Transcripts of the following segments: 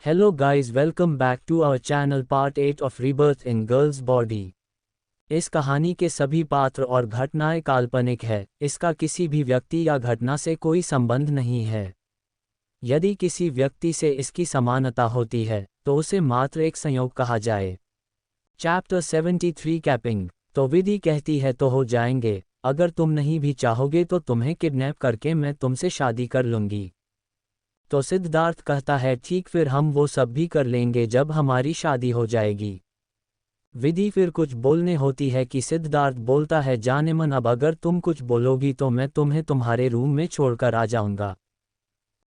Hello guys, welcome back to our channel part 8 of Rebirth in Girl's Body। इस कहानी के सभी पात्र और घटनाएं काल्पनिक है, इसका किसी भी व्यक्ति या घटना से कोई संबंध नहीं है। यदि किसी व्यक्ति से इसकी समानता होती है, तो उसे मात्र एक संयोग कहा जाए। Chapter 73 capping. तो विधि कहती है तो हो जाएंगे, अगर तुम नहीं भी चाहोगे तो तुम्हें किडनैप करके मैं तुमसे शादी कर लूँगी। तो सिद्धार्थ कहता है ठीक, फिर हम वो सब भी कर लेंगे जब हमारी शादी हो जाएगी। विधि फिर कुछ बोलने होती है कि सिद्धार्थ बोलता है जाने मन, अब अगर तुम कुछ बोलोगी तो मैं तुम्हें तुम्हारे रूम में छोड़कर आ जाऊंगा।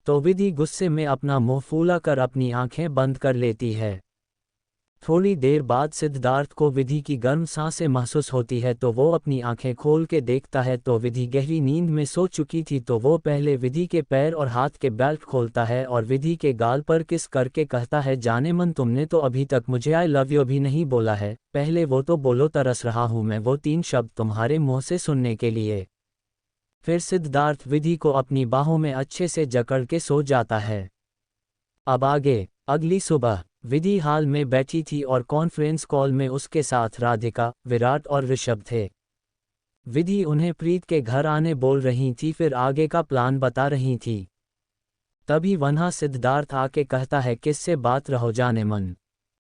तो विधि गुस्से में अपना मुंह फूला कर अपनी आंखें बंद कर लेती है। थोड़ी देर बाद सिद्धार्थ को विधि की गर्म सांसें महसूस होती है, तो वो अपनी आंखें खोल के देखता है तो विधि गहरी नींद में सो चुकी थी। तो वो पहले विधि के पैर और हाथ के बेल्ट खोलता है और विधि के गाल पर किस करके कहता है जाने मन, तुमने तो अभी तक मुझे आई लव यू भी नहीं बोला है, पहले वो तो बोलो, तरस रहा हूँ मैं वो 3 शब्द तुम्हारे मुँह से सुनने के लिए। फिर सिद्धार्थ विधि को अपनी बाहों में अच्छे से जकड़ के सो जाता है। अब आगे। अगली सुबह विधि हाल में बैठी थी और कॉन्फ्रेंस कॉल में उसके साथ राधिका, विराट और ऋषभ थे। विधि उन्हें प्रीत के घर आने बोल रही थी, फिर आगे का प्लान बता रही थी। तभी वहाँ सिद्धार्थ आके कहता है किससे बात रहो जाने मन।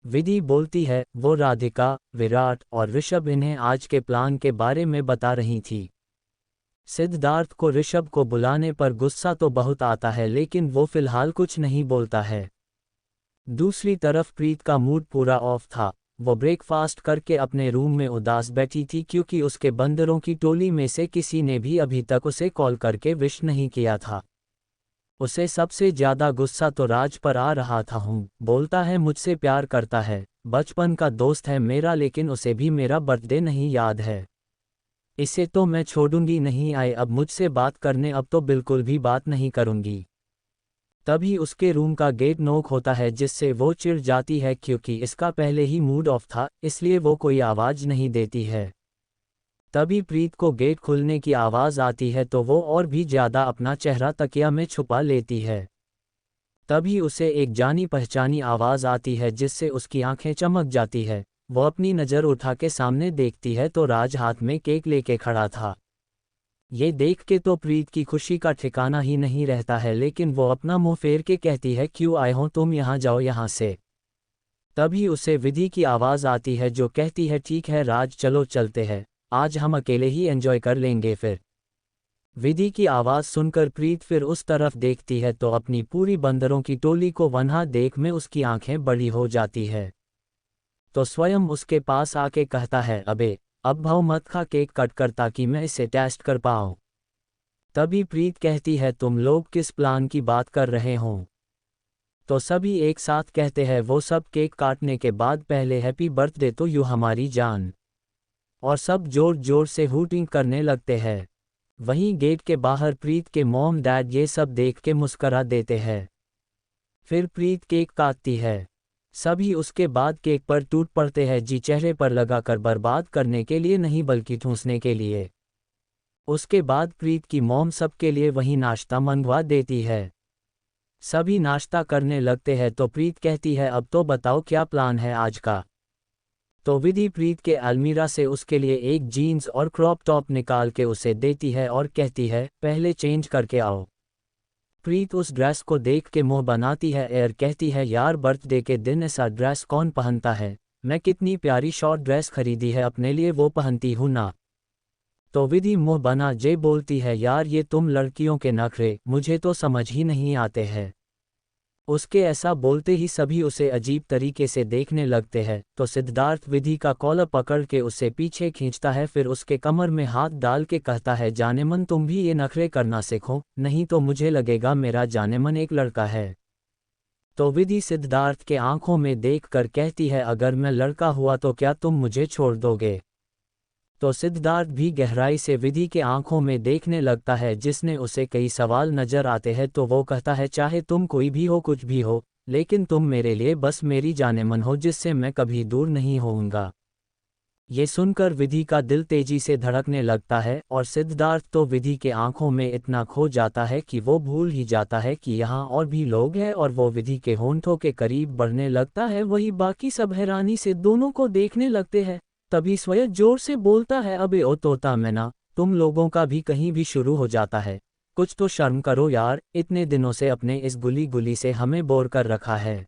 विधि बोलती है वो राधिका, विराट और ऋषभ इन्हें आज के प्लान के बारे में बता रही थी। सिद्धार्थ को ऋषभ को बुलाने पर गुस्सा तो बहुत आता है, लेकिन वो फिलहाल कुछ नहीं बोलता है। दूसरी तरफ प्रीत का मूड पूरा ऑफ था। वो ब्रेकफास्ट करके अपने रूम में उदास बैठी थी, क्योंकि उसके बंदरों की टोली में से किसी ने भी अभी तक उसे कॉल करके विश नहीं किया था। उसे सबसे ज्यादा गुस्सा तो राज पर आ रहा था। बोलता है मुझसे प्यार करता है, बचपन का दोस्त है मेरा, लेकिन उसे भी मेरा बर्थडे नहीं याद है। इसे तो मैं छोड़ूंगी नहीं, आए अब मुझसे बात करने, अब तो बिल्कुल भी बात नहीं करूंगी। तभी उसके रूम का गेट नॉक होता है, जिससे वो चिढ़ जाती है, क्योंकि इसका पहले ही मूड ऑफ था, इसलिए वो कोई आवाज़ नहीं देती है। तभी प्रीत को गेट खुलने की आवाज़ आती है, तो वो और भी ज़्यादा अपना चेहरा तकिया में छुपा लेती है। तभी उसे एक जानी पहचानी आवाज़ आती है, जिससे उसकी आंखें चमक जाती है। वो अपनी नज़र उठा के सामने देखती है तो राज हाथ में केक लेके खड़ा था। ये देख के तो प्रीत की खुशी का ठिकाना ही नहीं रहता है, लेकिन वो अपना मुंह फेर के कहती है क्यों आए हो तुम, यहाँ जाओ यहाँ से। तभी उसे विधि की आवाज़ आती है, जो कहती है ठीक है राज, चलो चलते हैं, आज हम अकेले ही एंजॉय कर लेंगे। फिर विधि की आवाज़ सुनकर प्रीत फिर उस तरफ देखती है, तो अपनी पूरी बंदरों की टोली को वहाँ देख में उसकी आंखें बड़ी हो जाती है। तो स्वयं उसके पास आके कहता है अबे अब भाव मत खा केक कट कर, ताकि मैं इसे टेस्ट कर पाऊँ। तभी प्रीत कहती है तुम लोग किस प्लान की बात कर रहे हो। तो सभी एक साथ कहते हैं वो सब केक काटने के बाद पहले हैप्पी बर्थडे तो यू हमारी जान, और सब जोर जोर से हूटिंग करने लगते हैं। वहीं गेट के बाहर प्रीत के मॉम डैड ये सब देख के मुस्करा देते हैं। फिर प्रीत केक काटती है, सभी उसके बाद केक पर टूट पड़ते हैं, जी चेहरे पर लगाकर, बर्बाद करने के लिए नहीं बल्कि ठूंसने के लिए। उसके बाद प्रीत की मॉम सबके लिए वही नाश्ता मंगवा देती है। सभी नाश्ता करने लगते हैं, तो प्रीत कहती है अब तो बताओ क्या प्लान है आज का। तो विधि प्रीत के अलमीरा से उसके लिए एक जीन्स और क्रॉप टॉप निकाल के उसे देती है और कहती है पहले चेंज करके आओ। प्रीत उस ड्रेस को देख के मुंह बनाती है और कहती है यार बर्थडे के दिन ऐसा ड्रेस कौन पहनता है, मैं कितनी प्यारी शॉर्ट ड्रेस खरीदी है अपने लिए, वो पहनती हूँ ना। तो विधि मुंह बना जे बोलती है यार ये तुम लड़कियों के नखरे मुझे तो समझ ही नहीं आते हैं। उसके ऐसा बोलते ही सभी उसे अजीब तरीके से देखने लगते हैं। तो सिद्धार्थ विधि का कॉलर पकड़ के उसे पीछे खींचता है, फिर उसके कमर में हाथ डाल के कहता है जानेमन तुम भी ये नखरे करना सीखो, नहीं तो मुझे लगेगा मेरा जानेमन एक लड़का है। तो विधि सिद्धार्थ के आंखों में देख कर कहती है अगर मैं लड़का हुआ तो क्या तुम मुझे छोड़ दोगे। तो सिद्धार्थ भी गहराई से विधि के आंखों में देखने लगता है, जिसने उसे कई सवाल नजर आते हैं। तो वो कहता है चाहे तुम कोई भी हो, कुछ भी हो, लेकिन तुम मेरे लिए बस मेरी जानेमन हो, जिससे मैं कभी दूर नहीं होऊंगा। ये सुनकर विधि का दिल तेजी से धड़कने लगता है और सिद्धार्थ तो विधि के आंखों में इतना खो जाता है कि वो भूल ही जाता है कि यहाँ और भी लोग हैं और वो विधि के होंठों के करीब बढ़ने लगता है। वही बाकी सब हैरानी से दोनों को देखने लगते हैं। तभी स्वयं जोर से बोलता है, अबे ओ तोता मैना, तुम लोगों का भी कहीं भी शुरू हो जाता है। कुछ तो शर्म करो यार, इतने दिनों से अपने इस गुली गुली से हमें बोर कर रखा है।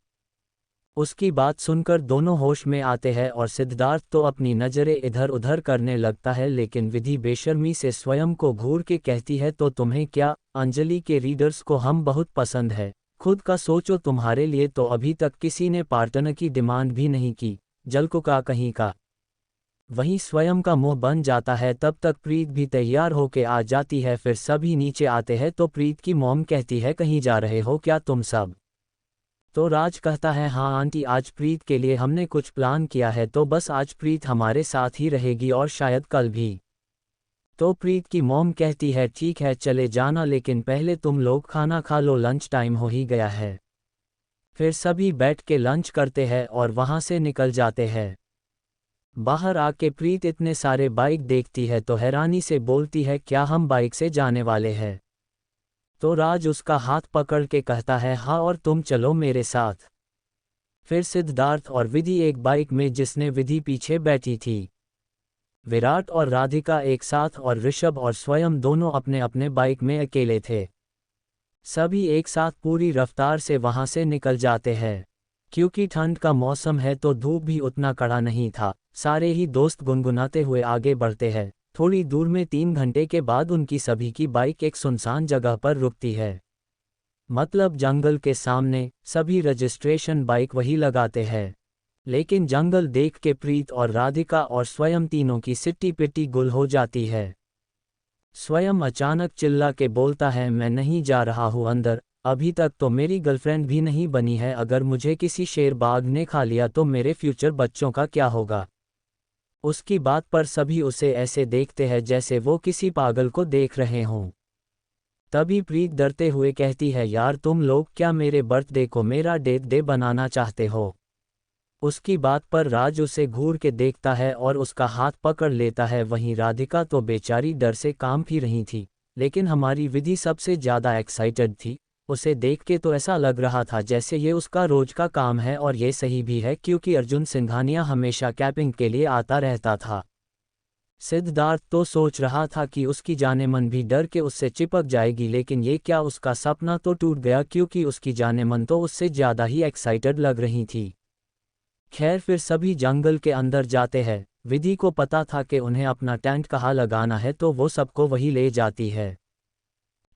उसकी बात सुनकर दोनों होश में आते हैं और सिद्धार्थ तो अपनी नज़रें इधर उधर करने लगता है, लेकिन विधि बेशर्मी से स्वयं को घूर के कहती है, तो तुम्हें क्या, अंजलि के रीडर्स को हम बहुत पसंद है। खुद का सोचो, तुम्हारे लिए तो अभी तक किसी ने पार्टनर की डिमांड भी नहीं की, जलको का कहीं का। वहीं स्वयं का मुंह बन जाता है। तब तक प्रीत भी तैयार होके आ जाती है। फिर सभी नीचे आते हैं तो प्रीत की मॉम कहती है, कहीं जा रहे हो क्या तुम सब? तो राज कहता है, हाँ आंटी, आज प्रीत के लिए हमने कुछ प्लान किया है, तो बस आज प्रीत हमारे साथ ही रहेगी और शायद कल भी। तो प्रीत की मॉम कहती है, ठीक है चले जाना, लेकिन पहले तुम लोग खाना खा लो, लंच टाइम हो ही गया है। फिर सभी बैठ के लंच करते हैं और वहाँ से निकल जाते हैं। बाहर आके प्रीत इतने सारे बाइक देखती है तो हैरानी से बोलती है, क्या हम बाइक से जाने वाले हैं? तो राज उसका हाथ पकड़ के कहता है, हाँ और तुम चलो मेरे साथ। फिर सिद्धार्थ और विधि एक बाइक में, जिसने विधि पीछे बैठी थी। विराट और राधिका एक साथ और ऋषभ और स्वयं दोनों अपने अपने बाइक में अकेले थे। सभी एक साथ पूरी रफ्तार से वहां से निकल जाते हैं। क्योंकि ठंड का मौसम है तो धूप भी उतना कड़ा नहीं था। सारे ही दोस्त गुनगुनाते हुए आगे बढ़ते हैं। थोड़ी दूर में 3 घंटे के बाद उनकी सभी की बाइक एक सुनसान जगह पर रुकती है। मतलब जंगल के सामने। सभी रजिस्ट्रेशन बाइक वही लगाते हैं। लेकिन जंगल देख के प्रीत और राधिका और स्वयं तीनों की सिट्टी पिट्टी गुल हो जाती है। स्वयं अचानक चिल्ला के बोलता है, मैं नहीं जा रहा हूँ अंदर, अभी तक तो मेरी गर्लफ्रेंड भी नहीं बनी है। अगर मुझे किसी शेर बाघ ने खा लिया तो मेरे फ्यूचर बच्चों का क्या होगा? उसकी बात पर सभी उसे ऐसे देखते हैं जैसे वो किसी पागल को देख रहे हों। तभी प्रीत डरते हुए कहती है, यार तुम लोग क्या मेरे बर्थडे को मेरा डेथ डे बनाना चाहते हो? उसकी बात पर राज उसे घूर के देखता है और उसका हाथ पकड़ लेता है। वहीं राधिका तो बेचारी डर से कांप ही रही थी, लेकिन हमारी विधि सबसे ज़्यादा एक्साइटेड थी। उसे देख के तो ऐसा लग रहा था जैसे ये उसका रोज का काम है, और ये सही भी है क्योंकि अर्जुन सिंघानिया हमेशा कैंपिंग के लिए आता रहता था। सिद्धार्थ तो सोच रहा था कि उसकी जानेमन भी डर के उससे चिपक जाएगी, लेकिन ये क्या, उसका सपना तो टूट गया क्योंकि उसकी जानेमन तो उससे ज़्यादा ही एक्साइटेड लग रही थी। खैर फिर सभी जंगल के अंदर जाते हैं। विधि को पता था कि उन्हें अपना टेंट कहाँ लगाना है तो वो सबको वही ले जाती है।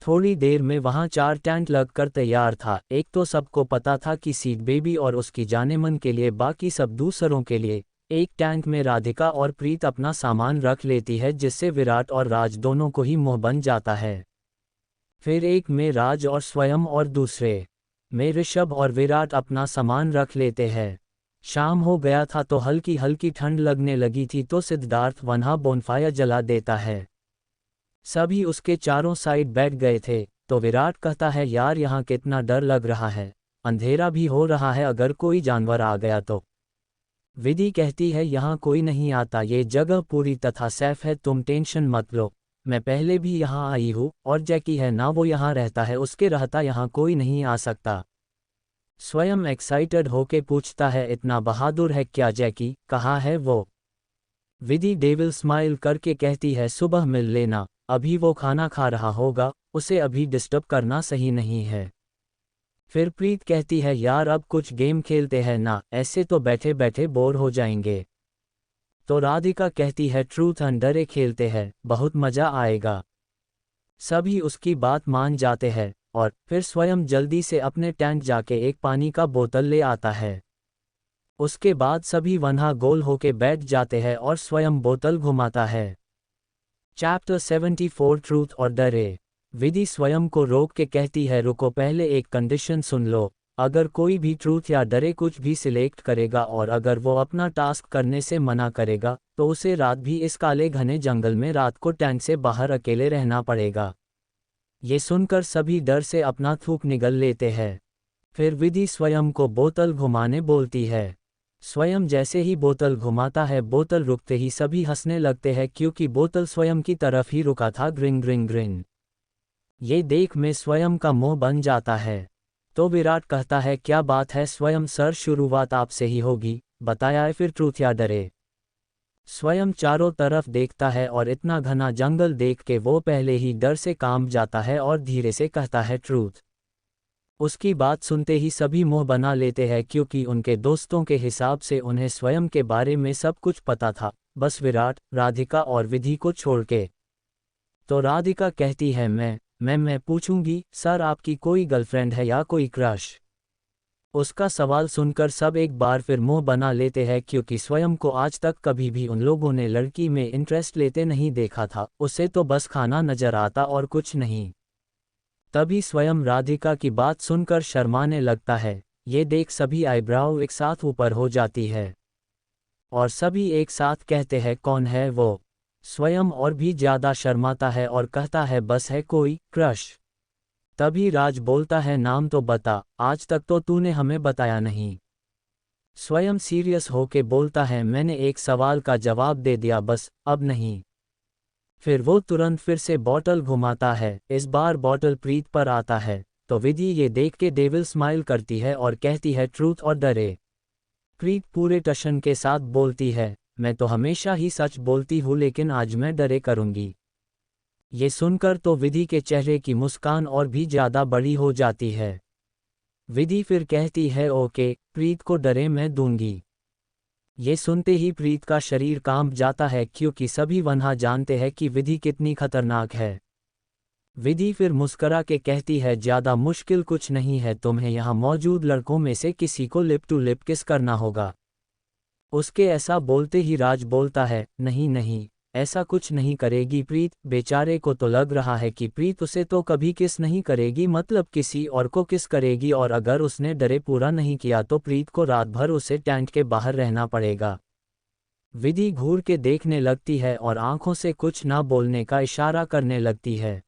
थोड़ी देर में वहाँ 4 टेंट लगकर तैयार था। एक तो सबको पता था कि सीड बेबी और उसकी जानेमन के लिए, बाकी सब दूसरों के लिए। एक टैंक में राधिका और प्रीत अपना सामान रख लेती है, जिससे विराट और राज दोनों को ही मोह बन जाता है। फिर एक में राज और स्वयं और दूसरे में ऋषभ और विराट अपना सामान रख लेते हैं। शाम हो गया था तो हल्की हल्की ठंड लगने लगी थी, तो सिद्धार्थ वहाँ बोनफायर जला देता है। सभी उसके चारों साइड बैठ गए थे। तो विराट कहता है, यार यहाँ कितना डर लग रहा है, अंधेरा भी हो रहा है, अगर कोई जानवर आ गया तो? विधि कहती है, यहाँ कोई नहीं आता, ये जगह पूरी तथा सेफ है, तुम टेंशन मत लो। मैं पहले भी यहाँ आई हूँ, और जैकी है ना, वो यहाँ रहता है, उसके रहता यहाँ कोई नहीं आ सकता। स्वयं एक्साइटेड होके पूछता है, इतना बहादुर है क्या जैकी, कहाँ है वो? विधि डेविल स्माइल करके कहती है, सुबह मिल लेना, अभी वो खाना खा रहा होगा, उसे अभी डिस्टर्ब करना सही नहीं है। फिर प्रीत कहती है, यार अब कुछ गेम खेलते हैं ना, ऐसे तो बैठे बैठे बोर हो जाएंगे। तो राधिका कहती है, ट्रूथ एंड डरे खेलते हैं, बहुत मजा आएगा। सभी उसकी बात मान जाते हैं और फिर स्वयं जल्दी से अपने टेंट जाके एक पानी का बोतल ले आता है। उसके बाद सभी वहाँ गोल होके बैठ जाते हैं और स्वयं बोतल घुमाता है। चैप्टर 74 ट्रूथ और डरे। विधि स्वयं को रोक के कहती है, रुको, पहले एक कंडीशन सुन लो। अगर कोई भी ट्रूथ या डरे कुछ भी सिलेक्ट करेगा और अगर वो अपना टास्क करने से मना करेगा तो उसे रात भी इस काले घने जंगल में रात को टेंट से बाहर अकेले रहना पड़ेगा। ये सुनकर सभी डर से अपना थूक निगल लेते हैं। फिर विधि स्वयं को बोतल घुमाने बोलती है। स्वयं जैसे ही बोतल घुमाता है, बोतल रुकते ही सभी हंसने लगते हैं क्योंकि बोतल स्वयं की तरफ ही रुका था। ग्रिंग ग्रिंग ग्रिंग। ये देख मैं स्वयं का मुंह बन जाता है। तो विराट कहता है, क्या बात है स्वयं सर, शुरुआत आपसे ही होगी, बताया फिर ट्रूथ या डरे। स्वयं चारों तरफ देखता है और इतना घना जंगल देख के वो पहले ही डर से कांप जाता है और धीरे से कहता है, ट्रूथ। उसकी बात सुनते ही सभी मुंह बना लेते हैं क्योंकि उनके दोस्तों के हिसाब से उन्हें स्वयं के बारे में सब कुछ पता था, बस विराट, राधिका और विधि को छोड़ के। तो राधिका कहती है, मैं पूछूंगी सर, आपकी कोई गर्लफ्रेंड है या कोई क्रश? उसका सवाल सुनकर सब एक बार फिर मुंह बना लेते हैं क्योंकि स्वयं को आज तक कभी भी उन लोगों ने लड़की में इंटरेस्ट लेते नहीं देखा था, उसे तो बस खाना नजर आता और कुछ नहीं। तभी स्वयं राधिका की बात सुनकर शर्माने लगता है। ये देख सभी आईब्राउ एक साथ ऊपर हो जाती है और सभी एक साथ कहते हैं, कौन है वो? स्वयं और भी ज्यादा शर्माता है और कहता है, बस है कोई क्रश। तभी राज बोलता है, नाम तो बता, आज तक तो तूने हमें बताया नहीं। स्वयं सीरियस होके बोलता है, मैंने एक सवाल का जवाब दे दिया बस, अब नहीं। फिर वो तुरंत फिर से बॉटल घुमाता है, इस बार बॉटल प्रीत पर आता है। तो विधि ये देख के डेविल स्माइल करती है और कहती है, ट्रूथ और डरे। प्रीत पूरे टशन के साथ बोलती है, मैं तो हमेशा ही सच बोलती हूँ लेकिन आज मैं डरे करूंगी। ये सुनकर तो विधि के चेहरे की मुस्कान और भी ज्यादा बड़ी हो जाती है। विधि फिर कहती है, ओके, प्रीत को डरे मैं दूंगी। ये सुनते ही प्रीत का शरीर कांप जाता है क्योंकि सभी वहां जानते हैं कि विधि कितनी खतरनाक है। विधि फिर मुस्करा के कहती है, ज्यादा मुश्किल कुछ नहीं है, तुम्हें यहाँ मौजूद लड़कों में से किसी को लिप टू लिप किस करना होगा। उसके ऐसा बोलते ही राज बोलता है, नहीं नहीं, ऐसा कुछ नहीं करेगी प्रीत। बेचारे को तो लग रहा है कि प्रीत उसे तो कभी किस नहीं करेगी, मतलब किसी और को किस करेगी, और अगर उसने डरे पूरा नहीं किया तो प्रीत को रात भर उसे टेंट के बाहर रहना पड़ेगा। विधि घूर के देखने लगती है और आंखों से कुछ ना बोलने का इशारा करने लगती है।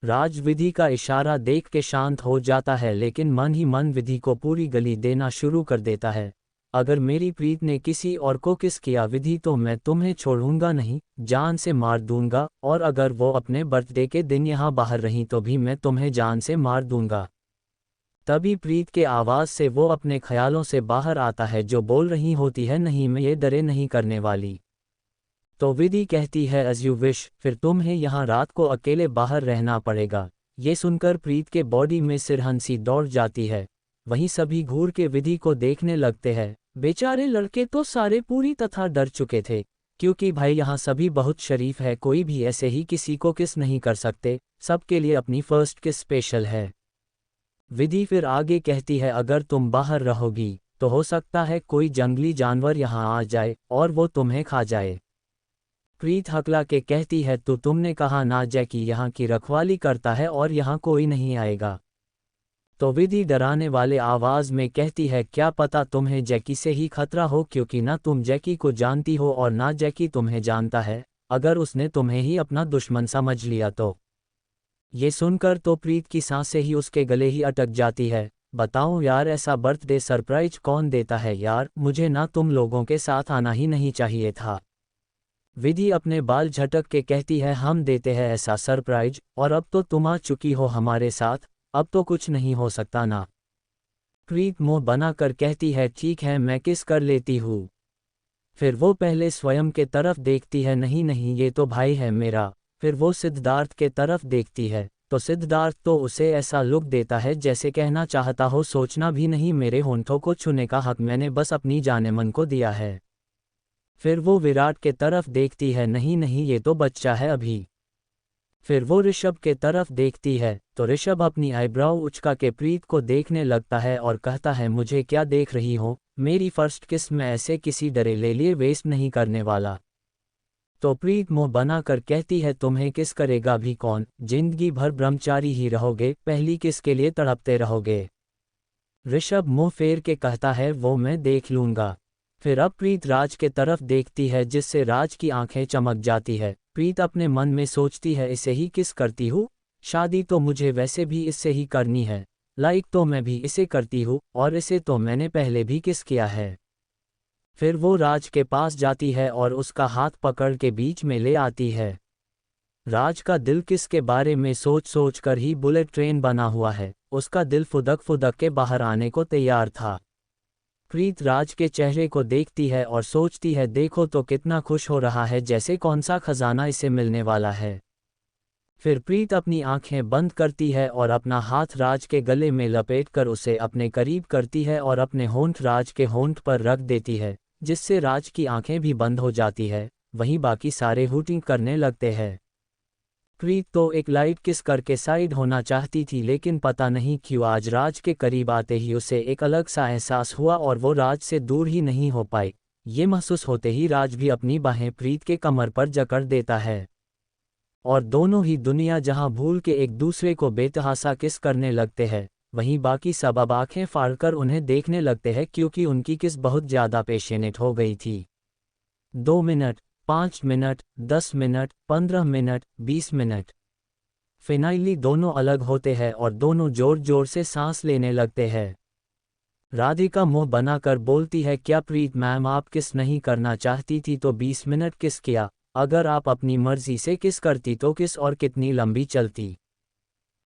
राज विधि का इशारा देख के शांत हो जाता है लेकिन मन ही मन विधि को पूरी गली देना शुरू कर देता है, अगर मेरी प्रीत ने किसी और को किस किया विधि तो मैं तुम्हें छोड़ूंगा नहीं, जान से मार दूंगा, और अगर वो अपने बर्थडे के दिन यहाँ बाहर रही तो भी मैं तुम्हें जान से मार दूंगा। तभी प्रीत के आवाज़ से वो अपने ख्यालों से बाहर आता है जो बोल रही होती है, नहीं मैं ये डरे नहीं करने वाली। तो विधि कहती है, एज यू विश, फिर तुम्हें यहाँ रात को अकेले बाहर रहना पड़ेगा। ये सुनकर प्रीत के बॉडी में सिरहंसी दौड़ जाती है। वहीं सभी घूर के विधि को देखने लगते हैं। बेचारे लड़के तो सारे पूरी तथा डर चुके थे क्योंकि भाई यहाँ सभी बहुत शरीफ है, कोई भी ऐसे ही किसी को किस नहीं कर सकते, सबके लिए अपनी फर्स्ट किस स्पेशल है। विधि फिर आगे कहती है, अगर तुम बाहर रहोगी तो हो सकता है कोई जंगली जानवर यहाँ आ जाए और वो तुम्हें खा जाए। प्रीत हकला के कहती है, तो तुमने कहा ना जैकी यहाँ की रखवाली करता है और यहाँ कोई नहीं आएगा। तो विधि डराने वाले आवाज में कहती है, क्या पता तुम्हें जैकी से ही खतरा हो क्योंकि ना तुम जैकी को जानती हो और ना जैकी तुम्हें जानता है, अगर उसने तुम्हें ही अपना दुश्मन समझ लिया तो। ये सुनकर तो प्रीत की सांसें ही उसके गले ही अटक जाती है। बताओ यार, ऐसा बर्थडे सरप्राइज कौन देता है यार, मुझे ना तुम लोगों के साथ आना ही नहीं चाहिए था। विधि अपने बाल झटक के कहती है, हम देते हैं ऐसा सरप्राइज, और अब तो तुम आ चुकी हो हमारे साथ, अब तो कुछ नहीं हो सकता ना। प्रीत मुंह बनाकर कहती है, ठीक है मैं किस कर लेती हूँ। फिर वो पहले स्वयं के तरफ देखती है, नहीं नहीं ये तो भाई है मेरा। फिर वो सिद्धार्थ के तरफ देखती है तो सिद्धार्थ तो उसे ऐसा लुक देता है जैसे कहना चाहता हो, सोचना भी नहीं, मेरे होंठों को छूने का हक मैंने बस अपनी जाने मन को दिया है। फिर वो विराट के तरफ देखती है, नहीं नहीं ये तो बच्चा है अभी। फिर वो ऋषभ के तरफ देखती है तो ऋषभ अपनी आईब्राउ उचका के प्रीत को देखने लगता है और कहता है, मुझे क्या देख रही हो, मेरी फर्स्ट किस मैं ऐसे किसी डरे ले लिए वेस्ट नहीं करने वाला। तो प्रीत मुंह बनाकर कहती है, तुम्हें किस करेगा भी कौन, जिंदगी भर ब्रह्मचारी ही रहोगे, पहली किस के लिए तड़पते रहोगे। ऋषभ मुंह फेर के कहता है, वो मैं देख लूंगा। फिर अब प्रीत राज के तरफ देखती है जिससे राज की आंखें चमक जाती है। प्रीत अपने मन में सोचती है, इसे ही किस करती हूँ, शादी तो मुझे वैसे भी इससे ही करनी है, लाइक तो मैं भी इसे करती हूँ और इसे तो मैंने पहले भी किस किया है। फिर वो राज के पास जाती है और उसका हाथ पकड़ के बीच में ले आती है। राज का दिल किसके बारे में सोच सोच कर ही बुलेट ट्रेन बना हुआ है, उसका दिल फुदक फुदक के बाहर आने को तैयार था। प्रीत राज के चेहरे को देखती है और सोचती है देखो तो कितना खुश हो रहा है, जैसे कौन सा खजाना इसे मिलने वाला है। फिर प्रीत अपनी आंखें बंद करती है और अपना हाथ राज के गले में लपेटकर उसे अपने करीब करती है और अपने होंठ राज के होंठ पर रख देती है, जिससे राज की आंखें भी बंद हो जाती है। वहीं बाकी सारे हूटिंग करने लगते हैं। प्रीत तो एक लाइट किस करके साइड होना चाहती थी, लेकिन पता नहीं क्यों आज राज के करीब आते ही उसे एक अलग सा एहसास हुआ और वो राज से दूर ही नहीं हो पाई। ये महसूस होते ही राज भी अपनी बाहें प्रीत के कमर पर जकड़ देता है और दोनों ही दुनिया जहां भूल के एक दूसरे को बेतहासा किस करने लगते हैं, वहीं बाकी सब अब आंखें फाड़कर उन्हें देखने लगते हैं, क्योंकि उनकी किस बहुत ज़्यादा पैशनेट हो गई थी। 2 minute, 5 minute, 10 minute, 15 minute, 20 minute. Finally दोनों अलग होते हैं और दोनों जोर जोर से सांस लेने लगते हैं। राधिका मुंह बनाकर बोलती है, क्या प्रीत मैम आप किस नहीं करना चाहती थी तो 20 मिनट किस किया, अगर आप अपनी मर्जी से किस करती तो किस और कितनी लंबी चलती।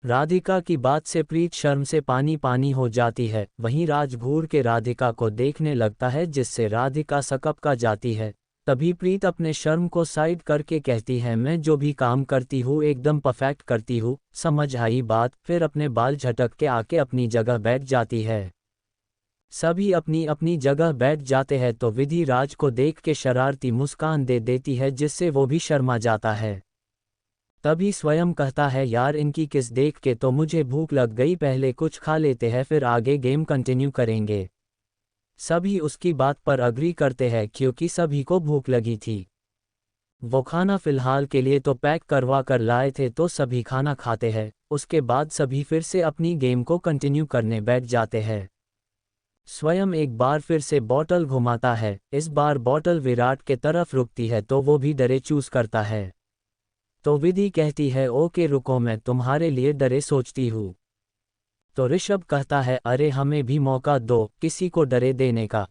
राधिका की बात से प्रीत शर्म से पानी पानी हो जाती है। वहीं राज घूर के राधिका को देखने लगता है, जिससे राधिका सकपका जाती है। तभी प्रीत अपने शर्म को साइड करके कहती है, मैं जो भी काम करती हूँ एकदम परफेक्ट करती हूँ, समझ आई बात। फिर अपने बाल झटक के आके अपनी जगह बैठ जाती है। सभी अपनी अपनी जगह बैठ जाते हैं तो विधि राज को देख के शरारती मुस्कान दे देती है, जिससे वो भी शर्मा जाता है। तभी स्वयं कहता है, यार इनकी किस देख के तो मुझे भूख लग गई, पहले कुछ खा लेते हैं फिर आगे गेम कंटिन्यू करेंगे। सभी उसकी बात पर अग्री करते हैं क्योंकि सभी को भूख लगी थी। वो खाना फिलहाल के लिए तो पैक करवा कर लाए थे, तो सभी खाना खाते हैं। उसके बाद सभी फिर से अपनी गेम को कंटिन्यू करने बैठ जाते हैं। स्वयं एक बार फिर से बॉटल घुमाता है। इस बार बॉटल विराट के तरफ रुकती है तो वो भी डरे चूज करता है। तो विधि कहती है, ओके रुको मैं तुम्हारे लिए डरे सोचती हूँ। तो ऋषभ कहता है, अरे हमें भी मौका दो किसी को डरे देने का।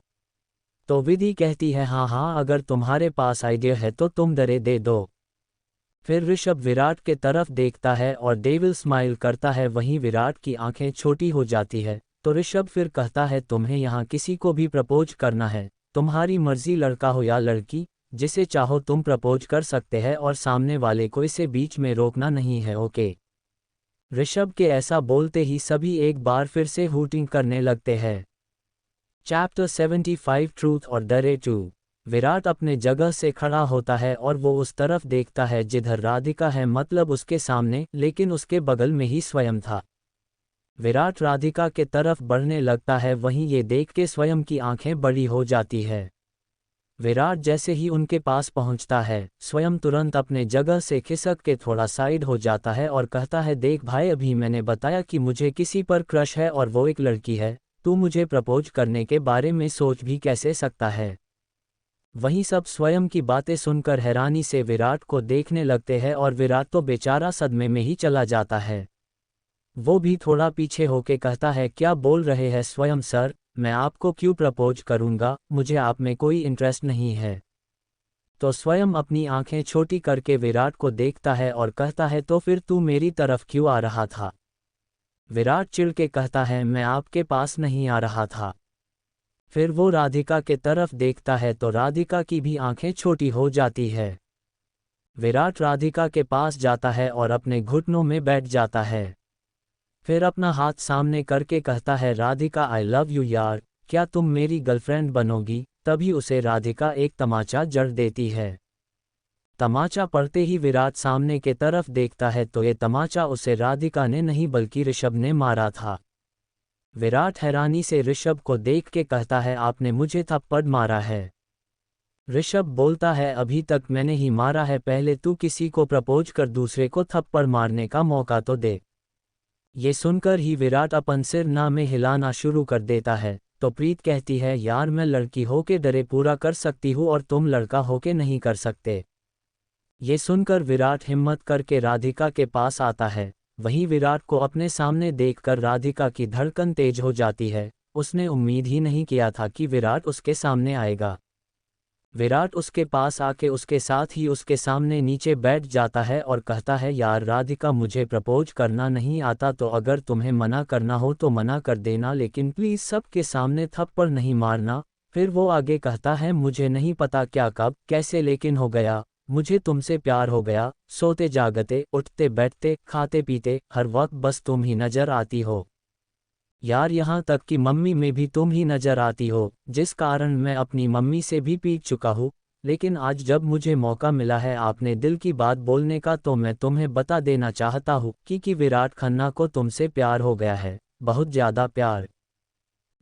तो विधि कहती है, हाँ हाँ अगर तुम्हारे पास आइडिया है तो तुम डरे दे दो। फिर ऋषभ विराट के तरफ देखता है और डेविल स्माइल करता है, वहीं विराट की आंखें छोटी हो जाती है। तो ऋषभ फिर कहता है, तुम्हें यहाँ किसी को भी प्रपोज करना है, तुम्हारी मर्जी, लड़का हो या लड़की, जिसे चाहो तुम प्रपोज कर सकते हैं और सामने वाले को इसे बीच में रोकना नहीं है, ओके। ऋषभ के ऐसा बोलते ही सभी एक बार फिर से हूटिंग करने लगते हैं। चैप्टर 75 ट्रूथ और डरे 2। विराट अपने जगह से खड़ा होता है और वो उस तरफ देखता है जिधर राधिका है, मतलब उसके सामने, लेकिन उसके बगल में ही स्वयं था। विराट राधिका के तरफ बढ़ने लगता है, वहीं ये देख के स्वयं की आंखें बड़ी हो जाती है। विराट जैसे ही उनके पास पहुंचता है, स्वयं तुरंत अपने जगह से खिसक के थोड़ा साइड हो जाता है और कहता है, देख भाई अभी मैंने बताया कि मुझे किसी पर क्रश है और वो एक लड़की है, तू मुझे प्रपोज करने के बारे में सोच भी कैसे सकता है। वहीं सब स्वयं की बातें सुनकर हैरानी से विराट को देखने लगते हैं और विराट तो बेचारा सदमे में ही चला जाता है। वो भी थोड़ा पीछे होके कहता है, क्या बोल रहे हैं स्वयं सर, मैं आपको क्यों प्रपोज करूंगा, मुझे आप में कोई इंटरेस्ट नहीं है। तो स्वयं अपनी आंखें छोटी करके विराट को देखता है और कहता है, तो फिर तू मेरी तरफ क्यों आ रहा था। विराट चिढ़ के कहता है, मैं आपके पास नहीं आ रहा था। फिर वो राधिका के तरफ देखता है तो राधिका की भी आंखें छोटी हो जाती है। विराट राधिका के पास जाता है और अपने घुटनों में बैठ जाता है। फिर अपना हाथ सामने करके कहता है, राधिका आई लव यू यार, क्या तुम मेरी गर्लफ्रेंड बनोगी। तभी उसे राधिका एक तमाचा जड़ देती है। तमाचा पड़ते ही विराट सामने के तरफ देखता है तो ये तमाचा उसे राधिका ने नहीं बल्कि ऋषभ ने मारा था। विराट हैरानी से ऋषभ को देख के कहता है, आपने मुझे थप्पड़ मारा है। ऋषभ बोलता है, अभी तक मैंने ही मारा है, पहले तू किसी को प्रपोज कर दूसरे को थप्पड़ मारने का मौका तो दे। ये सुनकर ही विराट अपन सिर ना में हिलाना शुरू कर देता है। तो प्रीत कहती है, यार मैं लड़की होके डरे पूरा कर सकती हूँ और तुम लड़का होके नहीं कर सकते। ये सुनकर विराट हिम्मत करके राधिका के पास आता है। वहीं विराट को अपने सामने देखकर राधिका की धड़कन तेज हो जाती है। उसने उम्मीद ही नहीं किया था कि विराट उसके सामने आएगा। विराट उसके पास आके उसके साथ ही उसके सामने नीचे बैठ जाता है और कहता है यार राधिका, मुझे प्रपोज करना नहीं आता, तो अगर तुम्हें मना करना हो तो मना कर देना, लेकिन प्लीज़ सबके सामने थप्पड़ नहीं मारना। फिर वो आगे कहता है मुझे नहीं पता क्या कब कैसे लेकिन हो गया, मुझे तुमसे प्यार हो गया, सोते जागते उठते बैठते खाते पीते हर वक्त बस तुम ही नजर आती हो यार, यहाँ तक कि मम्मी में भी तुम ही नजर आती हो, जिस कारण मैं अपनी मम्मी से भी पीट चुका हूँ। लेकिन आज जब मुझे मौका मिला है आपने दिल की बात बोलने का, तो मैं तुम्हें बता देना चाहता हूँ कि विराट खन्ना को तुमसे प्यार हो गया है, बहुत ज़्यादा प्यार।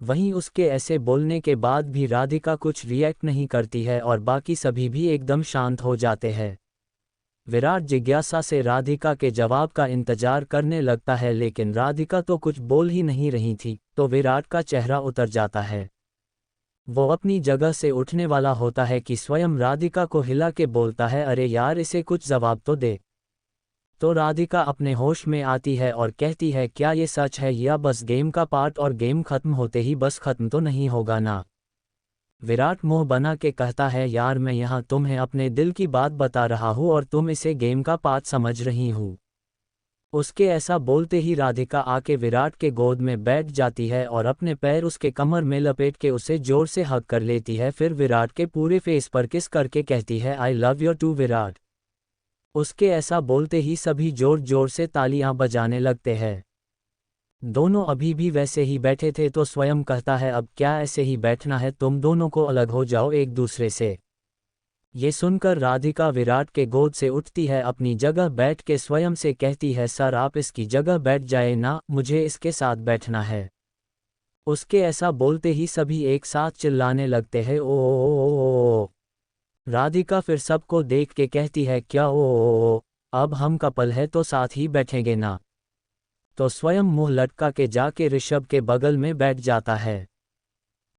वहीं उसके ऐसे बोलने के बाद भी राधिका कुछ रिएक्ट नहीं करती है और बाकी सभी भी एकदम शांत हो जाते हैं। विराट जिज्ञासा से राधिका के जवाब का इंतजार करने लगता है, लेकिन राधिका तो कुछ बोल ही नहीं रही थी, तो विराट का चेहरा उतर जाता है। वो अपनी जगह से उठने वाला होता है कि स्वयं राधिका को हिला के बोलता है अरे यार, इसे कुछ जवाब तो दे। तो राधिका अपने होश में आती है और कहती है क्या ये सच है या बस गेम का पार्ट, और गेम खत्म होते ही बस खत्म तो नहीं होगा ना। विराट मुंह बना के कहता है यार, मैं यहाँ तुम्हें अपने दिल की बात बता रहा हूँ और तुम इसे गेम का पार्ट समझ रही हूँ। उसके ऐसा बोलते ही राधिका आके विराट के गोद में बैठ जाती है और अपने पैर उसके कमर में लपेट के उसे जोर से हग कर लेती है। फिर विराट के पूरे फेस पर किस करके कहती है I love you too Virat. उसके ऐसा बोलते ही सभी जोर जोर से तालियां बजाने लगते हैं। दोनों अभी भी वैसे ही बैठे थे, तो स्वयं कहता है अब क्या ऐसे ही बैठना है, तुम दोनों को अलग हो जाओ एक दूसरे से। ये सुनकर राधिका विराट के गोद से उठती है, अपनी जगह बैठ के स्वयं से कहती है सर आप इसकी जगह बैठ जाए ना, मुझे इसके साथ बैठना है। उसके ऐसा बोलते ही सभी एक साथ चिल्लाने लगते हैं ओ। राधिका फिर सबको देख के कहती है क्या ओ, अब हम कपल है तो साथ ही बैठेंगे ना। तो स्वयं मुंह लटका के जाके ऋषभ के बगल में बैठ जाता है।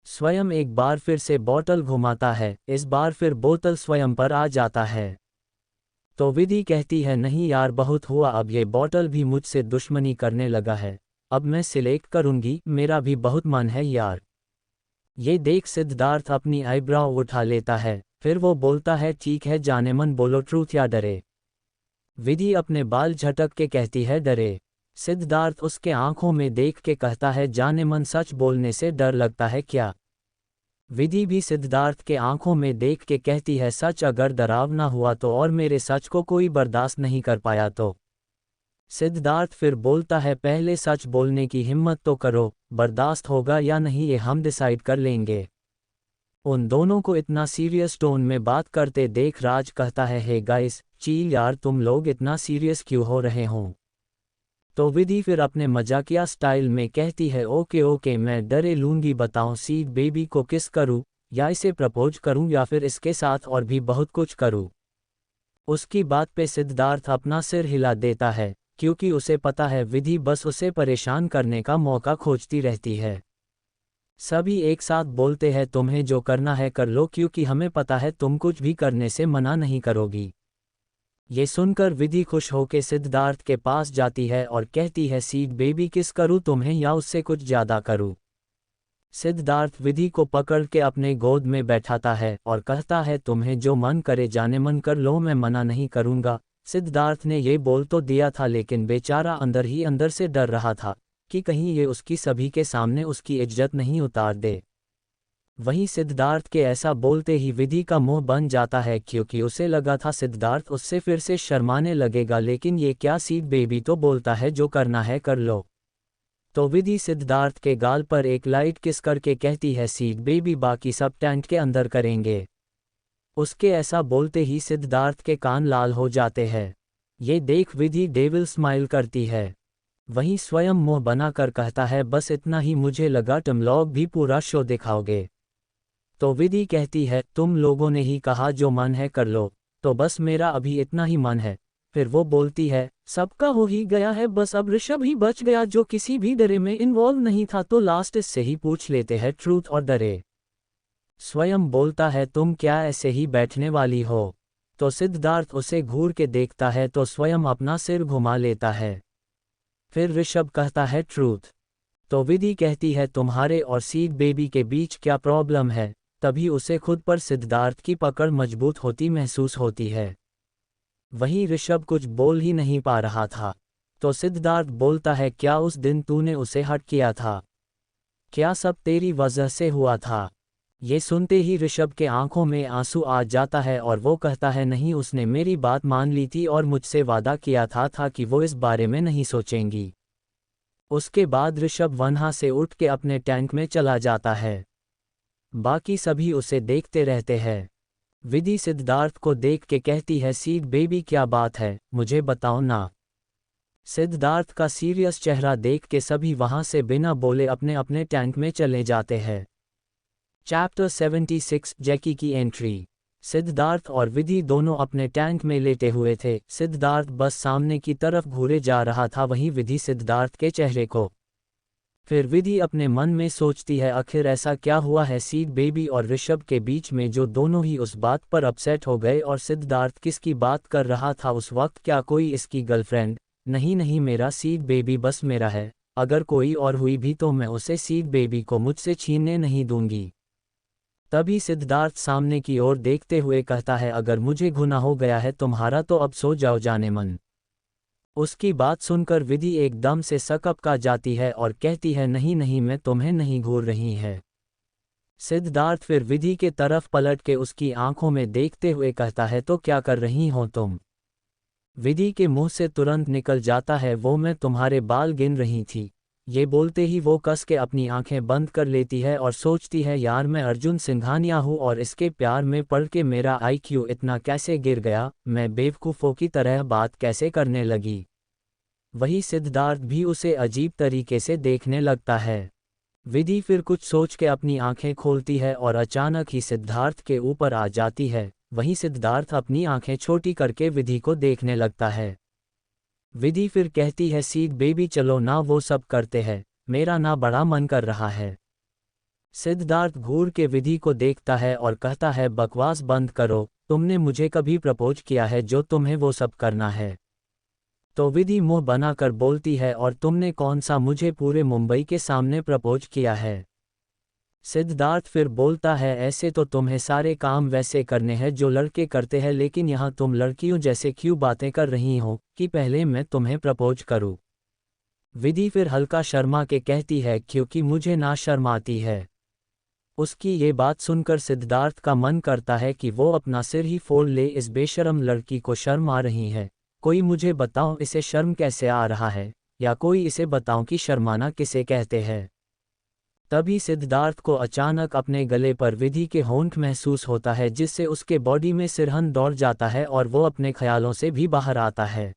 स्वयं एक बार फिर से बोतल घुमाता है, इस बार फिर बोतल स्वयं पर आ जाता है। तो विधि कहती है नहीं यार बहुत हुआ, अब ये बोतल भी मुझसे दुश्मनी करने लगा है, अब मैं सिलेक्ट करूंगी, मेरा भी बहुत मन है यार। ये देख सिद्धार्थ अपनी आईब्राव उठा लेता है, फिर वो बोलता है ठीक है जाने मन बोलो ट्रूथ या डरे। विधि अपने बाल झटक के कहती है डरे। सिद्धार्थ उसके आंखों में देख के कहता है जाने मन सच बोलने से डर लगता है क्या। विधि भी सिद्धार्थ के आंखों में देख के कहती है सच अगर डरावना हुआ तो, और मेरे सच को कोई बर्दाश्त नहीं कर पाया तो। सिद्धार्थ फिर बोलता है पहले सच बोलने की हिम्मत तो करो, बर्दाश्त होगा या नहीं ये हम डिसाइड कर लेंगे। उन दोनों को इतना सीरियस टोन में बात करते देख राज कहता है हे गाइस चील यार, तुम लोग इतना सीरियस क्यों हो रहे हो। तो विधि फिर अपने मजाकिया स्टाइल में कहती है ओके ओके मैं डरे लूंगी, बताओ सीड बेबी को किस करूं, या इसे प्रपोज करूं या फिर इसके साथ और भी बहुत कुछ करूं। उसकी बात पे सिद्धार्थ अपना सिर हिला देता है, क्योंकि उसे पता है विधि बस उसे परेशान करने का मौका खोजती रहती है। सभी एक साथ बोलते हैं तुम्हें जो करना है कर लो, क्योंकि हमें पता है तुम कुछ भी करने से मना नहीं करोगी। ये सुनकर विधि खुश होकर सिद्धार्थ के पास जाती है और कहती है सीड बेबी किस करूं तुम्हें या उससे कुछ ज्यादा करूं। सिद्धार्थ विधि को पकड़ के अपने गोद में बैठाता है और कहता है तुम्हें जो मन करे जाने मन कर लो, मैं मना नहीं करूंगा। सिद्धार्थ ने ये बोल तो दिया था, लेकिन बेचारा अंदर ही अंदर से डर रहा था कि कहीं ये उसकी सभी के सामने उसकी इज्जत नहीं उतार दे। वहीं सिद्धार्थ के ऐसा बोलते ही विधि का मुंह बन जाता है, क्योंकि उसे लगा था सिद्धार्थ उससे फिर से शर्माने लगेगा, लेकिन ये क्या सीड बेबी तो बोलता है जो करना है कर लो। तो विधि सिद्धार्थ के गाल पर एक लाइट किस करके कहती है सीड बेबी बाकी सब टेंट के अंदर करेंगे। उसके ऐसा बोलते ही सिद्धार्थ के कान लाल हो जाते हैं। ये देख विधि डेविल स्माइल करती है। वहीं स्वयं मुंह बनाकर कहता है बस इतना ही, मुझे लगा तुम लोग भी पूरा शो दिखाओगे। तो विधि कहती है तुम लोगों ने ही कहा जो मन है कर लो, तो बस मेरा अभी इतना ही मन है। फिर वो बोलती है सबका हो ही गया है, बस अब ऋषभ ही बच गया जो किसी भी डरे में इन्वॉल्व नहीं था, तो लास्ट इससे ही पूछ लेते हैं ट्रूथ और डरे। स्वयं बोलता है तुम क्या ऐसे ही बैठने वाली हो। तो सिद्धार्थ उसे घूर के देखता है तो स्वयं अपना सिर घुमा लेता है। फिर ऋषभ कहता है ट्रूथ। तो विधि कहती है तुम्हारे और सीड बेबी के बीच क्या प्रॉब्लम है, तभी उसे खुद पर सिद्धार्थ की पकड़ मजबूत होती महसूस होती है। वहीं ऋषभ कुछ बोल ही नहीं पा रहा था। तो सिद्धार्थ बोलता है, क्या उस दिन तूने उसे हर्ट किया था? क्या सब तेरी वजह से हुआ था? ये सुनते ही ऋषभ के आंखों में आंसू आ जाता है और वो कहता है, नहीं, उसने मेरी बात मान ली थी और मुझसे वादा किया था कि वो इस बारे में नहीं सोचेंगी। उसके बाद ऋषभ वहाँ से उठ के अपने टैंक में चला जाता है। बाकी सभी उसे देखते रहते हैं। विधि सिद्धार्थ को देख के कहती है, सीड बेबी क्या बात है, मुझे बताओ ना। सिद्धार्थ का सीरियस चेहरा देख के सभी वहां से बिना बोले अपने अपने टैंक में चले जाते हैं। चैप्टर 76 जैकी की एंट्री। सिद्धार्थ और विधि दोनों अपने टैंक में लेटे हुए थे। सिद्धार्थ बस सामने की तरफ घूरे जा रहा था, वहीं विधि सिद्धार्थ के चेहरे को। फिर विधि अपने मन में सोचती है, आखिर ऐसा क्या हुआ है सीड बेबी और ऋषभ के बीच में जो दोनों ही उस बात पर अपसेट हो गए, और सिद्धार्थ किसकी बात कर रहा था उस वक्त? क्या कोई इसकी गर्लफ्रेंड? नहीं नहीं, मेरा सीड बेबी बस मेरा है। अगर कोई और हुई भी तो मैं उसे सीड बेबी को मुझसे छीनने नहीं दूंगी। तभी सिद्धार्थ सामने की ओर देखते हुए कहता है, अगर मुझे गुनाह हो गया है तुम्हारा तो अब सो जाओ जाने मन। उसकी बात सुनकर विधि एकदम से सकपका जाती है और कहती है, नहीं नहीं, मैं तुम्हें नहीं घूर रही है। सिद्धार्थ फिर विधि के तरफ पलट के उसकी आंखों में देखते हुए कहता है, तो क्या कर रही हो तुम? विधि के मुंह से तुरंत निकल जाता है, वो मैं तुम्हारे बाल गिन रही थी। ये बोलते ही वो कस के अपनी आंखें बंद कर लेती है और सोचती है, यार मैं अर्जुन सिंघानिया हूँ और इसके प्यार में पड़ के मेरा IQ इतना कैसे गिर गया, मैं बेवकूफ़ों की तरह बात कैसे करने लगी। वही सिद्धार्थ भी उसे अजीब तरीके से देखने लगता है। विधि फिर कुछ सोच के अपनी आंखें खोलती है और अचानक ही सिद्धार्थ के ऊपर आ जाती है। वहीं सिद्धार्थ अपनी आंखें छोटी करके विधि को देखने लगता है। विधि फिर कहती है, सीड बेबी चलो ना वो सब करते हैं, मेरा ना बड़ा मन कर रहा है। सिद्धार्थ घूर के विधि को देखता है और कहता है, बकवास बंद करो, तुमने मुझे कभी प्रपोज किया है जो तुम्हें वो सब करना है? तो विधि मुंह बनाकर बोलती है, और तुमने कौन सा मुझे पूरे मुंबई के सामने प्रपोज किया है? सिद्धार्थ फिर बोलता है, ऐसे तो तुम्हें सारे काम वैसे करने हैं जो लड़के करते हैं, लेकिन यहाँ तुम लड़कियों जैसे क्यों बातें कर रही हो कि पहले मैं तुम्हें प्रपोज करूँ? विधि फिर हल्का शर्मा के कहती है, क्योंकि मुझे ना शर्म आती है। उसकी ये बात सुनकर सिद्धार्थ का मन करता है कि वो अपना सिर ही फोड़ ले, इस बेशर्म लड़की को शर्म आ रही है। कोई मुझे बताओ इसे शर्म कैसे आ रहा है, या कोई इसे बताओ कि शर्माना किसे कहते हैं। तभी सिद्धार्थ को अचानक अपने गले पर विधि के होंठ महसूस होता है, जिससे उसके बॉडी में सिरहन दौड़ जाता है और वो अपने ख्यालों से भी बाहर आता है।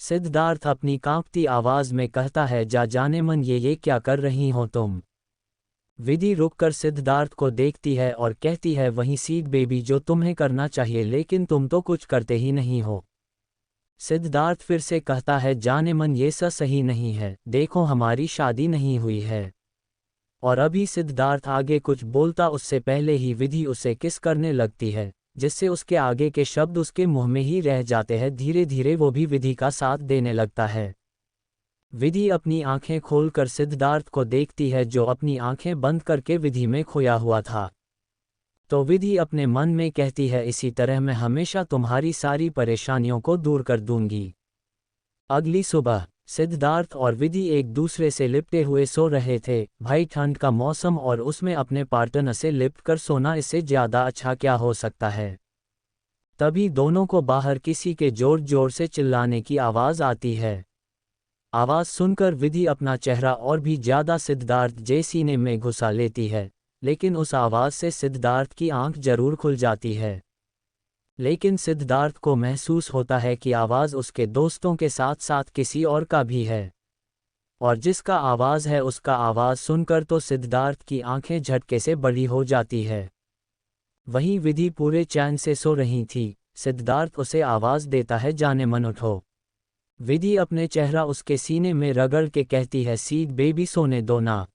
सिद्धार्थ अपनी कांपती आवाज में कहता है, जा जाने मन, ये क्या कर रही हो तुम? विधि रुककर सिद्धार्थ को देखती है और कहती है, वही सीड बेबी जो तुम्हें करना चाहिए, लेकिन तुम तो कुछ करते ही नहीं हो। सिद्धार्थ फिर से कहता है, जाने मन, ये सब सही नहीं है, देखो हमारी शादी नहीं हुई है। और अभी सिद्धार्थ आगे कुछ बोलता उससे पहले ही विधि उसे किस करने लगती है, जिससे उसके आगे के शब्द उसके मुंह में ही रह जाते हैं। धीरे धीरे वो भी विधि का साथ देने लगता है। विधि अपनी आंखें खोलकर सिद्धार्थ को देखती है, जो अपनी आंखें बंद करके विधि में खोया हुआ था। तो विधि अपने मन में कहती है, इसी तरह मैं हमेशा तुम्हारी सारी परेशानियों को दूर कर दूंगी। अगली सुबह सिद्धार्थ और विधि एक दूसरे से लिपटे हुए सो रहे थे। भाई, ठंड का मौसम और उसमें अपने पार्टनर से लिपट कर सोना, इससे ज़्यादा अच्छा क्या हो सकता है। तभी दोनों को बाहर किसी के जोर जोर से चिल्लाने की आवाज़ आती है। आवाज़ सुनकर विधि अपना चेहरा और भी ज़्यादा सिद्धार्थ जे सीने में घुसा लेती है, लेकिन उस आवाज़ से सिद्धार्थ की आंख जरूर खुल जाती है। लेकिन सिद्धार्थ को महसूस होता है कि आवाज़ उसके दोस्तों के साथ साथ किसी और का भी है, और जिसका आवाज़ है उसका आवाज़ सुनकर तो सिद्धार्थ की आंखें झटके से बड़ी हो जाती है। वहीं विधि पूरे चैन से सो रही थी। सिद्धार्थ उसे आवाज़ देता है, जाने मन उठो। विधि अपने चेहरा उसके सीने में रगड़ के कहती है, सीड बेबी सोने दो ना।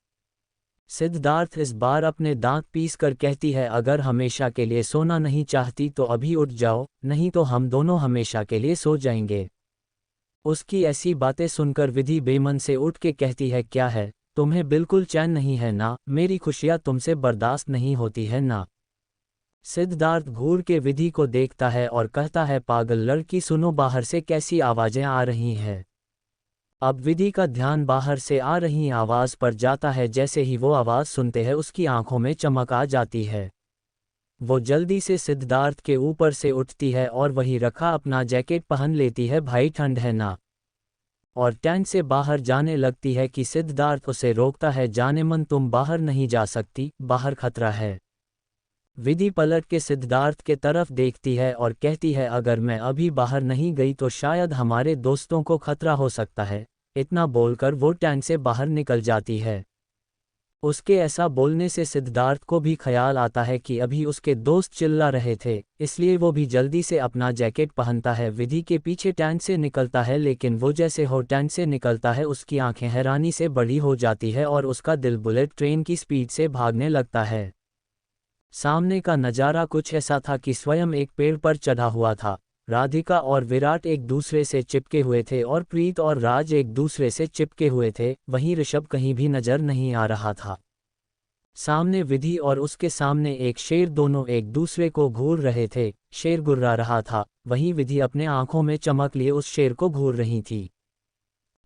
सिद्धार्थ इस बार अपने दांत पीस कर कहती है, अगर हमेशा के लिए सोना नहीं चाहती तो अभी उठ जाओ, नहीं तो हम दोनों हमेशा के लिए सो जाएंगे। उसकी ऐसी बातें सुनकर विधि बेमन से उठ के कहती है, क्या है, तुम्हें बिल्कुल चैन नहीं है ना, मेरी खुशियाँ तुमसे बर्दाश्त नहीं होती है ना। सिद्धार्थ घूर के विधि को देखता है और कहता है, पागल लड़की, सुनो बाहर से कैसी आवाज़ें आ रही हैं। अब विधि का ध्यान बाहर से आ रही आवाज़ पर जाता है। जैसे ही वो आवाज़ सुनते हैं उसकी आंखों में चमक आ जाती है। वो जल्दी से सिद्धार्थ के ऊपर से उठती है और वही रखा अपना जैकेट पहन लेती है, भाई ठंड है ना। और टेंट से बाहर जाने लगती है कि सिद्धार्थ उसे रोकता है, जाने मन तुम बाहर नहीं जा सकती, बाहर खतरा है। विधि पलट के सिद्धार्थ के तरफ देखती है और कहती है, अगर मैं अभी बाहर नहीं गई तो शायद हमारे दोस्तों को खतरा हो सकता है। इतना बोलकर वो टेंट से बाहर निकल जाती है। उसके ऐसा बोलने से सिद्धार्थ को भी ख्याल आता है कि अभी उसके दोस्त चिल्ला रहे थे, इसलिए वो भी जल्दी से अपना जैकेट पहनता है, विधि के पीछे टेंट से निकलता है। लेकिन वो जैसे हो टेंट से निकलता है उसकी आंखें हैरानी से बड़ी हो जाती है और उसका दिल बुलेट ट्रेन की स्पीड से भागने लगता है। सामने का नज़ारा कुछ ऐसा था कि स्वयं एक पेड़ पर चढ़ा हुआ था। राधिका और विराट एक दूसरे से चिपके हुए थे और प्रीत और राज एक दूसरे से चिपके हुए थे। वहीं ऋषभ कहीं भी नजर नहीं आ रहा था। सामने विधि और उसके सामने एक शेर, दोनों एक दूसरे को घूर रहे थे। शेर गुर्रा रहा था, वहीं विधि अपने आंखों में चमक लिए उस शेर को घूर रही थी।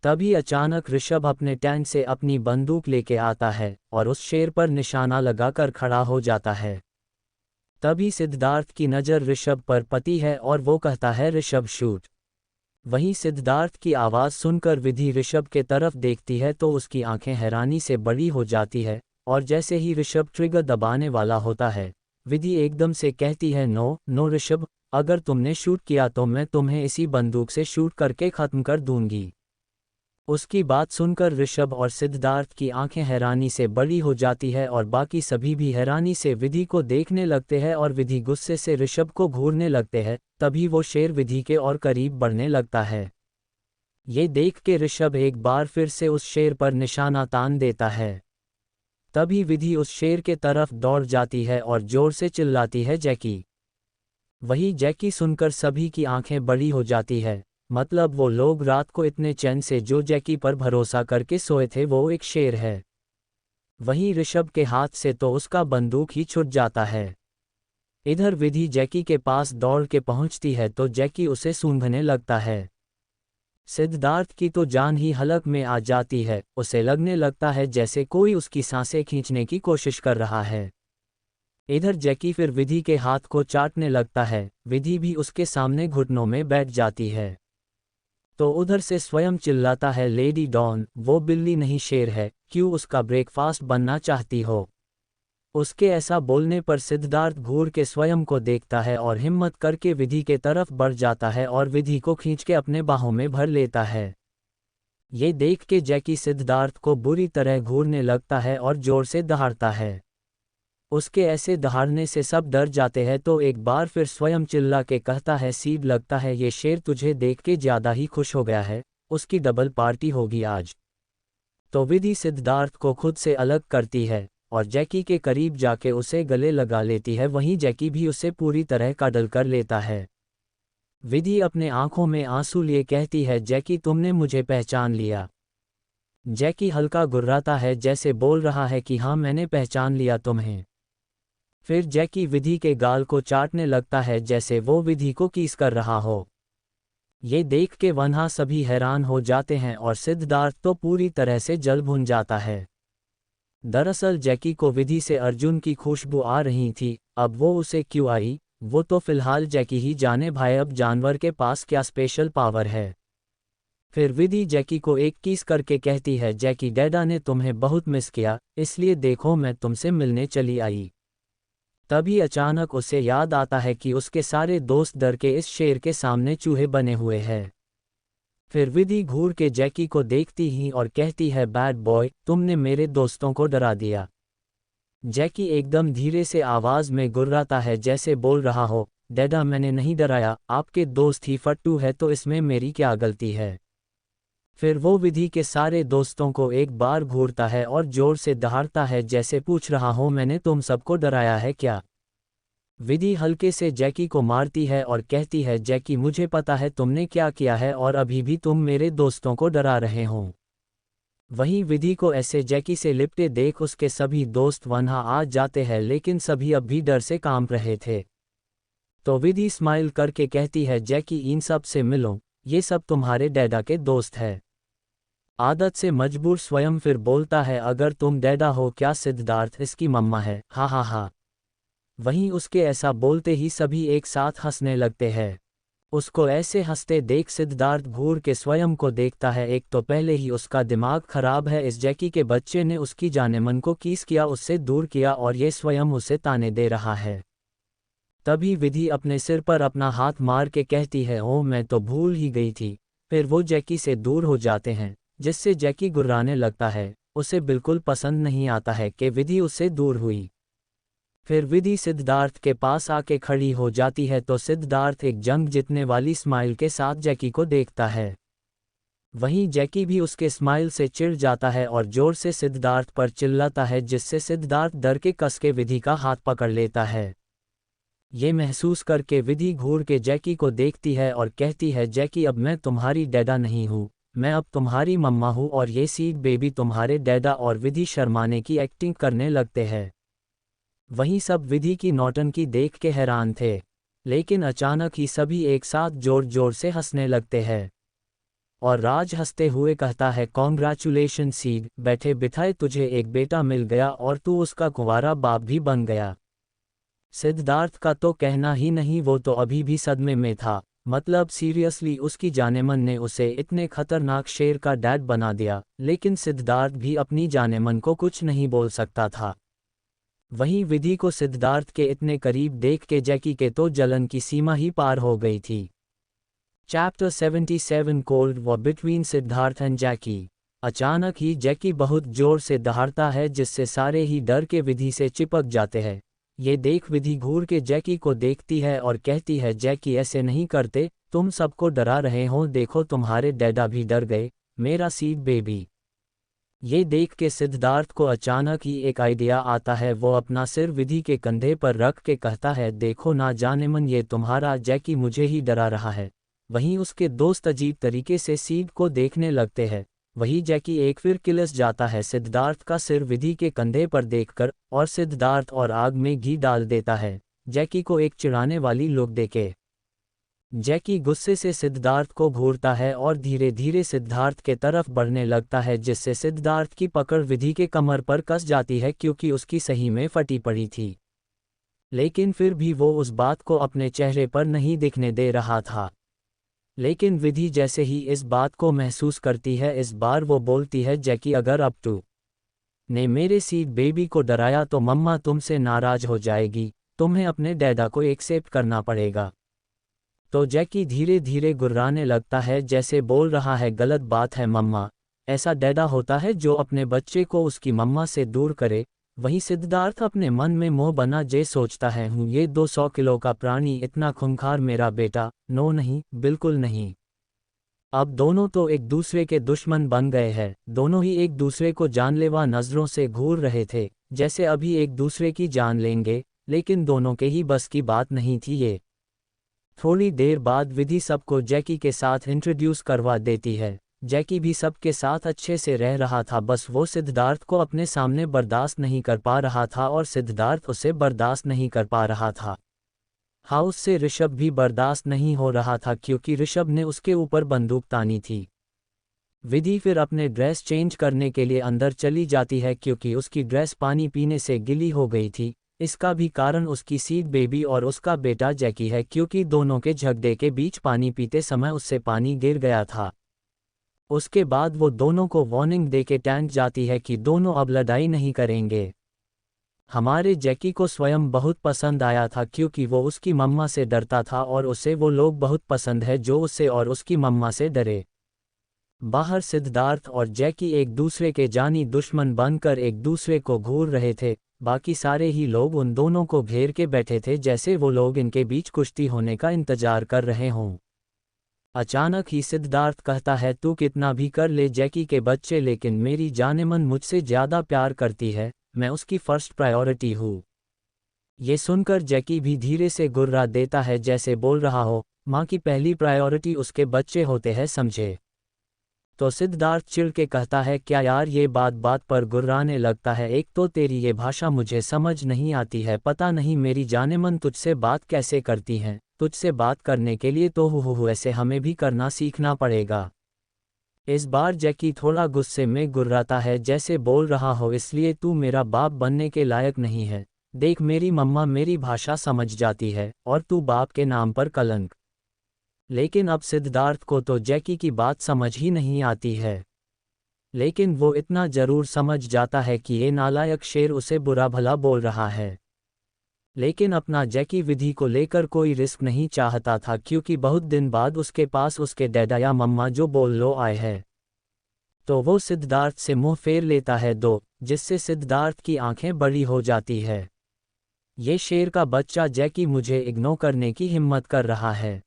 तभी अचानक ऋषभ अपने टैंक से अपनी बंदूक लेके आता है और उस शेर पर निशाना लगाकर खड़ा हो जाता है। तभी सिद्धार्थ की नज़र ऋषभ पर पड़ती है और वो कहता है, ऋषभ शूट। वहीं सिद्धार्थ की आवाज़ सुनकर विधि ऋषभ के तरफ देखती है तो उसकी आंखें हैरानी से बड़ी हो जाती है। और जैसे ही ऋषभ ट्रिगर दबाने वाला होता है, विधि एकदम से कहती है, नो नो ऋषभ, अगर तुमने शूट किया तो मैं तुम्हें इसी बंदूक से शूट करके ख़त्म कर दूंगी। उसकी बात सुनकर ऋषभ और सिद्धार्थ की आंखें हैरानी से बड़ी हो जाती है और बाकी सभी भी हैरानी से विधि को देखने लगते हैं और विधि गुस्से से ऋषभ को घूरने लगते हैं। तभी वो शेर विधि के और करीब बढ़ने लगता है। ये देख के ऋषभ एक बार फिर से उस शेर पर निशाना तान देता है। तभी विधि उस शेर के तरफ दौड़ जाती है और जोर से चिल्लाती है, जैकी। वही जैकी सुनकर सभी की आंखें बड़ी हो जाती है। मतलब वो लोग रात को इतने चैन से जो जैकी पर भरोसा करके सोए थे, वो एक शेर है। वहीं ऋषभ के हाथ से तो उसका बंदूक ही छूट जाता है। इधर विधि जैकी के पास दौड़ के पहुंचती है तो जैकी उसे सूंघने लगता है। सिद्धार्थ की तो जान ही हलक में आ जाती है, उसे लगने लगता है जैसे कोई उसकी सांसें खींचने की कोशिश कर रहा है। इधर जैकी फिर विधि के हाथ को चाटने लगता है। विधि भी उसके सामने घुटनों में बैठ जाती है। तो उधर से स्वयं चिल्लाता है, लेडी डॉन, वो बिल्ली नहीं शेर है, क्यों उसका ब्रेकफास्ट बनना चाहती हो। उसके ऐसा बोलने पर सिद्धार्थ घूर के स्वयं को देखता है और हिम्मत करके विधि के तरफ बढ़ जाता है और विधि को खींच के अपने बाहों में भर लेता है। ये देख के जैकी सिद्धार्थ को बुरी तरह घूरने लगता है और जोर से दहाड़ता है। उसके ऐसे दहाड़ने से सब डर जाते हैं तो एक बार फिर स्वयं चिल्ला के कहता है, सीड, लगता है ये शेर तुझे देख के ज़्यादा ही खुश हो गया है, उसकी डबल पार्टी होगी आज। तो विधि सिद्धार्थ को खुद से अलग करती है और जैकी के करीब जाके उसे गले लगा लेती है। वहीं जैकी भी उसे पूरी तरह काडल कर लेता है। विधि अपने आंखों में आंसू लिए कहती है, जैकी, तुमने मुझे पहचान लिया। जैकी हल्का गुर्राता है, जैसे बोल रहा है कि हाँ, मैंने पहचान लिया तुम्हें। फिर जैकी विधि के गाल को चाटने लगता है जैसे वो विधि को कीस कर रहा हो। ये देख के वहाँ सभी हैरान हो जाते हैं और सिद्धार्थ तो पूरी तरह से जल भुन जाता है। दरअसल जैकी को विधि से अर्जुन की खुशबू आ रही थी। अब वो उसे क्यों आई, वो तो फिलहाल जैकी ही जाने भाई। अब जानवर के पास क्या स्पेशल पावर है। फिर विधि जैकी को एक किस करके कहती है, जैकी, डैडा ने तुम्हें बहुत मिस किया, इसलिए देखो मैं तुमसे मिलने चली आई। तभी अचानक उसे याद आता है कि उसके सारे दोस्त डर के इस शेर के सामने चूहे बने हुए हैं। फिर विधि घूर के जैकी को देखती ही और कहती है, बैड बॉय, तुमने मेरे दोस्तों को डरा दिया। जैकी एकदम धीरे से आवाज़ में गुर्राता है जैसे बोल रहा हो, डैडा, मैंने नहीं डराया, आपके दोस्त ही फट्टू है तो इसमें मेरी क्या गलती है। फिर वो विधि के सारे दोस्तों को एक बार घूरता है और जोर से दहाड़ता है जैसे पूछ रहा हो, मैंने तुम सबको डराया है क्या। विधि हल्के से जैकी को मारती है और कहती है, जैकी, मुझे पता है तुमने क्या किया है और अभी भी तुम मेरे दोस्तों को डरा रहे हो। वहीं विधि को ऐसे जैकी से लिपटे देख उसके सभी दोस्त वहां आ जाते हैं, लेकिन सभी अब भी डर से कांप रहे थे। तो विधि स्माइल करके कहती है, जैकी इन सब से मिलो, ये सब तुम्हारे डैडा के दोस्त है। आदत से मजबूर स्वयं फिर बोलता है, अगर तुम डैडा हो क्या सिद्धार्थ इसकी मम्मा है, हा हा हा। वहीं उसके ऐसा बोलते ही सभी एक साथ हंसने लगते हैं। उसको ऐसे हंसते देख सिद्धार्थ घूर के स्वयं को देखता है। एक तो पहले ही उसका दिमाग खराब है, इस जैकी के बच्चे ने उसकी जाने मन को किस किया, उससे दूर किया, और ये स्वयं उसे ताने दे रहा है। तभी विधि अपने सिर पर अपना हाथ मार के कहती है, ओह मैं तो भूल ही गई थी। फिर वो जैकी से दूर हो जाते हैं, जिससे जैकी गुर्राने लगता है। उसे बिल्कुल पसंद नहीं आता है कि विधि उससे दूर हुई। फिर विधि सिद्धार्थ के पास आके खड़ी हो जाती है तो सिद्धार्थ एक जंग जीतने वाली स्माइल के साथ जैकी को देखता है। वहीं जैकी भी उसके स्माइल से चिढ़ जाता है और जोर से सिद्धार्थ पर चिल्लाता है, जिससे सिद्धार्थ डर के कस के विधि का हाथ पकड़ लेता है। ये महसूस करके विधि घूर के जैकी को देखती है और कहती है, जैकी अब मैं तुम्हारी डैडा नहीं हूँ, मैं अब तुम्हारी मम्मा हूँ और ये सीड बेबी तुम्हारे डैडा। और विधि शर्माने की एक्टिंग करने लगते हैं। वहीं सब विधि की नौटंकी देख के हैरान थे, लेकिन अचानक ही सभी एक साथ जोर जोर से हंसने लगते हैं। और राज हंसते हुए कहता है, कॉन्ग्रेचुलेशन सीड, बैठे बिठाए तुझे एक बेटा मिल गया और तू उसका कुंवारा बाप भी बन गया। सिद्धार्थ का तो कहना ही नहीं, वो तो अभी भी सदमे में था। मतलब सीरियसली उसकी जानेमन ने उसे इतने खतरनाक शेर का डैड बना दिया, लेकिन सिद्धार्थ भी अपनी जानेमन को कुछ नहीं बोल सकता था। वहीं विधि को सिद्धार्थ के इतने करीब देख के जैकी के तो जलन की सीमा ही पार हो गई थी। Chapter 77 cold war between Siddharth and Jackie. अचानक ही जैकी बहुत जोर से दहाड़ता है, जिससे सारे ही डर के विधि से चिपक जाते हैं। ये देख विधि घूर के जैकी को देखती है और कहती है, जैकी ऐसे नहीं करते, तुम सबको डरा रहे हो, देखो तुम्हारे डैडा भी डर गए, मेरा सीड बेबी। ये देख के सिद्धार्थ को अचानक ही एक आइडिया आता है। वो अपना सिर विधि के कंधे पर रख के कहता है, देखो ना जानेमन, ये तुम्हारा जैकी मुझे ही डरा रहा है। वहीं उसके दोस्त अजीब तरीके से सीड को देखने लगते हैं। वही जैकी एक फिर किलस जाता है सिद्धार्थ का सिर विधि के कंधे पर देखकर, और सिद्धार्थ और आग में घी डाल देता है, जैकी को एक चिढ़ाने वाली लुक देके। जैकी गुस्से से सिद्धार्थ को घूरता है और धीरे धीरे सिद्धार्थ के तरफ बढ़ने लगता है, जिससे सिद्धार्थ की पकड़ विधि के कमर पर कस जाती है, क्योंकि उसकी सही में फटी पड़ी थी। लेकिन फिर भी वो उस बात को अपने चेहरे पर नहीं दिखने दे रहा था। लेकिन विधि जैसे ही इस बात को महसूस करती है, इस बार वो बोलती है, जैकी अगर अब तू ने मेरे सीड बेबी को डराया तो मम्मा तुमसे नाराज हो जाएगी, तुम्हें अपने डैडा को एक्सेप्ट करना पड़ेगा। तो जैकी धीरे धीरे गुर्राने लगता है, जैसे बोल रहा है, गलत बात है मम्मा, ऐसा डैडा होता है जो अपने बच्चे को उसकी मम्मा से दूर करे। वहीं सिद्धार्थ अपने मन में मोह बना जे सोचता है, हूँ ये 200 किलो का प्राणी इतना खूंखार मेरा बेटा, नो नहीं, बिल्कुल नहीं। अब दोनों तो एक दूसरे के दुश्मन बन गए हैं, दोनों ही एक दूसरे को जानलेवा नजरों से घूर रहे थे, जैसे अभी एक दूसरे की जान लेंगे, लेकिन दोनों के ही बस की बात नहीं थी ये। थोड़ी देर बाद विधि सबको जैकी के साथ इंट्रोड्यूस करवा देती है। जैकी भी सबके साथ अच्छे से रह रहा था, बस वो सिद्धार्थ को अपने सामने बर्दाश्त नहीं कर पा रहा था और सिद्धार्थ उसे बर्दाश्त नहीं कर पा रहा था। हाउस से ऋषभ भी बर्दाश्त नहीं हो रहा था, क्योंकि ऋषभ ने उसके ऊपर बंदूक तानी थी। विधि फिर अपने ड्रेस चेंज करने के लिए अंदर चली जाती है, क्योंकि उसकी ड्रेस पानी पीने से गिली हो गई थी। इसका भी कारण उसकी सीड बेबी और उसका बेटा जैकी है, क्योंकि दोनों के झगड़े के बीच पानी पीते समय उससे पानी गिर गया था। उसके बाद वो दोनों को वार्निंग देके टैंक जाती है कि दोनों अब लड़ाई नहीं करेंगे। हमारे जैकी को स्वयं बहुत पसंद आया था, क्योंकि वो उसकी मम्मा से डरता था और उसे वो लोग बहुत पसंद है जो उससे और उसकी मम्मा से डरे। बाहर सिद्धार्थ और जैकी एक दूसरे के जानी दुश्मन बनकर एक दूसरे को घूर रहे थे। बाकी सारे ही लोग उन दोनों को घेर के बैठे थे, जैसे वो लोग इनके बीच कुश्ती होने का इंतजार कर रहे हों। अचानक ही सिद्धार्थ कहता है, तू कितना भी कर ले जैकी के बच्चे, लेकिन मेरी जानेमन मुझसे ज़्यादा प्यार करती है, मैं उसकी फर्स्ट प्रायोरिटी हूँ। ये सुनकर जैकी भी धीरे से गुर्रा देता है, जैसे बोल रहा हो, माँ की पहली प्रायोरिटी उसके बच्चे होते हैं, समझे। तो सिद्धार्थ चिढ़ के कहता है, क्या यार ये बात बात पर गुर्राने लगता है, एक तो तेरी ये भाषा मुझे समझ नहीं आती है, पता नहीं मेरी जानेमन तुझसे बात कैसे करती हैं, तुझसे बात करने के लिए तो हु ऐसे हमें भी करना सीखना पड़ेगा। इस बार जैकी थोड़ा गुस्से में गुर्राता है, जैसे बोल रहा हो इसलिए तू मेरा बाप बनने के लायक नहीं है, देख मेरी मम्मा मेरी भाषा समझ जाती है और तू बाप के नाम पर कलंक। लेकिन अब सिद्धार्थ को तो जैकी की बात समझ ही नहीं आती है, लेकिन वो इतना जरूर समझ जाता है कि ये नालायक शेर उसे बुरा भला बोल रहा है। लेकिन अपना जैकी विधि को लेकर कोई रिस्क नहीं चाहता था, क्योंकि बहुत दिन बाद उसके पास उसके डैडा या मम्मा जो बोल लो आए हैं। तो वो सिद्धार्थ से मुंह फेर लेता है जिससे सिद्धार्थ की आंखें बड़ी हो जाती है। ये शेर का बच्चा जैकी मुझे इग्नोर करने की हिम्मत कर रहा है।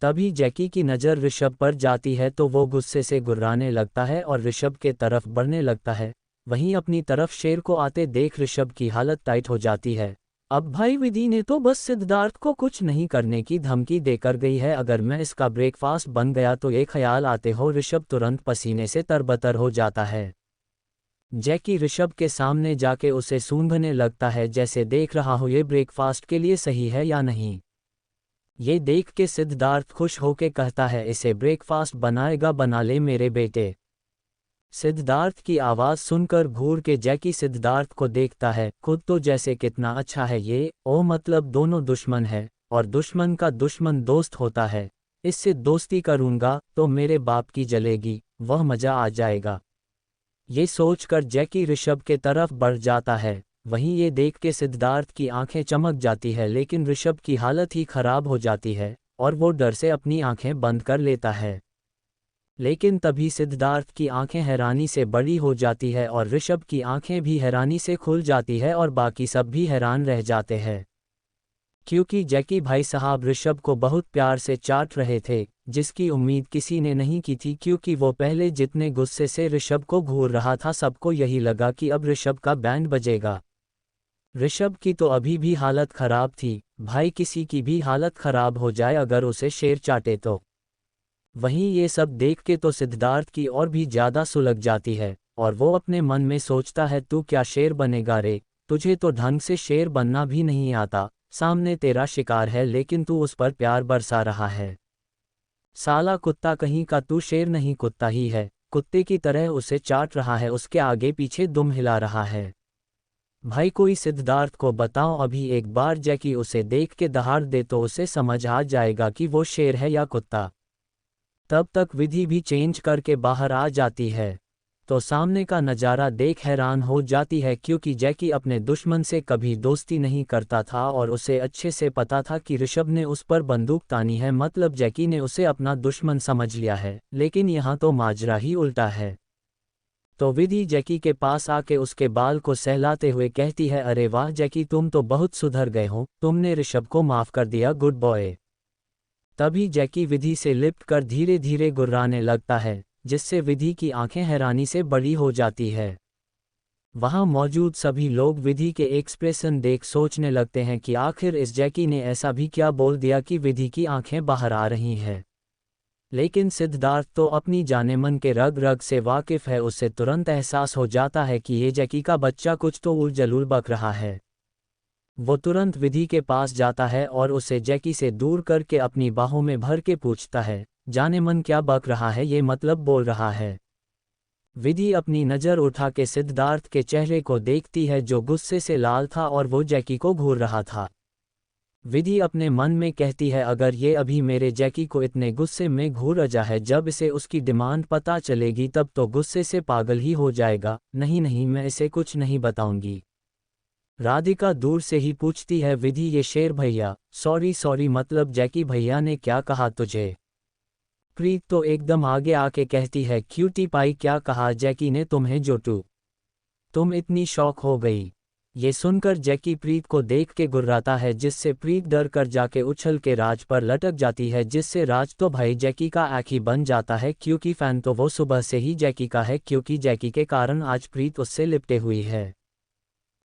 तभी जैकी की नज़र ऋषभ पर जाती है तो वो गुस्से से गुर्राने लगता है और ऋषभ के तरफ बढ़ने लगता है। वहीं अपनी तरफ शेर को आते देख ऋषभ की हालत टाइट हो जाती है। अब भाई विधि ने तो बस सिद्धार्थ को कुछ नहीं करने की धमकी देकर गई है, अगर मैं इसका ब्रेकफास्ट बन गया तो ये ख्याल आते हो ऋषभ तुरंत पसीने से तरबतर हो जाता है। जैकी ऋषभ के सामने जाके उसे सूंघने लगता है, जैसे देख रहा हो ये ब्रेकफास्ट के लिए सही है या नहीं। ये देख के सिद्धार्थ खुश होके कहता है, इसे ब्रेकफास्ट बनाएगा, बना ले मेरे बेटे। सिद्धार्थ की आवाज़ सुनकर घूर के जैकी सिद्धार्थ को देखता है, खुद तो जैसे कितना अच्छा है ये, ओ मतलब दोनों दुश्मन है और दुश्मन का दुश्मन दोस्त होता है, इससे दोस्ती करूंगा तो मेरे बाप की जलेगी, वह मज़ा आ जाएगा। ये सोचकर जैकी ऋषभ के तरफ बढ़ जाता है। वहीं ये देख के सिद्धार्थ की आंखें चमक जाती है, लेकिन ऋषभ की हालत ही खराब हो जाती है और वो डर से अपनी आंखें बंद कर लेता है। लेकिन तभी सिद्धार्थ की आंखें हैरानी से बड़ी हो जाती है और ऋषभ की आंखें भी हैरानी से खुल जाती है और बाकी सब भी हैरान रह जाते हैं, क्योंकि जैकी भाई साहब ऋषभ को बहुत प्यार से चाट रहे थे, जिसकी उम्मीद किसी ने नहीं की थी, क्योंकि वो पहले जितने गुस्से से ऋषभ को घूर रहा था सबको यही लगा कि अब ऋषभ का बैंड बजेगा। ऋषभ की तो अभी भी हालत खराब थी, भाई किसी की भी हालत खराब हो जाए अगर उसे शेर चाटे तो। वहीं ये सब देख के तो सिद्धार्थ की और भी ज़्यादा सुलग जाती है और वो अपने मन में सोचता है, तू क्या शेर बनेगा रे, तुझे तो ढंग से शेर बनना भी नहीं आता, सामने तेरा शिकार है लेकिन तू उस पर प्यार बरसा रहा है। साला कुत्ता कहीं का, तू शेर नहीं कुत्ता ही है, कुत्ते की तरह उसे चाट रहा है, उसके आगे पीछे दुम हिला रहा है। भाई कोई सिद्धार्थ को बताओ, अभी एक बार जैकी उसे देख के दहाड़ दे तो उसे समझ आ जाएगा कि वो शेर है या कुत्ता। तब तक विधि भी चेंज करके बाहर आ जाती है तो सामने का नज़ारा देख हैरान हो जाती है, क्योंकि जैकी अपने दुश्मन से कभी दोस्ती नहीं करता था और उसे अच्छे से पता था कि ऋषभ ने उस पर बंदूक तानी है, मतलब जैकी ने उसे अपना दुश्मन समझ लिया है। लेकिन यहाँ तो माजरा ही उल्टा है। तो विधि जैकी के पास आके उसके बाल को सहलाते हुए कहती है, अरे वाह जैकी, तुम तो बहुत सुधर गए हो, तुमने ऋषभ को माफ़ कर दिया, गुड बॉय। तभी जैकी विधि से लिपट कर धीरे धीरे गुर्राने लगता है, जिससे विधि की आंखें हैरानी से बड़ी हो जाती है। वहां मौजूद सभी लोग विधि के एक्सप्रेशन देख सोचने लगते हैं कि आखिर इस जैकी ने ऐसा भी क्या बोल दिया कि विधि की आंखें बाहर आ रही हैं। लेकिन सिद्धार्थ तो अपनी जानेमन के रग रग से वाकिफ़ है, उसे तुरंत एहसास हो जाता है कि ये जैकी का बच्चा कुछ तो उल-जलूल बक रहा है। वो तुरंत विधि के पास जाता है और उसे जैकी से दूर करके अपनी बाहों में भर के पूछता है, जानेमन क्या बक रहा है, ये मतलब बोल रहा है। विधि अपनी नज़र उठा के सिद्धार्थ के चेहरे को देखती है जो गुस्से से लाल था और वो जैकी को घूर रहा था। विधि अपने मन में कहती है, अगर ये अभी मेरे जैकी को इतने गुस्से में घूर रहा है, जब इसे उसकी डिमांड पता चलेगी तब तो गुस्से से पागल ही हो जाएगा। नहीं नहीं, मैं इसे कुछ नहीं बताऊंगी। राधिका दूर से ही पूछती है, विधि ये शेर भैया, सॉरी मतलब जैकी भैया ने क्या कहा तुझे। प्रीत तो एकदम आगे आके कहती है, क्यूटी पाई क्या कहा जैकी ने तुम्हें जोटू, तुम इतनी शौक हो गई। ये सुनकर जैकी प्रीत को देख के गुर्राता है, जिससे प्रीत डर कर जाके उछल के राज पर लटक जाती है, जिससे राज तो भाई जैकी का आँख ही बन जाता है, क्योंकि फैन तो वो सुबह से ही जैकी का है, क्योंकि जैकी के कारण आज प्रीत उससे लिपटे हुई है।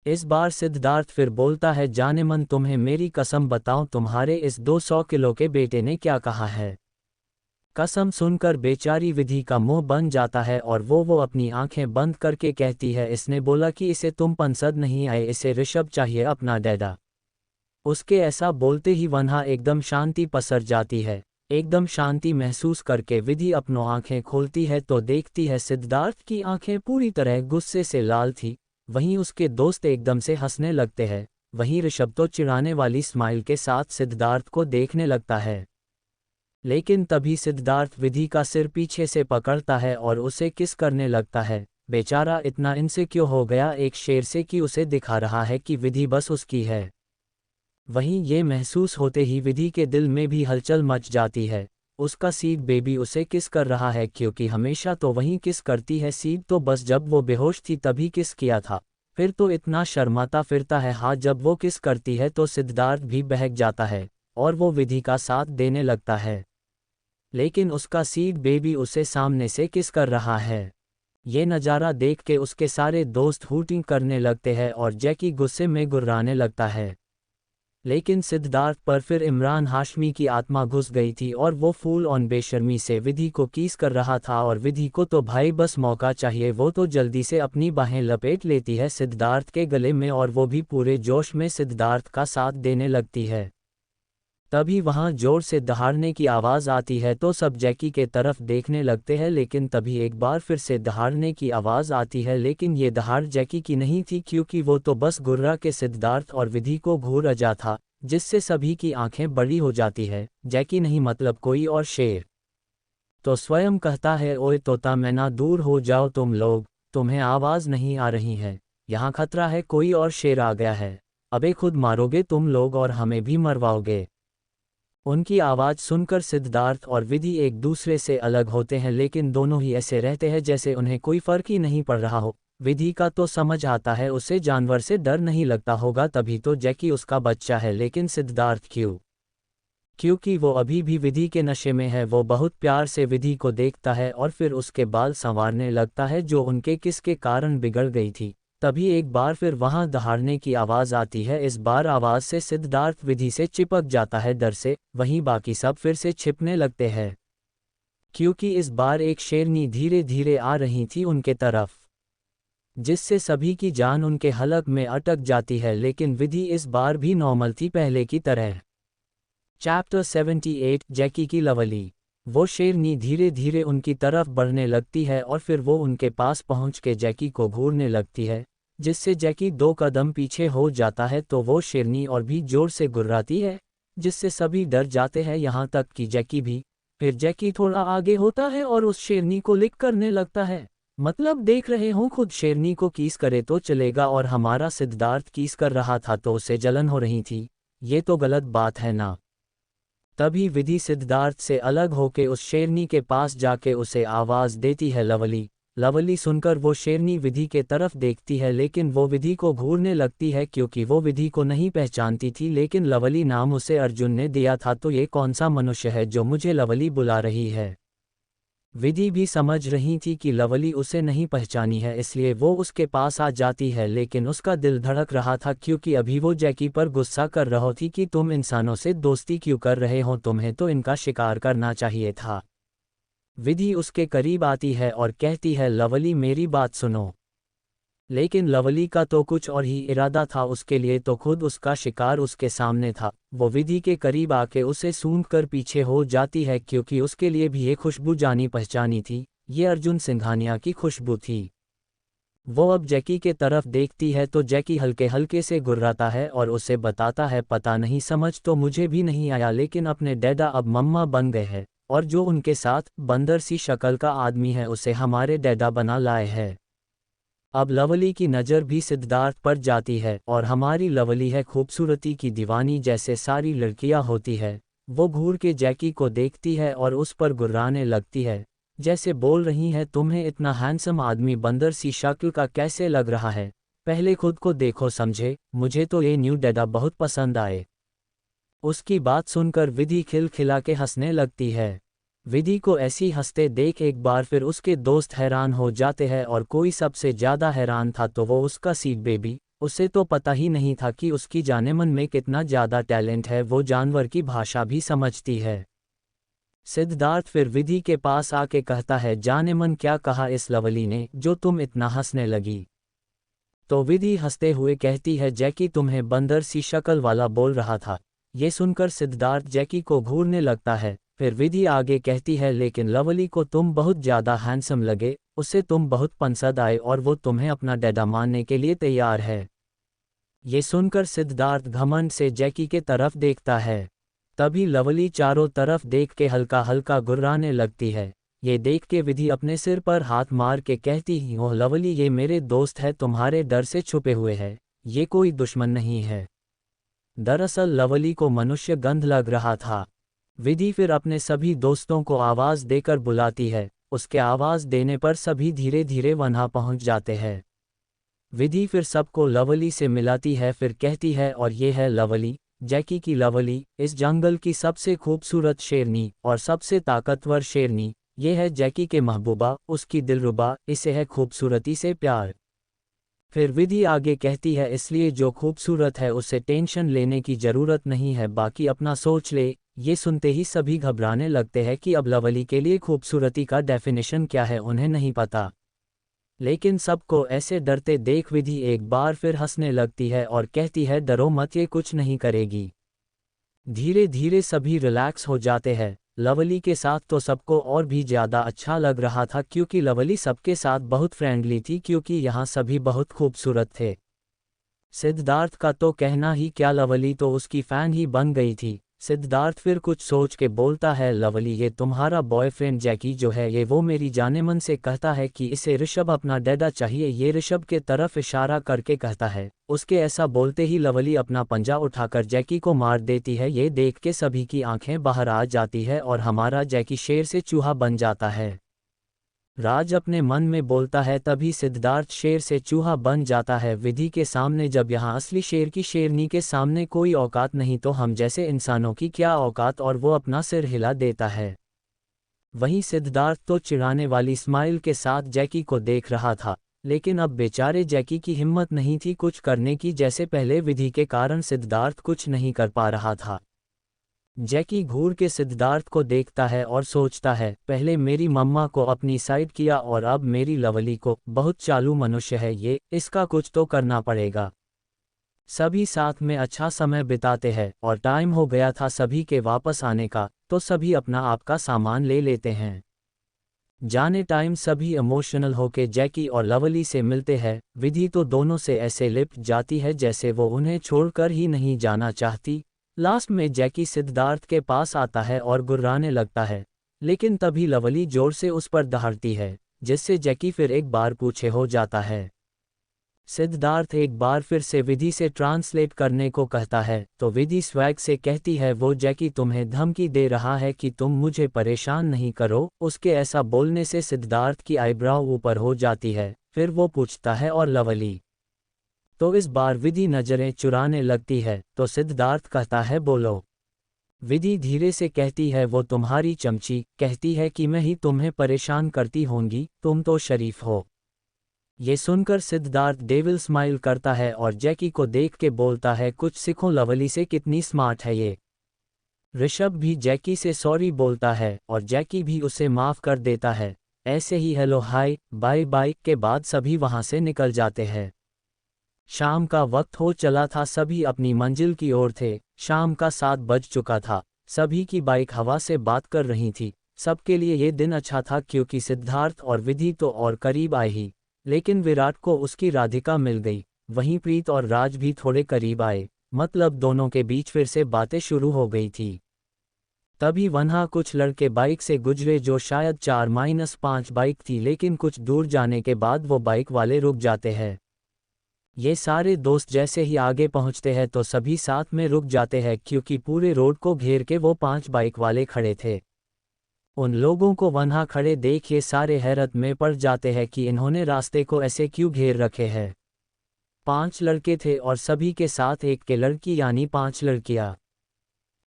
इस बार सिद्धार्थ फिर बोलता है, जानेमन तुम्हें मेरी कसम बताऊं, तुम्हारे इस 200 किलो के बेटे ने क्या कहा है। कसम सुनकर बेचारी विधि का मुंह बन जाता है और वो अपनी आंखें बंद करके कहती है, इसने बोला कि इसे तुम पसंद नहीं आए, इसे ऋषभ चाहिए अपना डैडा। उसके ऐसा बोलते ही वहाँ एकदम शांति पसर जाती है। एकदम शांति महसूस करके विधि अपनों आंखें खोलती है तो देखती है सिद्धार्थ की आंखें पूरी तरह गुस्से से लाल थी। वहीं उसके दोस्त एकदम से हंसने लगते हैं। वहीं ऋषभ तो चिढ़ाने वाली स्माइल के साथ सिद्धार्थ को देखने लगता है। लेकिन तभी सिद्धार्थ विधि का सिर पीछे से पकड़ता है और उसे किस करने लगता है। बेचारा इतना इनसिक्योर हो गया एक शेर से कि उसे दिखा रहा है कि विधि बस उसकी है। वहीं ये महसूस होते ही विधि के दिल में भी हलचल मच जाती है। उसका सीड बेबी उसे किस कर रहा है, क्योंकि हमेशा तो वही किस करती है। सीड तो बस जब वो बेहोश थी तभी किस किया था। फिर तो इतना शर्माता फिरता है हाथ जब वो किस करती है तो सिद्धार्थ भी बहक जाता है और वो विधि का साथ देने लगता है। लेकिन उसका सीड बेबी उसे सामने से किस कर रहा है। ये नज़ारा देख के उसके सारे दोस्त हूटिंग करने लगते हैं और जैकी गुस्से में गुर्राने लगता है। लेकिन सिद्धार्थ पर फिर इमरान हाशमी की आत्मा घुस गई थी और वो फूल ऑन बेशर्मी से विधि को कीस कर रहा था और विधि को तो भाई बस मौका चाहिए। वो तो जल्दी से अपनी बाहें लपेट लेती है सिद्धार्थ के गले में और वो भी पूरे जोश में सिद्धार्थ का साथ देने लगती है। तभी वहां जोर से दहाड़ने की आवाज़ आती है तो सब जैकी के तरफ देखने लगते हैं। लेकिन तभी एक बार फिर से दहाड़ने की आवाज़ आती है, लेकिन ये दहाड़ जैकी की नहीं थी क्योंकि वो तो बस गुर्रा के सिद्धार्थ और विधि को घूर रजा था, जिससे सभी की आंखें बड़ी हो जाती है। जैकी नहीं मतलब कोई और शेर तो स्वयं कहता है, ओए तोता मैना दूर हो जाओ तुम लोग, तुम्हें आवाज़ नहीं आ रही है, यहाँ खतरा है, कोई और शेर आ गया है, अबे खुद मारोगे तुम लोग और हमें भी मरवाओगे। उनकी आवाज़ सुनकर सिद्धार्थ और विधि एक दूसरे से अलग होते हैं, लेकिन दोनों ही ऐसे रहते हैं जैसे उन्हें कोई फ़र्क ही नहीं पड़ रहा हो। विधि का तो समझ आता है, उसे जानवर से डर नहीं लगता होगा, तभी तो जैकी उसका बच्चा है। लेकिन सिद्धार्थ क्यों? क्योंकि वो अभी भी विधि के नशे में है। वो बहुत प्यार से विधि को देखता है और फिर उसके बाल संवारने लगता है जो उनके किसके कारण बिगड़ गई थी। तभी एक बार फिर वहां दहाड़ने की आवाज़ आती है। इस बार आवाज़ से सिद्धार्थ विधि से चिपक जाता है डर से। वहीं बाकी सब फिर से छिपने लगते हैं, क्योंकि इस बार एक शेरनी धीरे धीरे आ रही थी उनके तरफ, जिससे सभी की जान उनके हलक में अटक जाती है। लेकिन विधि इस बार भी नॉर्मल थी पहले की तरह। चैप्टर 78 जैकी की लवली। वो शेरनी धीरे धीरे उनकी तरफ बढ़ने लगती है और फिर वो उनके पास पहुंच के जैकी को घूरने लगती है, जिससे जैकी 2 कदम पीछे हो जाता है तो वो शेरनी और भी जोर से गुर्राती है, जिससे सभी डर जाते हैं, यहाँ तक कि जैकी भी। फिर जैकी थोड़ा आगे होता है और उस शेरनी को लिक करने लगता है। मतलब देख रहे हो, खुद शेरनी को कीस करे तो चलेगा और हमारा सिद्धार्थ कीस कर रहा था तो उसे जलन हो रही थी। ये तो गलत बात है ना। तभी विधि सिद्धार्थ से अलग होके उस शेरनी के पास जाके उसे आवाज़ देती है, लवली। लवली सुनकर वो शेरनी विधि के तरफ देखती है, लेकिन वो विधि को घूरने लगती है क्योंकि वो विधि को नहीं पहचानती थी। लेकिन लवली नाम उसे अर्जुन ने दिया था, तो ये कौन सा मनुष्य है जो मुझे लवली बुला रही है। विधि भी समझ रही थी कि लवली उसे नहीं पहचानी है, इसलिए वो उसके पास आ जाती है। लेकिन उसका दिल धड़क रहा था क्योंकि अभी वो जैकी पर गुस्सा कर रही थी कि तुम इंसानों से दोस्ती क्यों कर रहे हो, तुम्हें तो इनका शिकार करना चाहिए था। विधि उसके करीब आती है और कहती है, लवली मेरी बात सुनो। लेकिन लवली का तो कुछ और ही इरादा था, उसके लिए तो खुद उसका शिकार उसके सामने था। वो विधि के करीब आके उसे सूंघकर पीछे हो जाती है क्योंकि उसके लिए भी ये खुशबू जानी पहचानी थी। ये अर्जुन सिंघानिया की खुशबू थी। वो अब जैकी के तरफ देखती है तो जैकी हल्के हल्के से गुर्राता है और उसे बताता है, पता नहीं समझ तो मुझे भी नहीं आया, लेकिन अपने डैडा अब मम्मा बन गए हैं और जो उनके साथ बंदर सी शक्ल का आदमी है उसे हमारे डैडा बना लाए हैं। अब लवली की नज़र भी सिद्धार्थ पर जाती है और हमारी लवली है खूबसूरती की दीवानी, जैसे सारी लड़कियां होती है। वो घूर के जैकी को देखती है और उस पर गुर्राने लगती है, जैसे बोल रही है, तुम्हें इतना हैंडसम आदमी बंदर सी शक्ल का कैसे लग रहा है, पहले खुद को देखो समझे, मुझे तो ये न्यू डैडा बहुत पसंद आए। उसकी बात सुनकर विधि खिलखिला के हंसने लगती है। विधि को ऐसी हंसते देख एक बार फिर उसके दोस्त हैरान हो जाते हैं और कोई सबसे ज़्यादा हैरान था तो वो उसका सीड बेबी। उसे तो पता ही नहीं था कि उसकी जाने मन में कितना ज़्यादा टैलेंट है, वो जानवर की भाषा भी समझती है। सिद्धार्थ फिर विधि के पास आके कहता है, जाने मन क्या कहा इस लवली ने जो तुम इतना हंसने लगी। तो विधि हंसते हुए कहती है, जैकी तुम्हें बंदर सी शक्ल वाला बोल रहा था। ये सुनकर सिद्धार्थ जैकी को घूरने लगता है। फिर विधि आगे कहती है, लेकिन लवली को तुम बहुत ज़्यादा हैंडसम लगे, उससे तुम बहुत पसंद आए और वो तुम्हें अपना डैडा मानने के लिए तैयार है। ये सुनकर सिद्धार्थ घमंड से जैकी के तरफ देखता है। तभी लवली चारों तरफ देख के हल्का हल्का गुर्राने लगती है। ये देख के विधि अपने सिर पर हाथ मार के कहती ही, ओह लवली, ये मेरे दोस्त है, तुम्हारे डर से छुपे हुए है, ये कोई दुश्मन नहीं है। दरअसल लवली को मनुष्य गंध लग रहा था। विधि फिर अपने सभी दोस्तों को आवाज़ देकर बुलाती है। उसके आवाज़ देने पर सभी धीरे धीरे वहाँ पहुँच जाते हैं। विधि फिर सबको लवली से मिलाती है, फिर कहती है, और ये है लवली, जैकी की लवली, इस जंगल की सबसे खूबसूरत शेरनी और सबसे ताकतवर शेरनी। ये है जैकी के महबूबा, उसकी दिलरुबा, इसे है खूबसूरती से प्यार। फिर विधि आगे कहती है, इसलिए जो खूबसूरत है उससे टेंशन लेने की ज़रूरत नहीं है, बाकी अपना सोच ले। ये सुनते ही सभी घबराने लगते हैं कि अब लवली के लिए खूबसूरती का डेफिनेशन क्या है उन्हें नहीं पता। लेकिन सबको ऐसे डरते देख विधि एक बार फिर हंसने लगती है और कहती है, डरो मत, ये कुछ नहीं करेगी। धीरे धीरे सभी रिलैक्स हो जाते हैं। लवली के साथ तो सबको और भी ज़्यादा अच्छा लग रहा था क्योंकि लवली सबके साथ बहुत फ्रेंडली थी, क्योंकि यहाँ सभी बहुत खूबसूरत थे। सिद्धार्थ का तो कहना ही क्या, लवली तो उसकी फ़ैन ही बन गई थी। सिद्धार्थ फिर कुछ सोच के बोलता है, लवली, ये तुम्हारा बॉयफ्रेंड जैकी जो है, ये वो मेरी जाने मन से कहता है कि इसे ऋषभ अपना डैडा चाहिए। ये ऋषभ के तरफ इशारा करके कहता है। उसके ऐसा बोलते ही लवली अपना पंजा उठाकर जैकी को मार देती है। ये देख के सभी की आंखें बाहर आ जाती है और हमारा जैकी शेर से चूहा बन जाता है। राज अपने मन में बोलता है, तभी सिद्धार्थ शेर से चूहा बन जाता है विधि के सामने। जब यहाँ असली शेर की शेरनी के सामने कोई औकात नहीं तो हम जैसे इंसानों की क्या औकात, और वो अपना सिर हिला देता है। वहीं सिद्धार्थ तो चिढ़ाने वाली स्माइल के साथ जैकी को देख रहा था, लेकिन अब बेचारे जैकी की हिम्मत नहीं थी कुछ करने की। जैसे पहले विधि के कारण सिद्धार्थ कुछ नहीं कर पा रहा था। जैकी घूर के सिद्धार्थ को देखता है और सोचता है, पहले मेरी मम्मा को अपनी साइड किया और अब मेरी लवली को। बहुत चालू मनुष्य है ये, इसका कुछ तो करना पड़ेगा। सभी साथ में अच्छा समय बिताते हैं और टाइम हो गया था सभी के वापस आने का, तो सभी अपना आपका सामान ले लेते हैं। जाने टाइम सभी इमोशनल होके जैकी और लवली से मिलते हैं। विधि तो दोनों से ऐसे लिपट जाती है जैसे वो उन्हें छोड़कर ही नहीं जाना चाहती। लास्ट में जैकी सिद्धार्थ के पास आता है और गुर्राने लगता है, लेकिन तभी लवली जोर से उस पर दहाड़ती है, जिससे जैकी फिर एक बार पीछे हो जाता है। सिद्धार्थ एक बार फिर से विधि से ट्रांसलेट करने को कहता है, तो विधि स्वैग से कहती है, वो जैकी तुम्हें धमकी दे रहा है कि तुम मुझे परेशान नहीं करो। उसके ऐसा बोलने से सिद्धार्थ की आईब्राव ऊपर हो जाती है। फिर वो पूछता है, और लवली? तो इस बार विधि नज़रें चुराने लगती है, तो सिद्धार्थ कहता है, बोलो। विधि धीरे से कहती है, वो तुम्हारी चमची कहती है कि मैं ही तुम्हें परेशान करती होंगी, तुम तो शरीफ हो। ये सुनकर सिद्धार्थ डेविल स्माइल करता है और जैकी को देख के बोलता है, कुछ सीखो लवली से, कितनी स्मार्ट है ये। ऋषभ भी जैकी से सॉरी बोलता है और जैकी भी उसे माफ़ कर देता है। ऐसे ही हेलो हाय बाय बाय के बाद सभी वहाँ से निकल जाते हैं। शाम का वक्त हो चला था, सभी अपनी मंजिल की ओर थे। शाम का 7 बज चुका था। सभी की बाइक हवा से बात कर रही थी। सबके लिए ये दिन अच्छा था क्योंकि सिद्धार्थ और विधि तो और करीब आए ही, लेकिन विराट को उसकी राधिका मिल गई। वहीं प्रीत और राज भी थोड़े करीब आए, मतलब दोनों के बीच फिर से बातें शुरू हो गई थी। तभी वहाँ कुछ लड़के बाइक से गुजरे जो शायद 4-5 बाइक थी, लेकिन कुछ दूर जाने के बाद वो बाइक वाले रुक जाते हैं। ये सारे दोस्त जैसे ही आगे पहुंचते हैं तो सभी साथ में रुक जाते हैं क्योंकि पूरे रोड को घेर के वो 5 बाइक वाले खड़े थे। उन लोगों को वहाँ खड़े देख ये सारे हैरत में पड़ जाते हैं कि इन्होंने रास्ते को ऐसे क्यों घेर रखे हैं। 5 लड़के थे और सभी के साथ एक के लड़की, यानी 5 लड़कियाँ।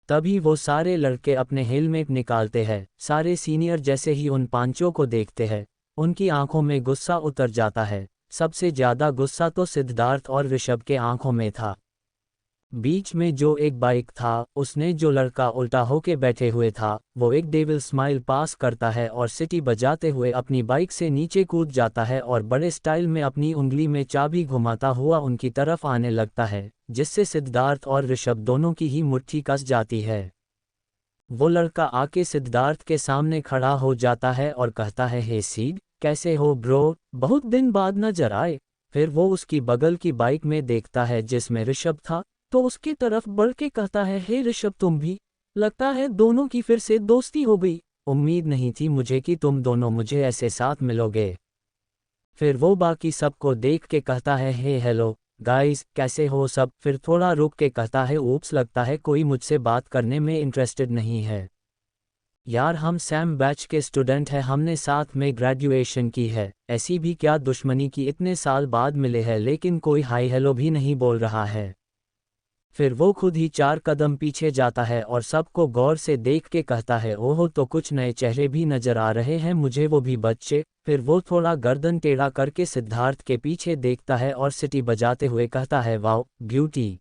तभी वो सारे लड़के अपने हेलमेट निकालते हैं। सारे सीनियर जैसे ही उन 5 को देखते हैं, उनकी आंखों में गुस्सा उतर जाता है। सबसे ज़्यादा गुस्सा तो सिद्धार्थ और ऋषभ के आंखों में था। बीच में जो एक बाइक था, उसने जो लड़का उल्टा होके बैठे हुए था, वो एक डेविल स्माइल पास करता है और सिटी बजाते हुए अपनी बाइक से नीचे कूद जाता है और बड़े स्टाइल में अपनी उंगली में चाबी घुमाता हुआ उनकी तरफ आने लगता है, जिससे सिद्धार्थ और ऋषभ दोनों की ही मुट्ठी कस जाती है। वो लड़का आके सिद्धार्थ के सामने खड़ा हो जाता है और कहता है, हे सीड, कैसे हो ब्रो, बहुत दिन बाद नजर आए। फिर वो उसकी बगल की बाइक में देखता है जिसमें ऋषभ था, तो उसकी तरफ बढ़ के कहता है, हे ऋषभ तुम भी, लगता है दोनों की फिर से दोस्ती हो गई। उम्मीद नहीं थी मुझे कि तुम दोनों मुझे ऐसे साथ मिलोगे। फिर वो बाकी सबको देख के कहता है, हे हेलो गाइस, कैसे हो सब। फिर थोड़ा रुक के कहता है, ऊप्स, लगता है कोई मुझसे बात करने में इंटरेस्टेड नहीं है। यार हम सैम बैच के स्टूडेंट हैं, हमने साथ में ग्रेजुएशन की है, ऐसी भी क्या दुश्मनी की इतने साल बाद मिले हैं, लेकिन कोई हाई हेलो भी नहीं बोल रहा है। फिर वो खुद ही 4 कदम पीछे जाता है और सबको गौर से देख के कहता है, ओहो, तो कुछ नए चेहरे भी नजर आ रहे हैं मुझे, वो भी बच्चे। फिर वो थोड़ा गर्दन टेढ़ा करके सिद्धार्थ के पीछे देखता है और सिटी बजाते हुए कहता है, वाओ ब्यूटी।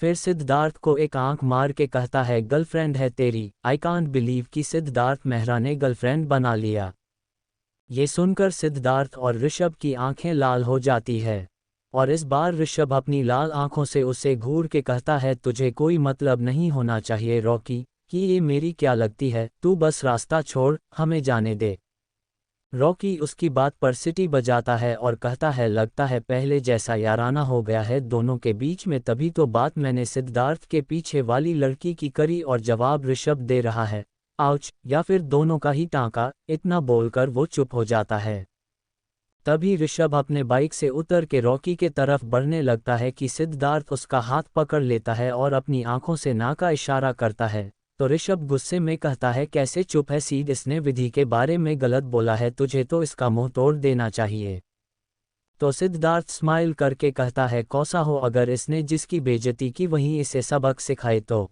फिर सिद्धार्थ को एक आंख मार के कहता है, गर्लफ्रेंड है तेरी। आई कांट बिलीव कि सिद्धार्थ मेहरा ने गर्लफ्रेंड बना लिया। ये सुनकर सिद्धार्थ और ऋषभ की आंखें लाल हो जाती है, और इस बार ऋषभ अपनी लाल आंखों से उसे घूर के कहता है, तुझे कोई मतलब नहीं होना चाहिए रॉकी, कि ये मेरी क्या लगती है, तू बस रास्ता छोड़, हमें जाने दे। रॉकी उसकी बात पर सिटी बजाता है और कहता है, लगता है पहले जैसा याराना हो गया है दोनों के बीच में, तभी तो बात मैंने सिद्धार्थ के पीछे वाली लड़की की करी। और जवाब ऋषभ दे रहा है, आउच, या फिर दोनों का ही टांका। इतना बोलकर वो चुप हो जाता है। तभी ऋषभ अपने बाइक से उतर के रॉकी के तरफ बढ़ने लगता है कि सिद्धार्थ उसका हाथ पकड़ लेता है और अपनी आंखों से ना का इशारा करता है। तो ऋषभ गुस्से में कहता है, कैसे चुप है सीड, इसने विधि के बारे में गलत बोला है, तुझे तो इसका मुंह तोड़ देना चाहिए। तो सिद्धार्थ स्माइल करके कहता है, कौसा हो, अगर इसने जिसकी बेइज्जती की वहीं इसे सबक सिखाए तो।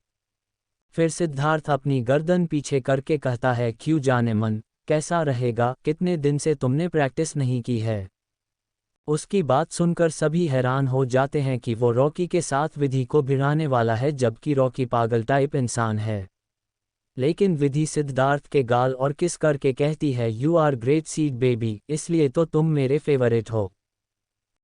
फिर सिद्धार्थ अपनी गर्दन पीछे करके कहता है, क्यों जाने मन, कैसा रहेगा, कितने दिन से तुमने प्रैक्टिस नहीं की है। उसकी बात सुनकर सभी हैरान हो जाते हैं कि वो रॉकी के साथ विधि को भिड़ाने वाला है, जबकि रॉकी पागल टाइप इंसान है। लेकिन विधि सिद्धार्थ के गाल और किस करके कहती है, you are great seed baby, इसलिए तो तुम मेरे फेवरेट हो।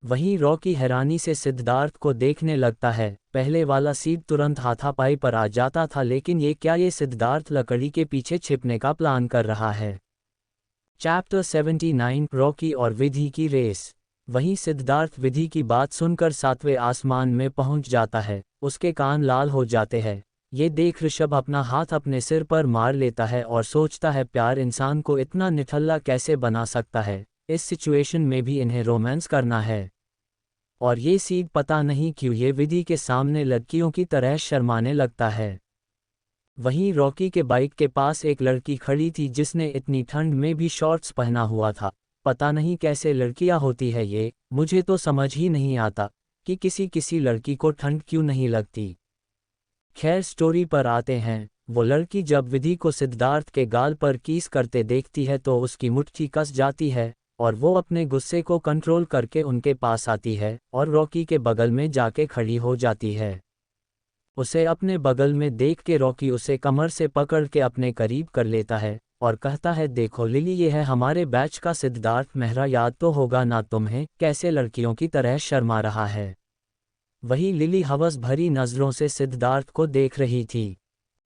वहीं रॉकी हैरानी से सिद्धार्थ को देखने लगता है। पहले वाला सीड तुरंत हाथापाई पर आ जाता था, लेकिन ये क्या, ये सिद्धार्थ लकड़ी के पीछे छिपने का प्लान कर रहा है। चैप्टर 79, रॉकी और विधि की रेस। वहीं सिद्धार्थ विधि की बात सुनकर 7वें आसमान में पहुंच जाता है, उसके कान लाल हो जाते हैं। ये देख ऋषभ अपना हाथ अपने सिर पर मार लेता है और सोचता है, प्यार इंसान को इतना निठल्ला कैसे बना सकता है, इस सिचुएशन में भी इन्हें रोमांस करना है। और ये सीड पता नहीं क्यों ये विधि के सामने लड़कियों की तरह शर्माने लगता है। वहीं रॉकी के बाइक के पास एक लड़की खड़ी थी जिसने इतनी ठंड में भी शॉर्ट्स पहना हुआ था। पता नहीं कैसे लड़कियां होती है ये, मुझे तो समझ ही नहीं आता कि किसी किसी लड़की को ठंड क्यों नहीं लगती। खैर स्टोरी पर आते हैं। वो लड़की जब विधि को सिद्धार्थ के गाल पर किस करते देखती है तो उसकी मुट्ठी कस जाती है, और वो अपने गुस्से को कंट्रोल करके उनके पास आती है और रॉकी के बगल में जाके खड़ी हो जाती है। उसे अपने बगल में देख के रॉकी उसे कमर से पकड़ के अपने करीब कर लेता है और कहता है, देखो लिली, ये है हमारे बैच का सिद्धार्थ मेहरा, याद तो होगा ना तुम्हें, कैसे लड़कियों की तरह शर्मा रहा है। वही लिली हवस भरी नज़रों से सिद्धार्थ को देख रही थी।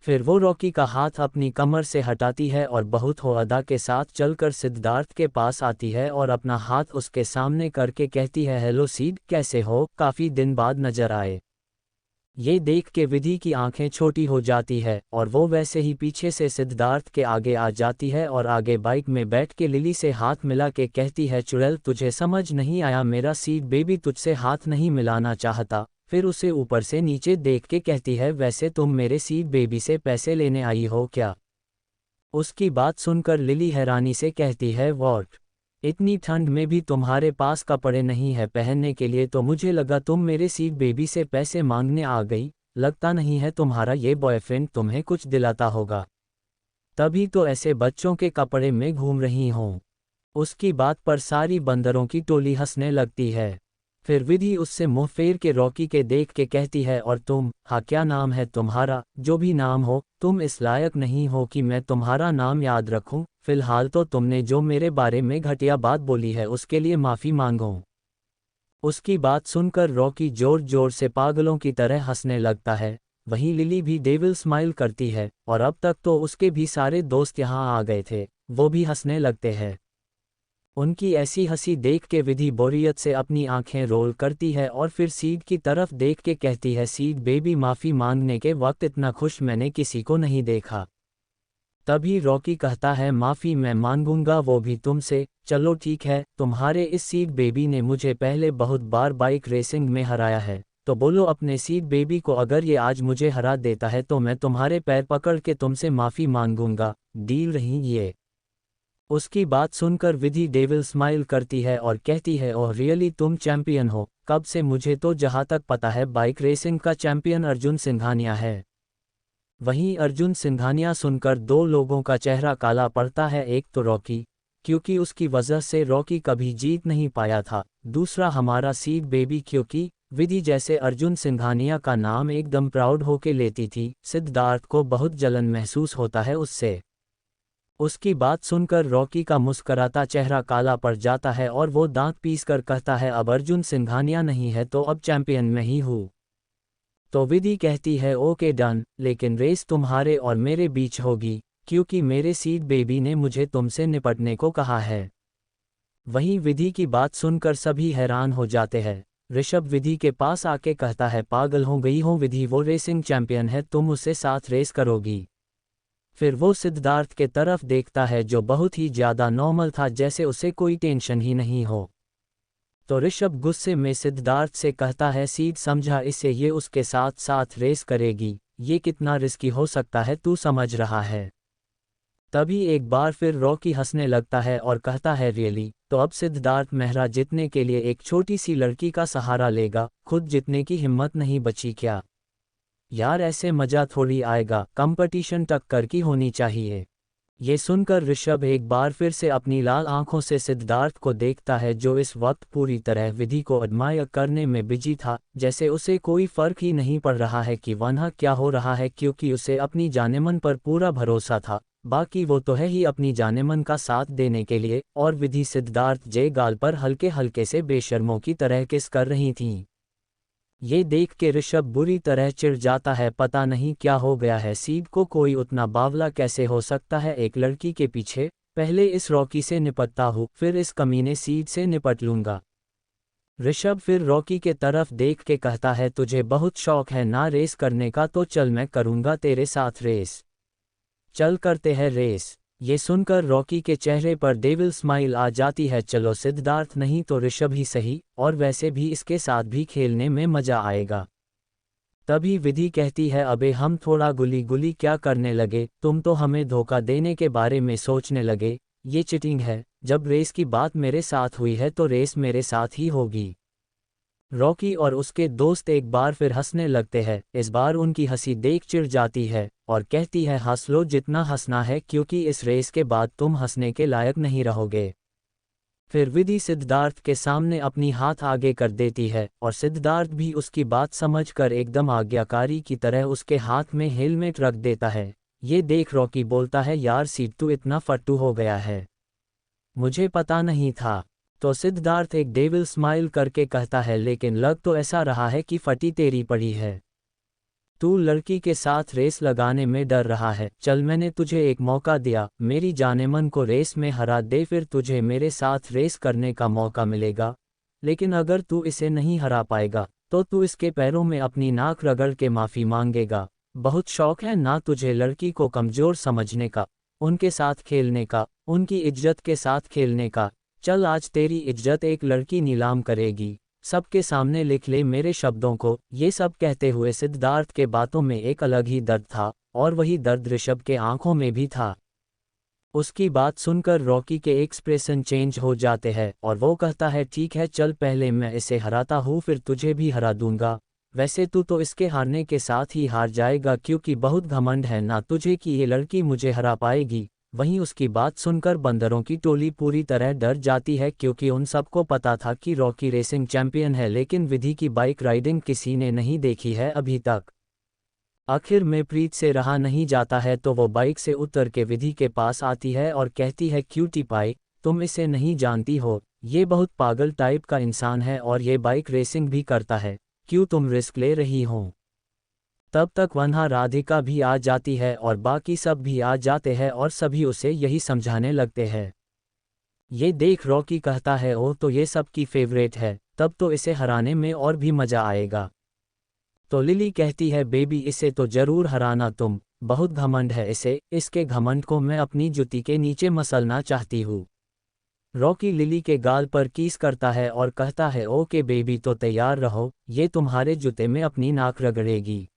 फिर वो रॉकी का हाथ अपनी कमर से हटाती है और बहुत हो अदा के साथ चलकर सिद्धार्थ के पास आती है और अपना हाथ उसके सामने करके कहती है, हेलो सीड, कैसे हो, काफ़ी दिन बाद नजर आए। ये देख के विधि की आंखें छोटी हो जाती है और वो वैसे ही पीछे से सिद्धार्थ के आगे आ जाती है और आगे बाइक में बैठ के लिली से हाथ मिला के कहती है, चुड़ैल, तुझे समझ नहीं आया, मेरा सीड बेबी तुझसे हाथ नहीं मिलाना चाहता। फिर उसे ऊपर से नीचे देख के कहती है, वैसे तुम मेरे सीड बेबी से पैसे लेने आई हो क्या। उसकी बात सुनकर लिली हैरानी से कहती है, व्हाट, इतनी ठंड में भी तुम्हारे पास कपड़े नहीं है पहनने के लिए, तो मुझे लगा तुम मेरे सीड बेबी से पैसे मांगने आ गई, लगता नहीं है तुम्हारा ये बॉयफ्रेंड तुम्हें कुछ दिलाता होगा, तभी तो ऐसे बच्चों के कपड़े में घूम रही हों। उसकी बात पर सारी बंदरों की टोली हंसने लगती है। फिर विधि उससे मुंह फेर के रॉकी के देख के कहती है, और तुम, हाँ क्या नाम है तुम्हारा, जो भी नाम हो, तुम इस लायक नहीं हो कि मैं तुम्हारा नाम याद रखूं, फिलहाल तो तुमने जो मेरे बारे में घटिया बात बोली है उसके लिए माफ़ी मांगो। उसकी बात सुनकर रॉकी जोर जोर से पागलों की तरह हंसने लगता है। वहीं लिली भी डेविल स्माइल करती है, और अब तक तो उसके भी सारे दोस्त यहाँ आ गए थे, वो भी हंसने लगते हैं। उनकी ऐसी हंसी देख के विधि बोरियत से अपनी आंखें रोल करती है और फिर सीड की तरफ देख के कहती है, सीड बेबी, माफ़ी मांगने के वक्त इतना खुश मैंने किसी को नहीं देखा। तभी रॉकी कहता है, माफ़ी मैं मांगूंगा, वो भी तुमसे। चलो ठीक है, तुम्हारे इस सीड बेबी ने मुझे पहले बहुत बार बाइक रेसिंग में हराया है, तो बोलो अपने सीड बेबी को, अगर ये आज मुझे हरा देता है तो मैं तुम्हारे पैर पकड़ के तुमसे माफ़ी मांगूंगा, डील रही ये? उसकी बात सुनकर विधि डेविल स्माइल करती है और कहती है, ओह रियली, तुम चैंपियन हो? कब से? मुझे तो जहाँ तक पता है बाइक रेसिंग का चैंपियन अर्जुन सिंघानिया है। वहीं अर्जुन सिंघानिया सुनकर दो लोगों का चेहरा काला पड़ता है। एक तो रॉकी, क्योंकि उसकी वजह से रॉकी कभी जीत नहीं पाया था। दूसरा हमारा सीड बेबी, क्योंकि विधि जैसे अर्जुन सिंघानिया का नाम एकदम प्राउड होके लेती थी। सिद्धार्थ को बहुत जलन महसूस होता है उससे। उसकी बात सुनकर रॉकी का मुस्कराता चेहरा काला पड़ जाता है और वो दांत पीसकर कहता है, अब अर्जुन सिंघानिया नहीं है तो अब चैंपियन मैं ही हूँ। तो विधि कहती है, ओके डन, लेकिन रेस तुम्हारे और मेरे बीच होगी, क्योंकि मेरे सीड बेबी ने मुझे तुमसे निपटने को कहा है। वहीं विधि की बात सुनकर सभी हैरान हो जाते हैं। ऋषभ विधि के पास आके कहता है, पागल हो गई हो विधि, वो रेसिंग चैंपियन है, तुम उससे साथ रेस करोगी? फिर वो सिद्धार्थ के तरफ देखता है जो बहुत ही ज़्यादा नॉर्मल था, जैसे उसे कोई टेंशन ही नहीं हो। तो ऋषभ गुस्से में सिद्धार्थ से कहता है, सीड समझा इसे, ये उसके साथ साथ रेस करेगी, ये कितना रिस्की हो सकता है, तू समझ रहा है? तभी एक बार फिर रॉकी हंसने लगता है और कहता है, रियली? तो अब सिद्धार्थ मेहरा जीतने के लिए एक छोटी सी लड़की का सहारा लेगा, खुद जीतने की हिम्मत नहीं बची क्या? यार ऐसे मजा थोड़ी आएगा, कंपटीशन टक्कर की होनी चाहिए। ये सुनकर ऋषभ एक बार फिर से अपनी लाल आंखों से सिद्धार्थ को देखता है, जो इस वक्त पूरी तरह विधि को एडमायर करने में बिजी था, जैसे उसे कोई फर्क ही नहीं पड़ रहा है कि वहाँ क्या हो रहा है, क्योंकि उसे अपनी जानेमन पर पूरा भरोसा था। बाकी वो तो है ही अपनी जानेमन का साथ देने के लिए, और विधि सिद्धार्थ जे गाल पर हल्के हल्के से बेशर्मों की तरह किस कर रही थीं। ये देख के ऋषभ बुरी तरह चिढ़ जाता है, पता नहीं क्या हो गया है, सीड को कोई उतना बावला कैसे हो सकता है एक लड़की के पीछे? पहले इस रॉकी से निपटता हूँ, फिर इस कमीने सीड से निपट लूंगा। ऋषभ फिर रॉकी के तरफ देख के कहता है, तुझे बहुत शौक है ना रेस करने का, तो चल मैं करूंगा तेरे साथ रेस। चल करते हैं रेस। ये सुनकर रॉकी के चेहरे पर डेविल स्माइल आ जाती है, चलो सिद्धार्थ नहीं तो ऋषभ ही सही, और वैसे भी इसके साथ भी खेलने में मजा आएगा। तभी विधि कहती है, अबे हम थोड़ा गुली गुली क्या करने लगे, तुम तो हमें धोखा देने के बारे में सोचने लगे, ये चीटिंग है। जब रेस की बात मेरे साथ हुई है तो रेस मेरे साथ ही होगी। रॉकी और उसके दोस्त एक बार फिर हंसने लगते हैं। इस बार उनकी हंसी देख चिढ़ जाती है और कहती है, हंस लो जितना हंसना है, क्योंकि इस रेस के बाद तुम हंसने के लायक नहीं रहोगे। फिर विधि सिद्धार्थ के सामने अपनी हाथ आगे कर देती है और सिद्धार्थ भी उसकी बात समझकर एकदम आज्ञाकारी की तरह उसके हाथ में हेलमेट रख देता है। ये देख रॉकी बोलता है, यार सीड तू इतना फट्टू हो गया है, मुझे पता नहीं था। तो सिद्धार्थ एक डेविल स्माइल करके कहता है, लेकिन लग तो ऐसा रहा है कि फटी तेरी पड़ी है। तू लड़की के साथ रेस लगाने में डर रहा है। चल मैंने तुझे एक मौका दिया, मेरी जानेमन को रेस में हरा दे, फिर तुझे मेरे साथ रेस करने का मौका मिलेगा। लेकिन अगर तू इसे नहीं हरा पाएगा तो तू इसके पैरों में अपनी नाक रगड़ के माफ़ी मांगेगा। बहुत शौक है ना तुझे लड़की को कमज़ोर समझने का, उनके साथ खेलने का, उनकी इज्जत के साथ खेलने का। चल आज तेरी इज्जत एक लड़की नीलाम करेगी, सबके सामने लिख ले मेरे शब्दों को। ये सब कहते हुए सिद्धार्थ के बातों में एक अलग ही दर्द था, और वही दर्द ऋषभ के आंखों में भी था। उसकी बात सुनकर रॉकी के एक्सप्रेशन चेंज हो जाते हैं और वो कहता है, ठीक है चल, पहले मैं इसे हराता हूँ फिर तुझे भी हरा दूंगा। वैसे तू तो इसके हारने के साथ ही हार जाएगा, क्योंकि बहुत घमंड है ना तुझे कि ये लड़की मुझे हरा पाएगी। वहीं उसकी बात सुनकर बंदरों की टोली पूरी तरह डर जाती है क्योंकि उन सबको पता था कि रॉकी रेसिंग चैंपियन है, लेकिन विधि की बाइक राइडिंग किसी ने नहीं देखी है अभी तक। आखिर में प्रीत से रहा नहीं जाता है तो वो बाइक से उतर के विधि के पास आती है और कहती है, क्यूटी पाई, तुम इसे नहीं जानती हो, ये बहुत पागल टाइप का इंसान है और ये बाइक रेसिंग भी करता है, क्यों तुम रिस्क ले रही हो। तब तक वहाँ राधिका भी आ जाती है और बाकी सब भी आ जाते हैं और सभी उसे यही समझाने लगते हैं। ये देख रॉकी कहता है, ओ तो ये सबकी फेवरेट है, तब तो इसे हराने में और भी मजा आएगा। तो लिली कहती है, बेबी इसे तो जरूर हराना तुम, बहुत घमंड है इसे, इसके घमंड को मैं अपनी जुती के नीचे मसलना चाहती हूँ। रॉकी लिली के गाल पर कीस करता है और कहता है, ओके बेबी तो तैयार रहो, ये तुम्हारे जूते में अपनी नाक रगड़ेगी।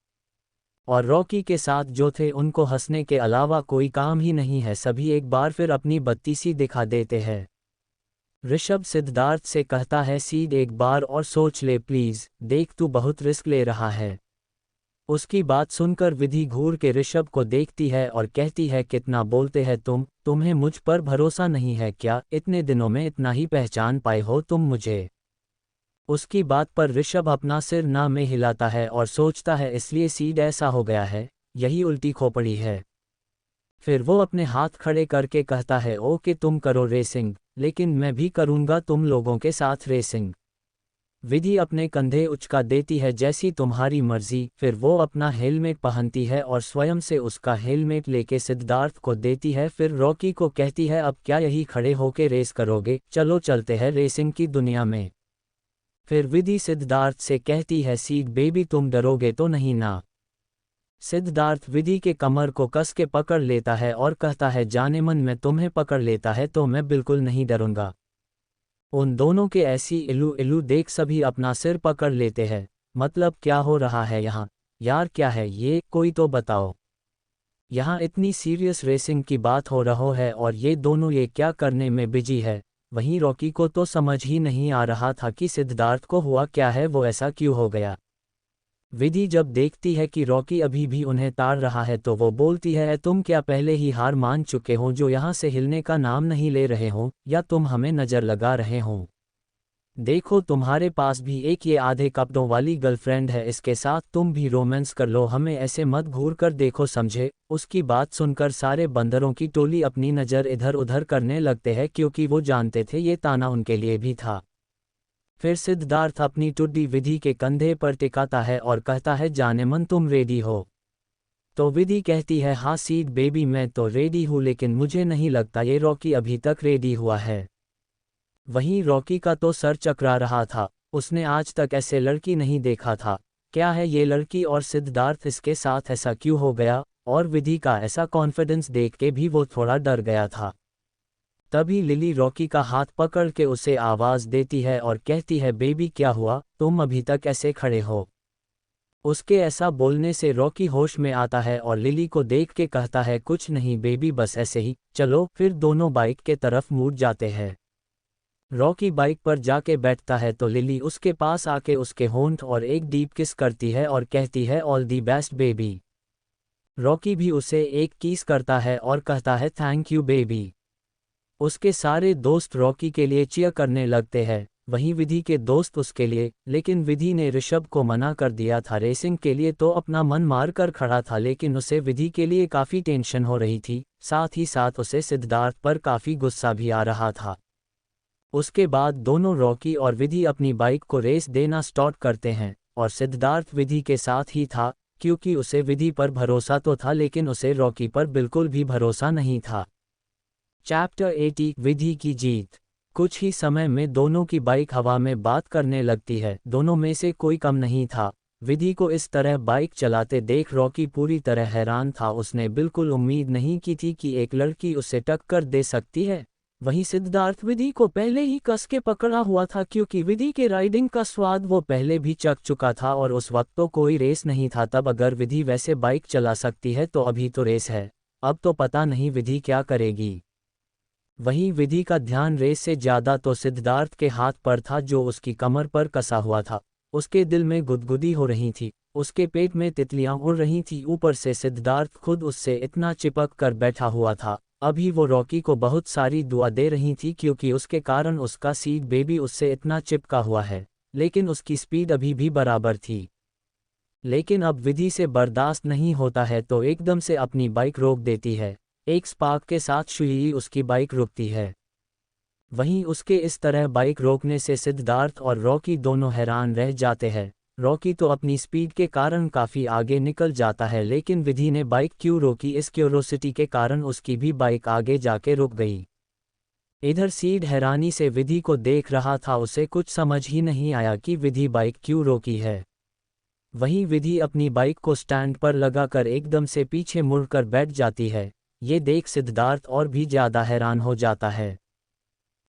और रॉकी के साथ जो थे उनको हंसने के अलावा कोई काम ही नहीं है, सभी एक बार फिर अपनी बत्तीसी दिखा देते हैं। ऋषभ सिद्धार्थ से कहता है, सीड एक बार और सोच ले प्लीज, देख तू बहुत रिस्क ले रहा है। उसकी बात सुनकर विधि घूर के ऋषभ को देखती है और कहती है, कितना बोलते हैं तुम्हें मुझ पर भरोसा नहीं है क्या, इतने दिनों में इतना ही पहचान पाए हो तुम मुझे। उसकी बात पर ऋषभ अपना सिर ना में हिलाता है और सोचता है, इसलिए सीड ऐसा हो गया है, यही उल्टी खोपड़ी है। फिर वो अपने हाथ खड़े करके कहता है, ओके तुम करो रेसिंग, लेकिन मैं भी करूँगा तुम लोगों के साथ रेसिंग। विधि अपने कंधे उचका देती है, जैसी तुम्हारी मर्जी। फिर वो अपना हेलमेट पहनती है और स्वयं से उसका हेलमेट लेके सिद्धार्थ को देती है। फिर रॉकी को कहती है, अब क्या यही खड़े होके रेस करोगे, चलो चलते हैं रेसिंग की दुनिया में। फिर विधि सिद्धार्थ से कहती है, सीड बेबी तुम डरोगे तो नहीं ना। सिद्धार्थ विधि के कमर को कस के पकड़ लेता है और कहता है, जाने मन में तुम्हें पकड़ लेता है तो मैं बिल्कुल नहीं डरूंगा। उन दोनों के ऐसी इलू इलू देख सभी अपना सिर पकड़ लेते हैं। मतलब क्या हो रहा है यहाँ, यार क्या है ये, कोई तो बताओ। यहाँ इतनी सीरियस रेसिंग की बात हो रहा है और ये दोनों ये क्या करने में बिजी है। वहीं रॉकी को तो समझ ही नहीं आ रहा था कि सिद्धार्थ को हुआ क्या है, वो ऐसा क्यों हो गया। विधि जब देखती है कि रॉकी अभी भी उन्हें ताड़ रहा है तो वो बोलती है, तुम क्या पहले ही हार मान चुके हो जो यहाँ से हिलने का नाम नहीं ले रहे हो, या तुम हमें नज़र लगा रहे हो। देखो तुम्हारे पास भी एक ये आधे कपड़ों वाली गर्लफ्रेंड है, इसके साथ तुम भी रोमांस कर लो, हमें ऐसे मत घूर कर देखो समझे। उसकी बात सुनकर सारे बंदरों की टोली अपनी नज़र इधर उधर करने लगते हैं क्योंकि वो जानते थे ये ताना उनके लिए भी था। फिर सिद्धार्थ अपनी टुड्डी विधि के कंधे पर टिकाता है और कहता है, जाने मन तुम रेडी हो। तो विधि कहती है, हाँ सीड बेबी मैं तो रेडी हूँ, लेकिन मुझे नहीं लगता ये रॉकी अभी तक रेडी हुआ है। वहीं रॉकी का तो सर चकरा रहा था, उसने आज तक ऐसे लड़की नहीं देखा था। क्या है ये लड़की और सिद्धार्थ इसके साथ ऐसा क्यों हो गया, और विधि का ऐसा कॉन्फिडेंस देख के भी वो थोड़ा डर गया था। तभी लिली रॉकी का हाथ पकड़ के उसे आवाज़ देती है और कहती है, बेबी क्या हुआ, तुम अभी तक ऐसे खड़े हो। उसके ऐसा बोलने से रॉकी होश में आता है और लिली को देख के कहता है, कुछ नहीं बेबी बस ऐसे ही, चलो। फिर दोनों बाइक के तरफ मुड़ जाते हैं। रॉकी बाइक पर जाके बैठता है तो लिली उसके पास आके उसके होंठ और एक डीप किस करती है और कहती है, all the best baby. Rocky भी उसे एक किस करता है और कहता है, थैंक यू बेबी। उसके सारे दोस्त रॉकी के लिए चीयर करने लगते हैं, वहीं विधि के दोस्त उसके लिए, लेकिन विधि ने ऋषभ को मना कर दिया था रेसिंग के लिए तो अपना मन मार कर खड़ा था, लेकिन उसे विधि के लिए काफ़ी टेंशन हो रही थी, साथ ही साथ उसे सिद्धार्थ पर काफ़ी गुस्सा भी आ रहा था। उसके बाद दोनों रॉकी और विधि अपनी बाइक को रेस देना स्टार्ट करते हैं और सिद्धार्थ विधि के साथ ही था क्योंकि उसे विधि पर भरोसा तो था लेकिन उसे रॉकी पर बिल्कुल भी भरोसा नहीं था। चैप्टर 80 विधि की जीत। कुछ ही समय में दोनों की बाइक हवा में बात करने लगती है, दोनों में से कोई कम नहीं था। विधि को इस तरह बाइक चलाते देख रॉकी पूरी तरह हैरान था, उसने बिल्कुल उम्मीद नहीं की थी कि एक लड़की उसे टक्कर दे सकती है। वहीं सिद्धार्थ विधि को पहले ही कस के पकड़ा हुआ था क्योंकि विधि के राइडिंग का स्वाद वो पहले भी चख चुका था और उस वक्त तो कोई रेस नहीं था। तब अगर विधि वैसे बाइक चला सकती है तो अभी तो रेस है, अब तो पता नहीं विधि क्या करेगी। वहीं विधि का ध्यान रेस से ज़्यादा तो सिद्धार्थ के हाथ पर था जो उसकी कमर पर कसा हुआ था। उसके दिल में गुदगुदी हो रही थी, उसके पेट में तितलियां उड़ रही थी, ऊपर से सिद्धार्थ खुद उससे इतना चिपक कर बैठा हुआ था। अभी वो रॉकी को बहुत सारी दुआ दे रही थी क्योंकि उसके कारण उसका सीड बेबी उससे इतना चिपका हुआ है, लेकिन उसकी स्पीड अभी भी बराबर थी। लेकिन अब विधि से बर्दाश्त नहीं होता है तो एकदम से अपनी बाइक रोक देती है। एक स्पार्क के साथ शुई उसकी बाइक रुकती है। वहीं उसके इस तरह बाइक रोकने से सिद्धार्थ और रॉकी दोनों हैरान रह जाते हैं। रॉकी तो अपनी स्पीड के कारण काफ़ी आगे निकल जाता है, लेकिन विधि ने बाइक क्यों रोकी, इस क्यूरोसिटी के कारण उसकी भी बाइक आगे जाके रुक गई। इधर सीड हैरानी से विधि को देख रहा था, उसे कुछ समझ ही नहीं आया कि विधि बाइक क्यों रोकी है। वहीं विधि अपनी बाइक को स्टैंड पर लगाकर एकदम से पीछे मुड़कर बैठ जाती है। ये देख सिद्धार्थ और भी ज़्यादा हैरान हो जाता है।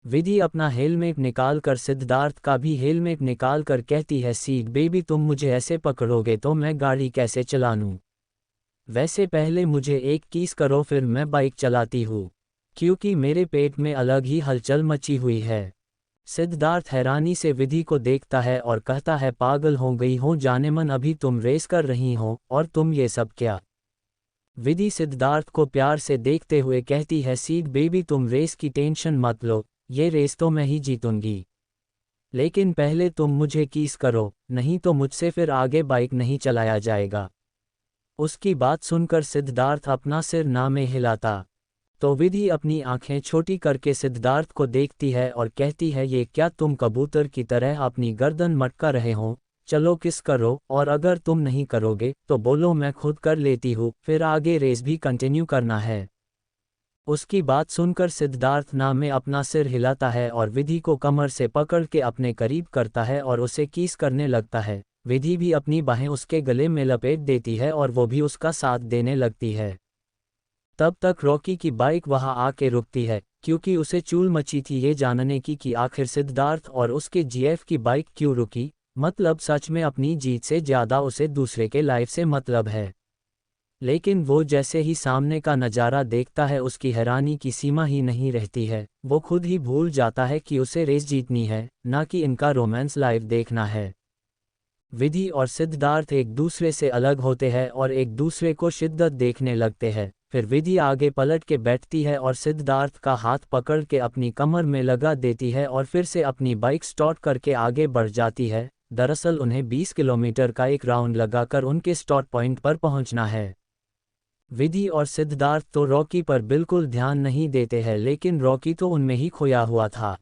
विधि अपना हेलमेट निकाल कर सिद्धार्थ का भी हेलमेट निकाल कर कहती है, सीड बेबी तुम मुझे ऐसे पकड़ोगे तो मैं गाड़ी कैसे चला लूं? वैसे पहले मुझे एक किस करो फिर मैं बाइक चलाती हूँ, क्योंकि मेरे पेट में अलग ही हलचल मची हुई है। सिद्धार्थ हैरानी से विधि को देखता है और कहता है, पागल हो गई हो जानेमन, अभी तुम रेस कर रही हो और तुम ये सब क्या? विधि सिद्धार्थ को प्यार से देखते हुए कहती है, सीड बेबी तुम रेस की टेंशन मत लो, ये रेस तो मैं ही जीतूंगी। लेकिन पहले तुम मुझे किस करो, नहीं तो मुझसे फिर आगे बाइक नहीं चलाया जाएगा। उसकी बात सुनकर सिद्धार्थ अपना सिर ना में हिलाता तो विधि अपनी आंखें छोटी करके सिद्धार्थ को देखती है और कहती है, ये क्या तुम कबूतर की तरह अपनी गर्दन मटका रहे हो? चलो किस करो, और अगर तुम नहीं करोगे तो बोलो मैं खुद कर लेती हूँ, फिर आगे रेस भी कंटिन्यू करना है। उसकी बात सुनकर सिद्धार्थ ना में अपना सिर हिलाता है और विधि को कमर से पकड़ के अपने करीब करता है और उसे किस करने लगता है। विधि भी अपनी बाहें उसके गले में लपेट देती है और वो भी उसका साथ देने लगती है। तब तक रॉकी की बाइक वहां आके रुकती है, क्योंकि उसे चूल मची थी ये जानने की कि आखिर सिद्धार्थ और उसके जीएफ की बाइक क्यों रुकी। मतलब सच में अपनी जीत से ज़्यादा उसे दूसरे के लाइफ से मतलब है। लेकिन वो जैसे ही सामने का नज़ारा देखता है उसकी हैरानी की सीमा ही नहीं रहती है। वो खुद ही भूल जाता है कि उसे रेस जीतनी है, ना कि इनका रोमांस लाइव देखना है। विधि और सिद्धार्थ एक दूसरे से अलग होते हैं और एक दूसरे को शिद्दत देखने लगते हैं। फिर विधि आगे पलट के बैठती है और सिद्धार्थ का हाथ पकड़ के अपनी कमर में लगा देती है और फिर से अपनी बाइक स्टार्ट करके आगे बढ़ जाती है। दरअसल उन्हें 20 किलोमीटर का एक राउंड लगाकर उनके स्टार्ट पॉइंट पर पहुंचना है। विधि और सिद्धार्थ तो रॉकी पर बिल्कुल ध्यान नहीं देते हैं, लेकिन रॉकी तो उनमें ही खोया हुआ था।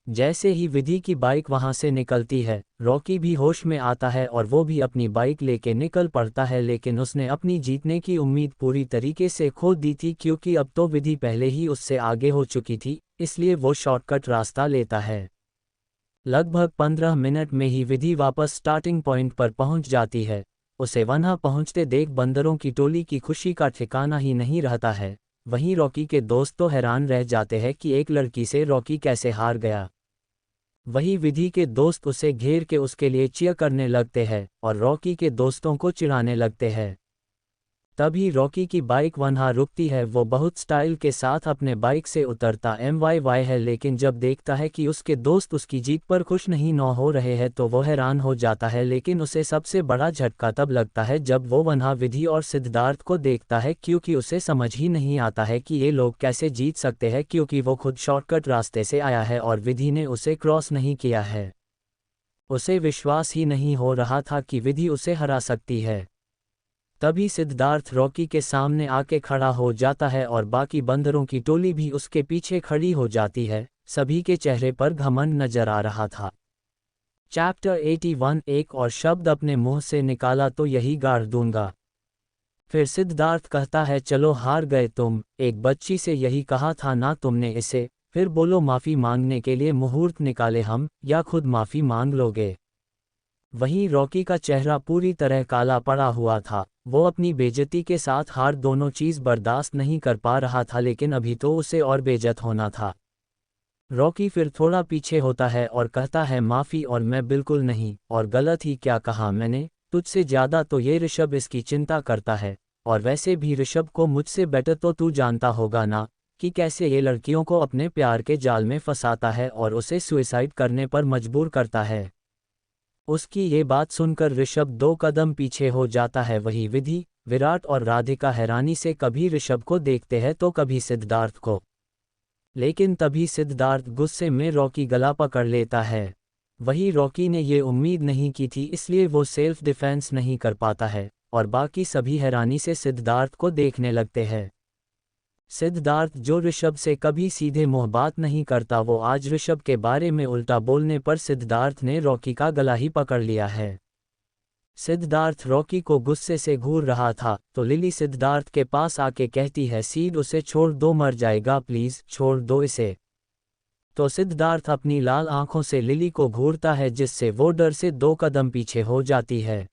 जैसे ही विधि की बाइक वहां से निकलती है, रॉकी भी होश में आता है और वो भी अपनी बाइक लेके निकल पड़ता है, लेकिन उसने अपनी जीतने की उम्मीद पूरी तरीके से खो दी थी, क्योंकि अब तो विधि पहले ही उससे आगे हो चुकी थी, इसलिए वो शॉर्टकट रास्ता लेता है। लगभग 15 मिनट में ही विधि वापस स्टार्टिंग पॉइंट पर पहुंच जाती है। उसे वहां पहुंचते देख बंदरों की टोली की खुशी का ठिकाना ही नहीं रहता है। वहीं रॉकी के दोस्त तो हैरान रह जाते हैं कि एक लड़की से रॉकी कैसे हार गया। वही विधि के दोस्त उसे घेर के उसके लिए चीयर करने लगते हैं और रॉकी के दोस्तों को चिढ़ाने लगते हैं। तभी रॉकी की बाइक वहां रुकती है। वो बहुत स्टाइल के साथ अपने बाइक से उतरता MYY है, लेकिन जब देखता है कि उसके दोस्त उसकी जीत पर खुश नहीं न हो रहे हैं तो वो हैरान हो जाता है। लेकिन उसे सबसे बड़ा झटका तब लगता है जब वो वहां विधि और सिद्धार्थ को देखता है, क्योंकि उसे समझ ही नहीं आता है कि ये लोग कैसे जीत सकते हैं, क्योंकि वो खुद शॉर्टकट रास्ते से आया है और विधि ने उसे क्रॉस नहीं किया है। उसे विश्वास ही नहीं हो रहा था कि विधि उसे हरा सकती है। तभी सिद्धार्थ रॉकी के सामने आके खड़ा हो जाता है और बाकी बंदरों की टोली भी उसके पीछे खड़ी हो जाती है। सभी के चेहरे पर घमंड नजर आ रहा था। चैप्टर 81 एक और शब्द अपने मुंह से निकाला तो यही गाड़ दूंगा। फिर सिद्धार्थ कहता है, चलो हार गए तुम, एक बच्ची से यही कहा था ना तुमने इसे, फिर बोलो माफ़ी मांगने के लिए मुहूर्त निकाले हम, या खुद माफ़ी मांग लोगे? वहीं रॉकी का चेहरा पूरी तरह काला पड़ा हुआ था। वो अपनी बेइज्जती के साथ हार दोनों चीज़ बर्दाश्त नहीं कर पा रहा था, लेकिन अभी तो उसे और बेइज्जत होना था। रॉकी फिर थोड़ा पीछे होता है और कहता है, माफ़ी, और मैं बिल्कुल नहीं, और गलत ही क्या कहा मैंने? तुझसे ज़्यादा तो ये ऋषभ इसकी चिंता करता है, और वैसे भी ऋषभ को मुझसे बेटर तो तू जानता होगा ना, कि कैसे ये लड़कियों को अपने प्यार के जाल में फंसाता है और उसे सुसाइड करने पर मजबूर करता है। उसकी ये बात सुनकर ऋषभ 2 कदम पीछे हो जाता है। वही विधि विराट और राधिका हैरानी से कभी ऋषभ को देखते हैं तो कभी सिद्धार्थ को। लेकिन तभी सिद्धार्थ गुस्से में रॉकी गला पकड़ लेता है। वही रॉकी ने ये उम्मीद नहीं की थी, इसलिए वो सेल्फ डिफेंस नहीं कर पाता है और बाकी सभी हैरानी से सिद्धार्थ को देखने लगते हैं। सिद्धार्थ जो ऋषभ से कभी सीधे मुंह बात नहीं करता, वो आज ऋषभ के बारे में उल्टा बोलने पर सिद्धार्थ ने रॉकी का गला ही पकड़ लिया है। सिद्धार्थ रॉकी को गुस्से से घूर रहा था तो लिली सिद्धार्थ के पास आके कहती है, सीड उसे छोड़ दो, मर जाएगा, प्लीज छोड़ दो इसे। तो सिद्धार्थ अपनी लाल आंखों से लिली को घूरता है जिससे वो डर से 2 कदम पीछे हो जाती है।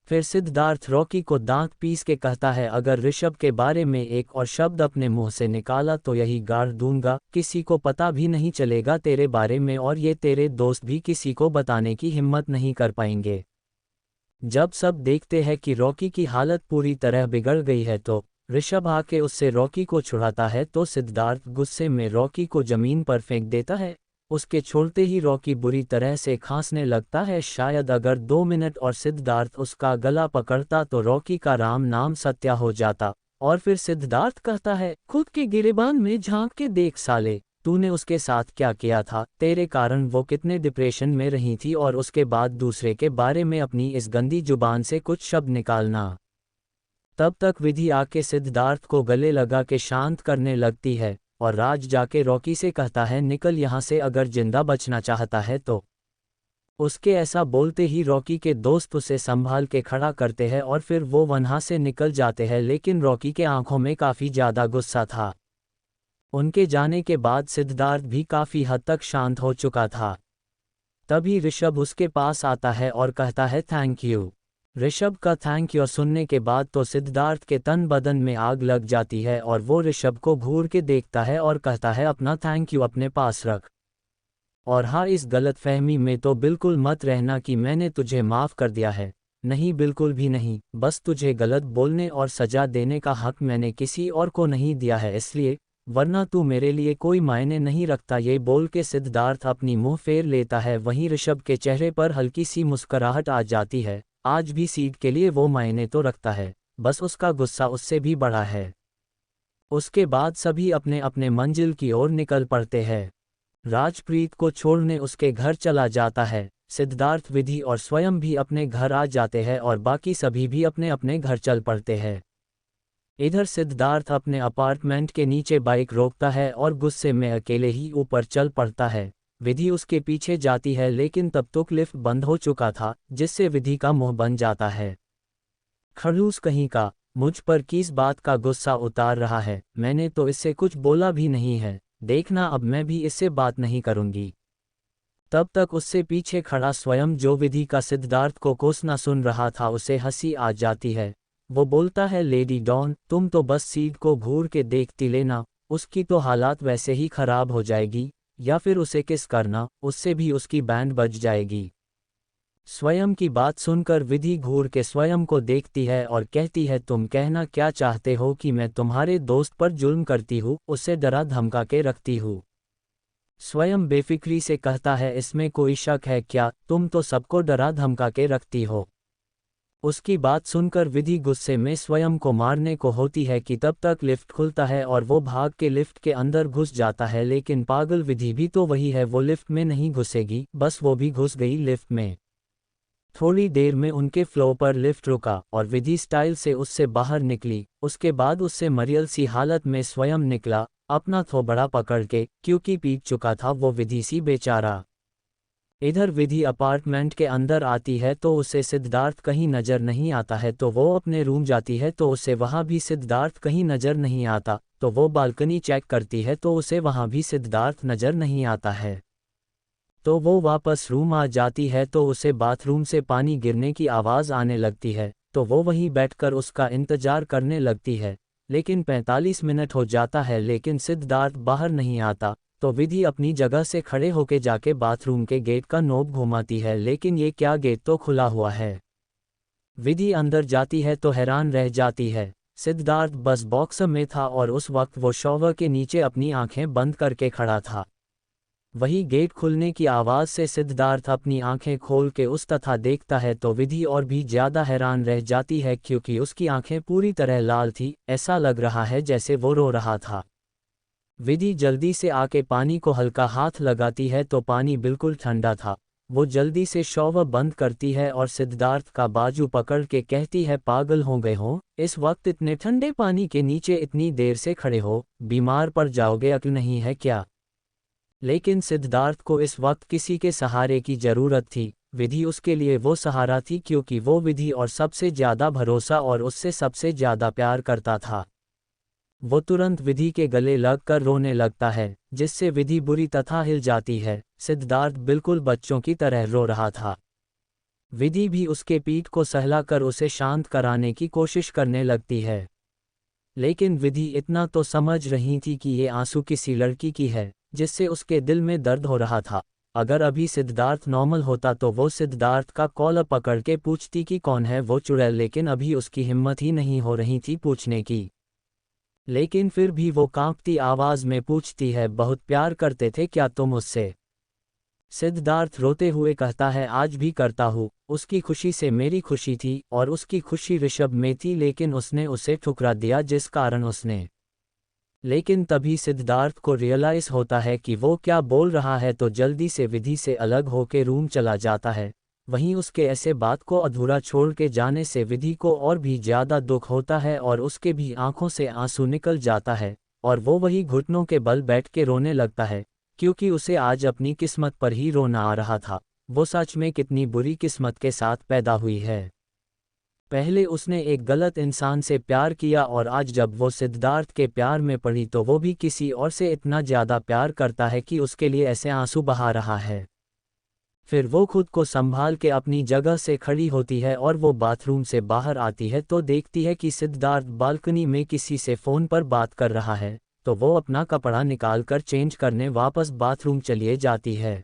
फिर सिद्धार्थ रॉकी को दांत पीस के कहता है, अगर ऋषभ के बारे में एक और शब्द अपने मुंह से निकाला तो यही गाड़ दूंगा, किसी को पता भी नहीं चलेगा तेरे बारे में और ये तेरे दोस्त भी किसी को बताने की हिम्मत नहीं कर पाएंगे। जब सब देखते हैं कि रॉकी की हालत पूरी तरह बिगड़ गई है तो ऋषभ आके उससे रॉकी को छुड़ाता है तो सिद्धार्थ गुस्से में रॉकी को जमीन पर फेंक देता है। उसके छोड़ते ही रॉकी बुरी तरह से खांसने लगता है। शायद अगर 2 मिनट और सिद्धार्थ उसका गला पकड़ता तो रॉकी का राम नाम सत्य हो जाता। और फिर सिद्धार्थ कहता है, खुद के गिरेबान में झांक के देख साले, तूने उसके साथ क्या किया था, तेरे कारण वो कितने डिप्रेशन में रही थी और उसके बाद दूसरे के बारे में अपनी इस गंदी जुबान से कुछ शब्द निकालना। तब तक विधि आके सिद्धार्थ को गले लगा के शांत करने लगती है और राज जाके रॉकी से कहता है, निकल यहाँ से अगर जिंदा बचना चाहता है तो। उसके ऐसा बोलते ही रॉकी के दोस्त उसे संभाल के खड़ा करते हैं और फिर वो वहाँ से निकल जाते हैं, लेकिन रॉकी के आंखों में काफ़ी ज़्यादा गुस्सा था। उनके जाने के बाद सिद्धार्थ भी काफ़ी हद तक शांत हो चुका था। तभी ऋषभ उसके पास आता है और कहता है, थैंक यू। ऋषभ का थैंक यू सुनने के बाद तो सिद्धार्थ के तन बदन में आग लग जाती है और वो ऋषभ को घूर के देखता है और कहता है, अपना थैंक यू अपने पास रख। और हाँ, इस गलतफहमी में तो बिल्कुल मत रहना कि मैंने तुझे माफ़ कर दिया है। नहीं, बिल्कुल भी नहीं। बस तुझे गलत बोलने और सजा देने का हक मैंने किसी और को नहीं दिया है इसलिए, वरना तू मेरे लिए कोई मायने नहीं रखता। ये बोल के सिद्धार्थ अपनी मुंह फेर लेता है। वहीं ऋषभ के चेहरे पर हल्की सी मुस्कुराहट आ जाती है। आज भी सीट के लिए वो मायने तो रखता है, बस उसका गुस्सा उससे भी बड़ा है। उसके बाद सभी अपने अपने मंजिल की ओर निकल पड़ते हैं। राजप्रीत को छोड़ने उसके घर चला जाता है। सिद्धार्थ, विधि और स्वयं भी अपने घर आ जाते हैं और बाकी सभी भी अपने अपने घर चल पड़ते हैं। इधर सिद्धार्थ अपने अपार्टमेंट के नीचे बाइक रोकता है और गुस्से में अकेले ही ऊपर चल पड़ता है। विधि उसके पीछे जाती है लेकिन तब तक लिफ्ट बंद हो चुका था, जिससे विधि का मुंह बन जाता है। खड़ूस कहीं का, मुझ पर किस बात का गुस्सा उतार रहा है, मैंने तो इससे कुछ बोला भी नहीं है, देखना अब मैं भी इससे बात नहीं करूंगी। तब तक उससे पीछे खड़ा स्वयं जो विधि का सिद्धार्थ को कोसना सुन रहा था, उसे हंसी आ जाती है। वो बोलता है, लेडी डॉन, तुम तो बस सीट को घूर के देखती लेना, उसकी तो हालात वैसे ही खराब हो जाएगी, या फिर उसे किस करना, उससे भी उसकी बैंड बज जाएगी। स्वयं की बात सुनकर विधि घूर के स्वयं को देखती है और कहती है, तुम कहना क्या चाहते हो कि मैं तुम्हारे दोस्त पर जुल्म करती हूँ, उसे डरा धमका के रखती हूँ। स्वयं बेफिक्री से कहता है, इसमें कोई शक है क्या, तुम तो सबको डरा धमका के रखती हो। उसकी बात सुनकर विधि गुस्से में स्वयं को मारने को होती है कि तब तक लिफ्ट खुलता है और वो भाग के लिफ्ट के अंदर घुस जाता है। लेकिन पागल विधि भी तो वही है, वो लिफ्ट में नहीं घुसेगी, बस वो भी घुस गई लिफ्ट में। थोड़ी देर में उनके फ्लोर पर लिफ्ट रुका और विधि स्टाइल से उससे बाहर निकली। उसके बाद उससे मरियल सी हालत में स्वयं निकला, अपना थोबड़ा पकड़ के, क्योंकि पीट चुका था वो विधि सी बेचारा। इधर विधि अपार्टमेंट के अंदर आती है तो उसे सिद्धार्थ कहीं नजर नहीं आता है, तो वो अपने रूम जाती है तो उसे वहां भी सिद्धार्थ कहीं नजर नहीं आता। तो वो बालकनी चेक करती है तो उसे वहां भी सिद्धार्थ नजर नहीं आता है। तो वो वापस रूम आ जाती है तो उसे बाथरूम से पानी गिरने की आवाज़ आने लगती है, तो वो वहीं बैठकर उसका इंतजार करने लगती है। लेकिन 45 मिनट हो जाता है लेकिन सिद्धार्थ बाहर नहीं आता। तो विधि अपनी जगह से खड़े होके जाके बाथरूम के गेट का नोब घुमाती है, लेकिन ये क्या, गेट तो खुला हुआ है। विधि अंदर जाती है तो हैरान रह जाती है। सिद्धार्थ बस बॉक्सर में था और उस वक्त वो शॉवर के नीचे अपनी आंखें बंद करके खड़ा था। वही गेट खुलने की आवाज़ से सिद्धार्थ अपनी आंखें खोल के उस तथा देखता है तो विधि और भी ज़्यादा हैरान रह जाती है क्योंकि उसकी आंखें पूरी तरह लाल थी, ऐसा लग रहा है जैसे वो रो रहा था। विधि जल्दी से आके पानी को हल्का हाथ लगाती है तो पानी बिल्कुल ठंडा था। वो जल्दी से शॉवर बंद करती है और सिद्धार्थ का बाजू पकड़ के कहती है, पागल हो गए हो, इस वक्त इतने ठंडे पानी के नीचे इतनी देर से खड़े हो, बीमार पड़ जाओगे, अक्ल नहीं है क्या? लेकिन सिद्धार्थ को इस वक्त किसी के सहारे की जरूरत थी। विधि उसके लिए वो सहारा थी क्योंकि वो विधि और सबसे ज्यादा भरोसा और उससे सबसे ज्यादा प्यार करता था। वो तुरंत विधि के गले लगकर रोने लगता है, जिससे विधि बुरी तथा हिल जाती है। सिद्धार्थ बिल्कुल बच्चों की तरह रो रहा था। विधि भी उसके पीठ को सहलाकर उसे शांत कराने की कोशिश करने लगती है। लेकिन विधि इतना तो समझ रही थी कि ये आंसू किसी लड़की की है, जिससे उसके दिल में दर्द हो रहा था। अगर अभी सिद्धार्थ नॉर्मल होता तो वो सिद्धार्थ का कॉलर पकड़ के पूछती कि कौन है वो चुड़ैल, लेकिन अभी उसकी हिम्मत ही नहीं हो रही थी पूछने की। लेकिन फिर भी वो कांपती आवाज में पूछती है, बहुत प्यार करते थे क्या तुम उससे? सिद्धार्थ रोते हुए कहता है, आज भी करता हूँ, उसकी खुशी से मेरी खुशी थी और उसकी खुशी ऋषभ में थी, लेकिन उसने उसे ठुकरा दिया जिस कारण उसने। लेकिन तभी सिद्धार्थ को रियलाइज होता है कि वो क्या बोल रहा है तो जल्दी से विधि से अलग होके रूम चला जाता है। वहीं उसके ऐसे बात को अधूरा छोड़ के जाने से विधि को और भी ज़्यादा दुख होता है और उसके भी आंखों से आंसू निकल जाता है और वो वही घुटनों के बल बैठ के रोने लगता है, क्योंकि उसे आज अपनी किस्मत पर ही रोना आ रहा था। वो सच में कितनी बुरी किस्मत के साथ पैदा हुई है। पहले उसने एक गलत इंसान से प्यार किया और आज जब वो सिद्धार्थ के प्यार में पड़ी तो वो भी किसी और से इतना ज़्यादा प्यार करता है कि उसके लिए ऐसे आंसू बहा रहा है। फिर वो खुद को संभाल के अपनी जगह से खड़ी होती है और वो बाथरूम से बाहर आती है तो देखती है कि सिद्धार्थ बालकनी में किसी से फ़ोन पर बात कर रहा है, तो वो अपना कपड़ा निकालकर चेंज करने वापस बाथरूम चली जाती है।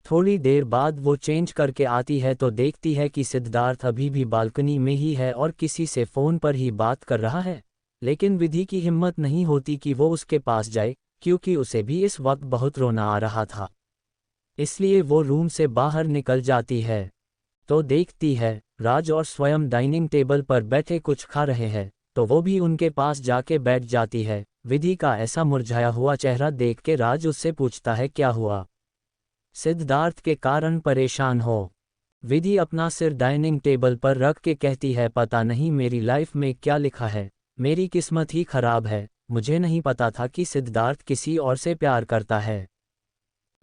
थोड़ी देर बाद वो चेंज करके आती है तो देखती है कि सिद्धार्थ अभी भी बालकनी में ही है और किसी से फ़ोन पर ही बात कर रहा है। लेकिन विधि की हिम्मत नहीं होती कि वो उसके पास जाए, क्योंकि उसे भी इस वक्त बहुत रोना आ रहा था। इसलिए वो रूम से बाहर निकल जाती है तो देखती है राज और स्वयं डाइनिंग टेबल पर बैठे कुछ खा रहे हैं, तो वो भी उनके पास जाके बैठ जाती है। विधि का ऐसा मुरझाया हुआ चेहरा देख के राज उससे पूछता है, क्या हुआ? सिद्धार्थ के कारण परेशान हो? विधि अपना सिर डाइनिंग टेबल पर रख के कहती है, पता नहीं मेरी लाइफ में क्या लिखा है, मेरी किस्मत ही खराब है, मुझे नहीं पता था कि सिद्धार्थ किसी और से प्यार करता है।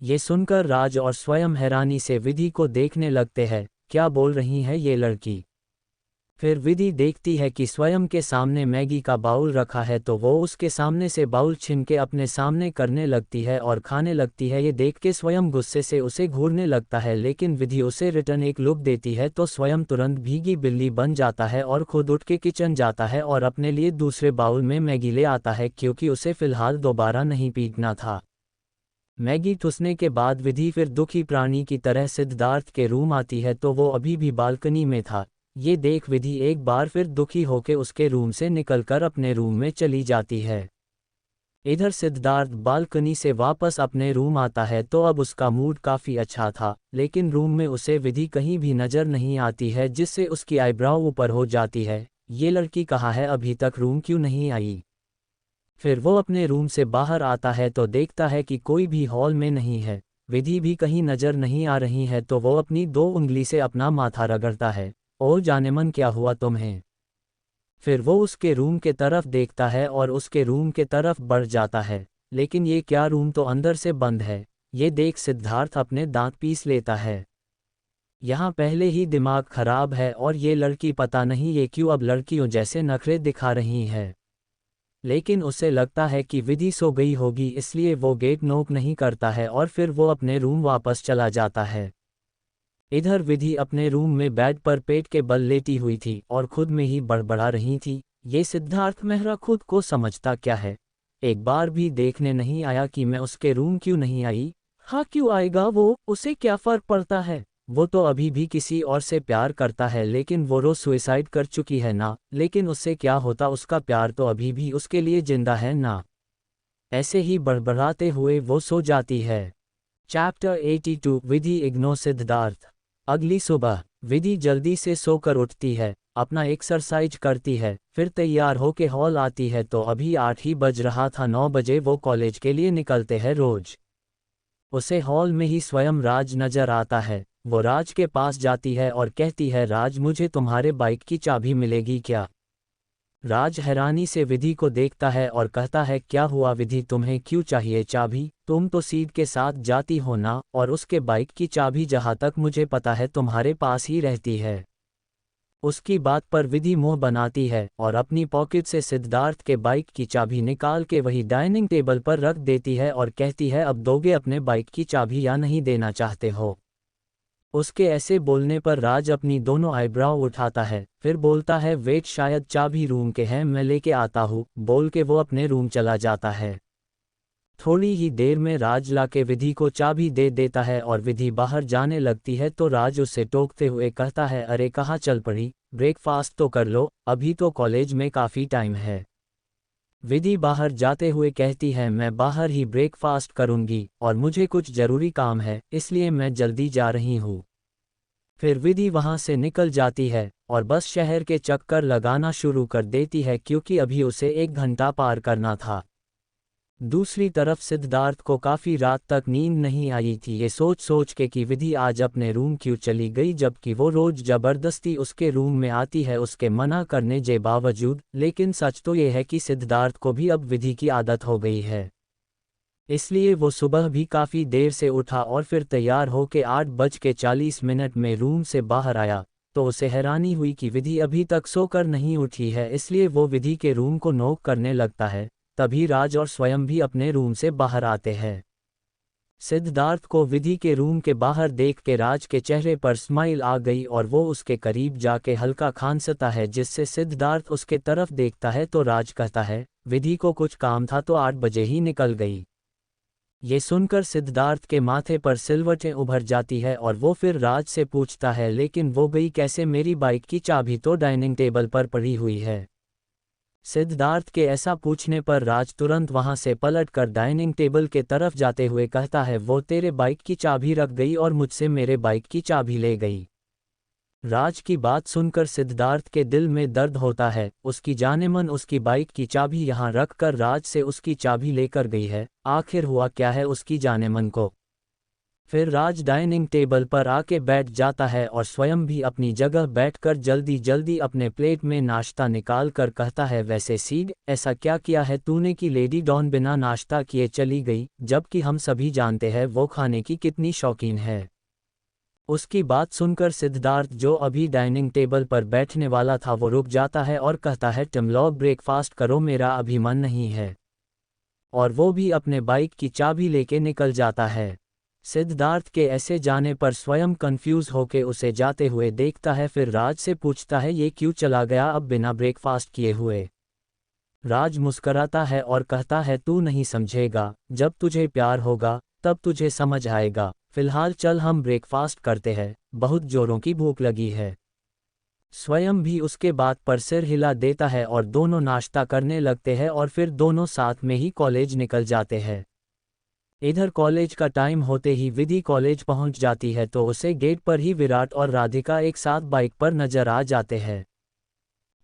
ये सुनकर राज और स्वयं हैरानी से विधि को देखने लगते हैं, क्या बोल रही है ये लड़की? फिर विधि देखती है कि स्वयं के सामने मैगी का बाउल रखा है तो वो उसके सामने से बाउल छीन के अपने सामने करने लगती है और खाने लगती है। ये देख के स्वयं गुस्से से उसे घूरने लगता है, लेकिन विधि उसे रिटर्न एक लुक देती है तो स्वयं तुरंत भीगी बिल्ली बन जाता है और खुद उठ के किचन जाता है और अपने लिए दूसरे बाउल में मैगी ले आता है, क्योंकि उसे फिलहाल दोबारा नहीं पीना था। मैगी ठुसने के बाद विधि फिर दुखी प्राणी की तरह सिद्धार्थ के रूम आती है तो वो अभी भी बालकनी में था। ये देख विधि एक बार फिर दुखी होकर उसके रूम से निकलकर अपने रूम में चली जाती है। इधर सिद्धार्थ बालकनी से वापस अपने रूम आता है तो अब उसका मूड काफ़ी अच्छा था, लेकिन रूम में उसे विधि कहीं भी नज़र नहीं आती है, जिससे उसकी आईब्राउ ऊपर हो जाती है। ये लड़की कहाँ है, अभी तक रूम क्यों नहीं आई? फिर वो अपने रूम से बाहर आता है तो देखता है कि कोई भी हॉल में नहीं है, विधि भी कहीं नज़र नहीं आ रही है तो वो अपनी 2 उंगली से अपना माथा रगड़ता है, ओ जाने मन क्या हुआ तुम्हें? फिर वो उसके रूम के तरफ देखता है और उसके रूम के तरफ बढ़ जाता है, लेकिन ये क्या, रूम तो अंदर से बंद है। ये देख सिद्धार्थ अपने दांत पीस लेता है। यहाँ पहले ही दिमाग खराब है और ये लड़की पता नहीं ये क्यों अब लड़कियों जैसे नखरे दिखा रही है। लेकिन उसे लगता है कि विधि सो गई होगी, इसलिए वो गेट नॉक नहीं करता है और फिर वो अपने रूम वापस चला जाता है। इधर विधि अपने रूम में बेड पर पेट के बल लेटी हुई थी और खुद में ही बड़बड़ा रही थी, ये सिद्धार्थ मेहरा खुद को समझता क्या है, एक बार भी देखने नहीं आया कि मैं उसके रूम क्यों नहीं आई? हाँ क्यों आएगा वो, उसे क्या फर्क पड़ता है, वो तो अभी भी किसी और से प्यार करता है, लेकिन वो रोज सुसाइड कर चुकी है ना, लेकिन उससे क्या होता, उसका प्यार तो अभी भी उसके लिए जिंदा है ना। ऐसे ही बड़बड़ाते हुए वो सो जाती है। चैप्टर 82 विधि इग्नो सिद्धार्थ। अगली सुबह विधि जल्दी से सोकर उठती है, अपना एक्सरसाइज करती है, फिर तैयार होके हॉल आती है तो अभी 8 ही बज रहा था। 9 बजे वो कॉलेज के लिए निकलते हैं रोज। उसे हॉल में ही स्वयं राज नजर आता है। वो राज के पास जाती है और कहती है, राज मुझे तुम्हारे बाइक की चाबी मिलेगी क्या? राज हैरानी से विधि को देखता है और कहता है, क्या हुआ विधि, तुम्हें क्यों चाहिए चाबी? तुम तो सीड के साथ जाती हो ना, और उसके बाइक की चाबी जहाँ तक मुझे पता है तुम्हारे पास ही रहती है। उसकी बात पर विधि मुंह बनाती है और अपनी पॉकेट से सिद्धार्थ के बाइक की चाबी निकाल के वही डाइनिंग टेबल पर रख देती है और कहती है, अब दोगे अपने बाइक की चाबी या नहीं देना चाहते हो? उसके ऐसे बोलने पर राज अपनी दोनों आईब्राव उठाता है, फिर बोलता है, वेट, शायद चाबी रूम के हैं, मैं लेके आता हूँ, बोल के वो अपने रूम चला जाता है। थोड़ी ही देर में राज लाके विधि को चाबी दे देता है और विधि बाहर जाने लगती है तो राज उसे टोकते हुए कहता है, अरे कहाँ चल पड़ी, ब्रेकफास्ट तो कर लो, अभी तो कॉलेज में काफ़ी टाइम है। विधि बाहर जाते हुए कहती है, मैं बाहर ही ब्रेकफास्ट करूंगी और मुझे कुछ ज़रूरी काम है, इसलिए मैं जल्दी जा रही हूँ। फिर विधि वहाँ से निकल जाती है और बस शहर के चक्कर लगाना शुरू कर देती है क्योंकि अभी उसे 1 घंटा पार करना था। दूसरी तरफ सिद्धार्थ को काफ़ी रात तक नींद नहीं आई थी, ये सोच सोच के कि विधि आज अपने रूम क्यों चली गई, जबकि वो रोज ज़बरदस्ती उसके रूम में आती है उसके मना करने के बावजूद। लेकिन सच तो ये है कि सिद्धार्थ को भी अब विधि की आदत हो गई है, इसलिए वो सुबह भी काफ़ी देर से उठा और फिर तैयार होके 8:40 में रूम से बाहर आया तो उसे हैरानी हुई कि विधि अभी तक सोकर नहीं उठी है, इसलिए वो विधि के रूम को नॉक करने लगता है। तभी राज और स्वयं भी अपने रूम से बाहर आते हैं। सिद्धार्थ को विधि के रूम के बाहर देख के राज के चेहरे पर स्माइल आ गई और वो उसके करीब जाके हल्का खांसता है, जिससे सिद्धार्थ उसके तरफ देखता है तो राज कहता है, विधि को कुछ काम था तो 8 बजे ही निकल गई। ये सुनकर सिद्धार्थ के माथे पर सिलवटें उभर जाती है और वो फिर राज से पूछता है, लेकिन वो गई कैसे, मेरी बाइक की चाबी तो डाइनिंग टेबल पर पड़ी हुई है। सिद्धार्थ के ऐसा पूछने पर राज तुरंत वहां से पलट कर डाइनिंग टेबल के तरफ जाते हुए कहता है, वो तेरे बाइक की चाबी रख गई और मुझसे मेरे बाइक की चाबी ले गई। राज की बात सुनकर सिद्धार्थ के दिल में दर्द होता है, उसकी जानेमन उसकी बाइक की चाबी यहाँ रख कर राज से उसकी चाबी लेकर गई है, आखिर हुआ क्या है उसकी जानेमन को। फिर राज डाइनिंग टेबल पर आके बैठ जाता है और स्वयं भी अपनी जगह बैठकर जल्दी जल्दी अपने प्लेट में नाश्ता निकाल कर कहता है, वैसे सीड, ऐसा क्या किया है तूने कि लेडी डॉन बिना नाश्ता किए चली गई, जबकि हम सभी जानते हैं वो खाने की कितनी शौकीन है। उसकी बात सुनकर सिद्धार्थ, जो अभी डाइनिंग टेबल पर बैठने वाला था, वो रुक जाता है और कहता है, तुम लोग ब्रेकफास्ट करो, मेरा अभी मन नहीं है। और वो भी अपने बाइक की चाबी लेके निकल जाता है। सिद्धार्थ के ऐसे जाने पर स्वयं कंफ्यूज होके उसे जाते हुए देखता है, फिर राज से पूछता है, ये क्यों चला गया अब बिना ब्रेकफास्ट किए हुए? राज मुस्कराता है और कहता है, तू नहीं समझेगा, जब तुझे प्यार होगा तब तुझे समझ आएगा, फिलहाल चल हम ब्रेकफास्ट करते हैं, बहुत जोरों की भूख लगी है। स्वयं भी उसके बात पर सिर हिला देता है और दोनों नाश्ता करने लगते हैं और फिर दोनों साथ में ही कॉलेज निकल जाते हैं। इधर कॉलेज का टाइम होते ही विधि कॉलेज पहुंच जाती है तो उसे गेट पर ही विराट और राधिका एक साथ बाइक पर नजर आ जाते हैं,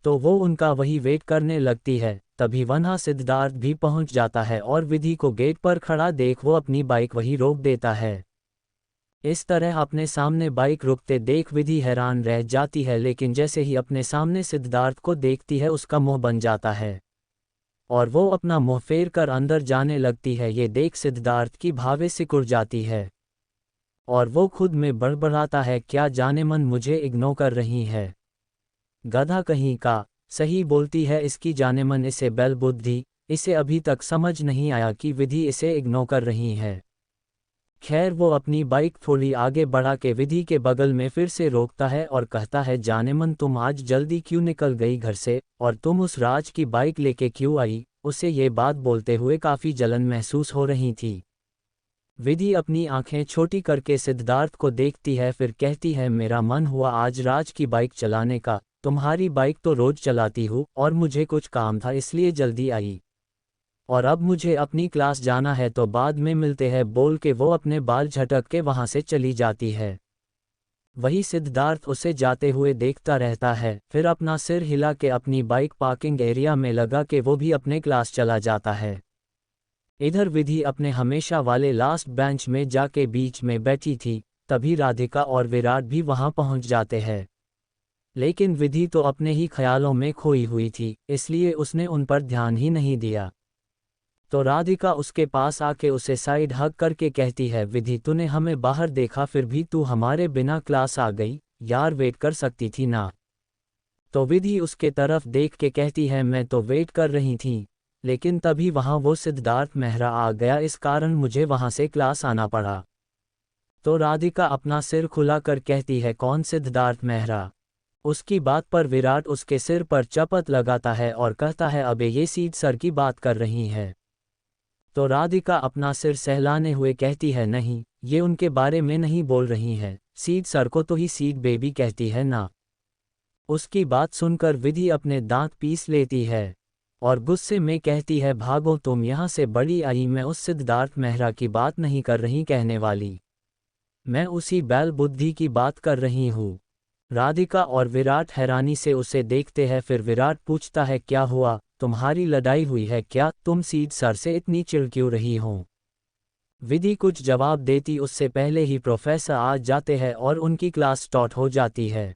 तो वो उनका वही वेट करने लगती है। तभी वहाँ सिद्धार्थ भी पहुंच जाता है और विधि को गेट पर खड़ा देख वो अपनी बाइक वही रोक देता है। इस तरह अपने सामने बाइक रुकते देख विधि हैरान रह जाती है, लेकिन जैसे ही अपने सामने सिद्धार्थ को देखती है उसका मुंह बन जाता है और वो अपना मुंह फेर कर अंदर जाने लगती है। ये देख सिद्धार्थ की भावें सिकुड़ जाती है और वो खुद में बड़बड़ाता है, क्या जानेमन मुझे इग्नोर कर रही है? गधा कहीं का, सही बोलती है इसकी जानेमन, इसे बैल बुद्धि, इसे अभी तक समझ नहीं आया कि विधि इसे इग्नोर कर रही है। खैर वो अपनी बाइक थोड़ी आगे बढ़ा के विधि के बगल में फिर से रोकता है और कहता है, जानेमन तुम आज जल्दी क्यों निकल गई घर से, और तुम उस राज की बाइक लेके क्यों आई? उसे ये बात बोलते हुए काफ़ी जलन महसूस हो रही थी। विधि अपनी आंखें छोटी करके सिद्धार्थ को देखती है, फिर कहती है, मेरा मन हुआ आज राज की बाइक चलाने का, तुम्हारी बाइक तो रोज चलाती हूँ और मुझे कुछ काम था इसलिए जल्दी आई। और अब मुझे अपनी क्लास जाना है तो बाद में मिलते हैं बोल के वो अपने बाल झटक के वहाँ से चली जाती है। वही सिद्धार्थ उसे जाते हुए देखता रहता है, फिर अपना सिर हिला के अपनी बाइक पार्किंग एरिया में लगा के वो भी अपने क्लास चला जाता है। इधर विधि अपने हमेशा वाले लास्ट बेंच में जाके बीच में बैठी थी, तभी राधिका और विराट भी वहां पहुंच जाते हैं। लेकिन विधि तो अपने ही ख्यालों में खोई हुई थी, इसलिए उसने उन पर ध्यान ही नहीं दिया। तो राधिका उसके पास आके उसे साइड हग करके कहती है, विधि तूने हमें बाहर देखा फिर भी तू हमारे बिना क्लास आ गई, यार वेट कर सकती थी ना। तो विधि उसके तरफ देख के कहती है, मैं तो वेट कर रही थी, लेकिन तभी वहां वो सिद्धार्थ मेहरा आ गया, इस कारण मुझे वहां से क्लास आना पड़ा। तो राधिका अपना सिर खुला कर कहती है, कौन सिद्धार्थ मेहरा। उसकी बात पर विराट उसके सिर पर चपत लगाता है और कहता है, अबे ये सीड सर की बात कर रही है। तो राधिका अपना सिर सहलाने हुए कहती है, नहीं, ये उनके बारे में नहीं बोल रही है, सीड सर को तो ही सीड बेबी कहती है ना। उसकी बात सुनकर विधि अपने दांत पीस लेती है और गुस्से में कहती है, भागो तुम यहाँ से, बड़ी आई, मैं उस सिद्धार्थ मेहरा की बात नहीं कर रही कहने वाली, मैं उसी बैल बुद्धि की बात कर रही हूँ। राधिका और विराट हैरानी से उसे देखते हैं, फिर विराट पूछता है, क्या हुआ, तुम्हारी लड़ाई हुई है क्या, तुम सीड सर से इतनी चिढ़ क्यों रही हो। विधि कुछ जवाब देती उससे पहले ही प्रोफेसर आ जाते हैं और उनकी क्लास स्टार्ट हो जाती है।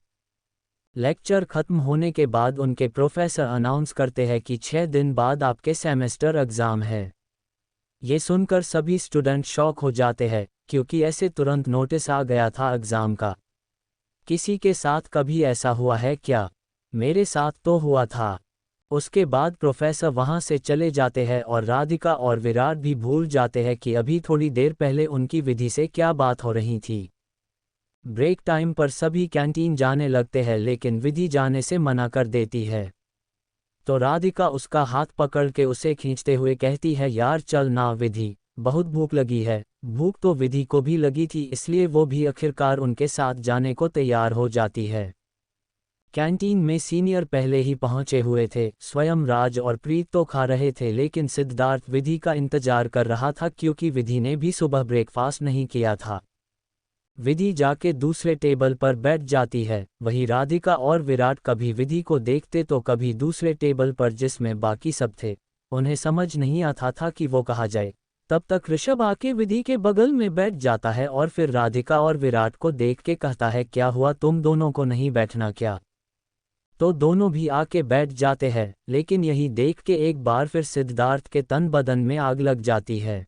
लेक्चर खत्म होने के बाद उनके प्रोफेसर अनाउंस करते हैं कि 6 दिन बाद आपके सेमेस्टर एग्ज़ाम है। ये सुनकर सभी स्टूडेंट शॉक हो जाते हैं, क्योंकि ऐसे तुरंत नोटिस आ गया था एग्ज़ाम का। किसी के साथ कभी ऐसा हुआ है क्या? मेरे साथ तो हुआ था। उसके बाद प्रोफेसर वहाँ से चले जाते हैं और राधिका और विराट भी भूल जाते हैं कि अभी थोड़ी देर पहले उनकी विधि से क्या बात हो रही थी। ब्रेक टाइम पर सभी कैंटीन जाने लगते हैं, लेकिन विधि जाने से मना कर देती है। तो राधिका उसका हाथ पकड़ के उसे खींचते हुए कहती है, यार चल ना विधि, बहुत भूख लगी है। भूख तो विधि को भी लगी थी, इसलिए वो भी आखिरकार उनके साथ जाने को तैयार हो जाती है। कैंटीन में सीनियर पहले ही पहुंचे हुए थे, स्वयं राज और प्रीत तो खा रहे थे, लेकिन सिद्धार्थ विधि का इंतजार कर रहा था क्योंकि विधि ने भी सुबह ब्रेकफास्ट नहीं किया था। विधि जाके दूसरे टेबल पर बैठ जाती है, वही राधिका और विराट कभी विधि को देखते तो कभी दूसरे टेबल पर जिसमें बाकी सब थे। उन्हें समझ नहीं आता था कि वो कहाँ जाए। तब तक ऋषभ आके विधि के बगल में बैठ जाता है और फिर राधिका और विराट को देख के कहता है, क्या हुआ, तुम दोनों को नहीं बैठना क्या? तो दोनों भी आके बैठ जाते हैं, लेकिन यही देख के एक बार फिर सिद्धार्थ के तन बदन में आग लग जाती है।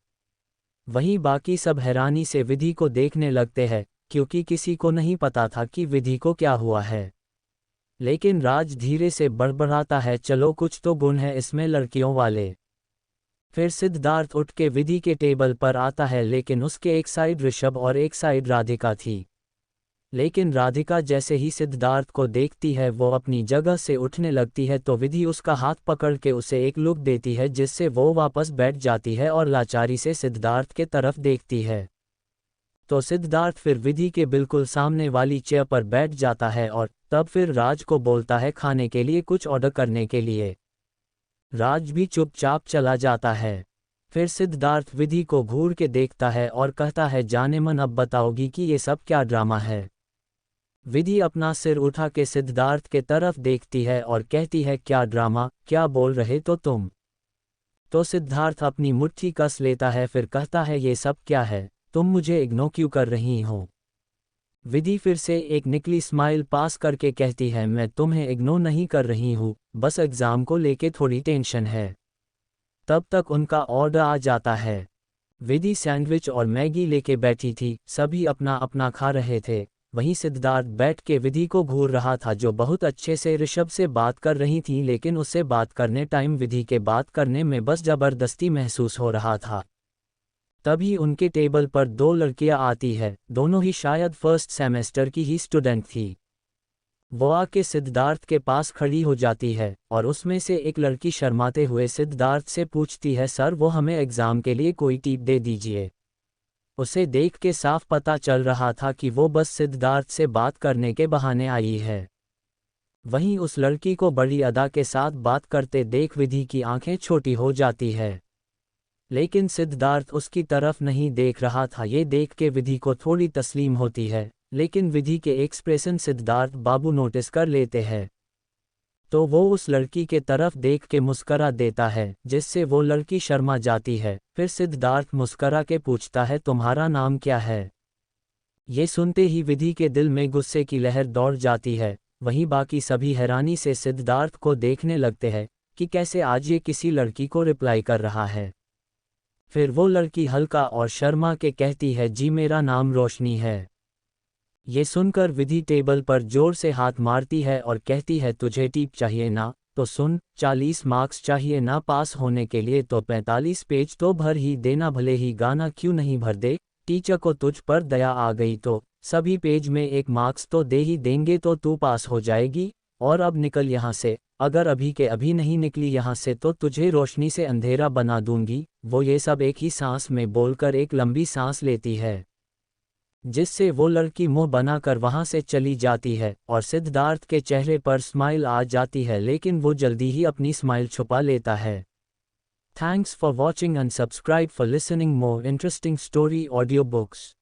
वहीं बाकी सब हैरानी से विधि को देखने लगते हैं, क्योंकि किसी को नहीं पता था कि विधि को क्या हुआ है। लेकिन राज धीरे से बड़बड़ाता है, चलो कुछ तो गुण है इसमें लड़कियों वाले। फिर सिद्धार्थ उठ के विधि के टेबल पर आता है, लेकिन उसके एक साइड ऋषभ और एक साइड राधिका थी। लेकिन राधिका जैसे ही सिद्धार्थ को देखती है वो अपनी जगह से उठने लगती है, तो विधि उसका हाथ पकड़ के उसे एक लुक देती है जिससे वो वापस बैठ जाती है और लाचारी से सिद्धार्थ के तरफ देखती है। तो सिद्धार्थ फिर विधि के बिल्कुल सामने वाली चेयर पर बैठ जाता है और तब फिर राज को बोलता है खाने के लिए कुछ ऑर्डर करने के लिए। राज भी चुपचाप चला जाता है। फिर सिद्धार्थ विधि को घूर के देखता है और कहता है, जाने मन अब बताओगी कि ये सब क्या ड्रामा है? विधि अपना सिर उठा के सिद्धार्थ के तरफ देखती है और कहती है, क्या ड्रामा, क्या बोल रहे तो तुम? तो सिद्धार्थ अपनी मुट्ठी कस लेता है, फिर कहता है, ये सब क्या है, तुम मुझे इग्नोर क्यों कर रही हो? विधि फिर से एक निकली स्माइल पास करके कहती है, मैं तुम्हें इग्नोर नहीं कर रही हूँ, बस एग्ज़ाम को लेके थोड़ी टेंशन है। तब तक उनका ऑर्डर आ जाता है। विधि सैंडविच और मैगी लेके बैठी थी, सभी अपना अपना खा रहे थे। वहीं सिद्धार्थ बैठ के विधि को घूर रहा था, जो बहुत अच्छे से ऋषभ से बात कर रही थी, लेकिन उससे बात करने टाइम विधि के बात करने में बस ज़बरदस्ती महसूस हो रहा था। तभी उनके टेबल पर 2 लड़कियां आती है, दोनों ही शायद फर्स्ट सेमेस्टर की ही स्टूडेंट थी। वो आके सिद्धार्थ के पास खड़ी हो जाती है और उसमें से एक लड़की शर्माते हुए सिद्धार्थ से पूछती है, सर वो हमें एग्ज़ाम के लिए कोई टिप दे दीजिए। उसे देख के साफ पता चल रहा था कि वो बस सिद्धार्थ से बात करने के बहाने आई है। वहीं उस लड़की को बड़ी अदा के साथ बात करते देख विधि की आंखें छोटी हो जाती है। लेकिन सिद्धार्थ उसकी तरफ नहीं देख रहा था। ये देख के विधि को थोड़ी तस्लीम होती है, लेकिन विधि के एक्सप्रेशन सिद्धार्थ बाबू नोटिस कर लेते हैं। तो वो उस लड़की के तरफ देख के मुस्करा देता है, जिससे वो लड़की शर्मा जाती है। फिर सिद्धार्थ मुस्करा के पूछता है, तुम्हारा नाम क्या है? ये सुनते ही विधि के दिल में गुस्से की लहर दौड़ जाती है। वहीं बाकी सभी हैरानी से सिद्धार्थ को देखने लगते हैं कि कैसे आज ये किसी लड़की को रिप्लाई कर रहा है। फिर वो लड़की हल्का और शर्मा के कहती है, जी मेरा नाम रोशनी है। ये सुनकर विधि टेबल पर जोर से हाथ मारती है और कहती है, तुझे टिप चाहिए ना? तो सुन, 40 मार्क्स चाहिए ना पास होने के लिए, तो 45 पेज तो भर ही देना, भले ही गाना क्यों नहीं भर दे। टीचर को तुझ पर दया आ गई तो सभी पेज में 1 मार्क्स तो दे ही देंगे, तो तू पास हो जाएगी। और अब निकल यहाँ से, अगर अभी के अभी नहीं निकली यहाँ से तो तुझे रोशनी से अंधेरा बना दूंगी। वो ये सब एक ही सांस में बोलकर एक लंबी सांस लेती है, जिससे वो लड़की मुंह बनाकर वहां से चली जाती है और सिद्धार्थ के चेहरे पर स्माइल आ जाती है, लेकिन वो जल्दी ही अपनी स्माइल छुपा लेता है। Thanks for watching and subscribe for listening more interesting story audio books.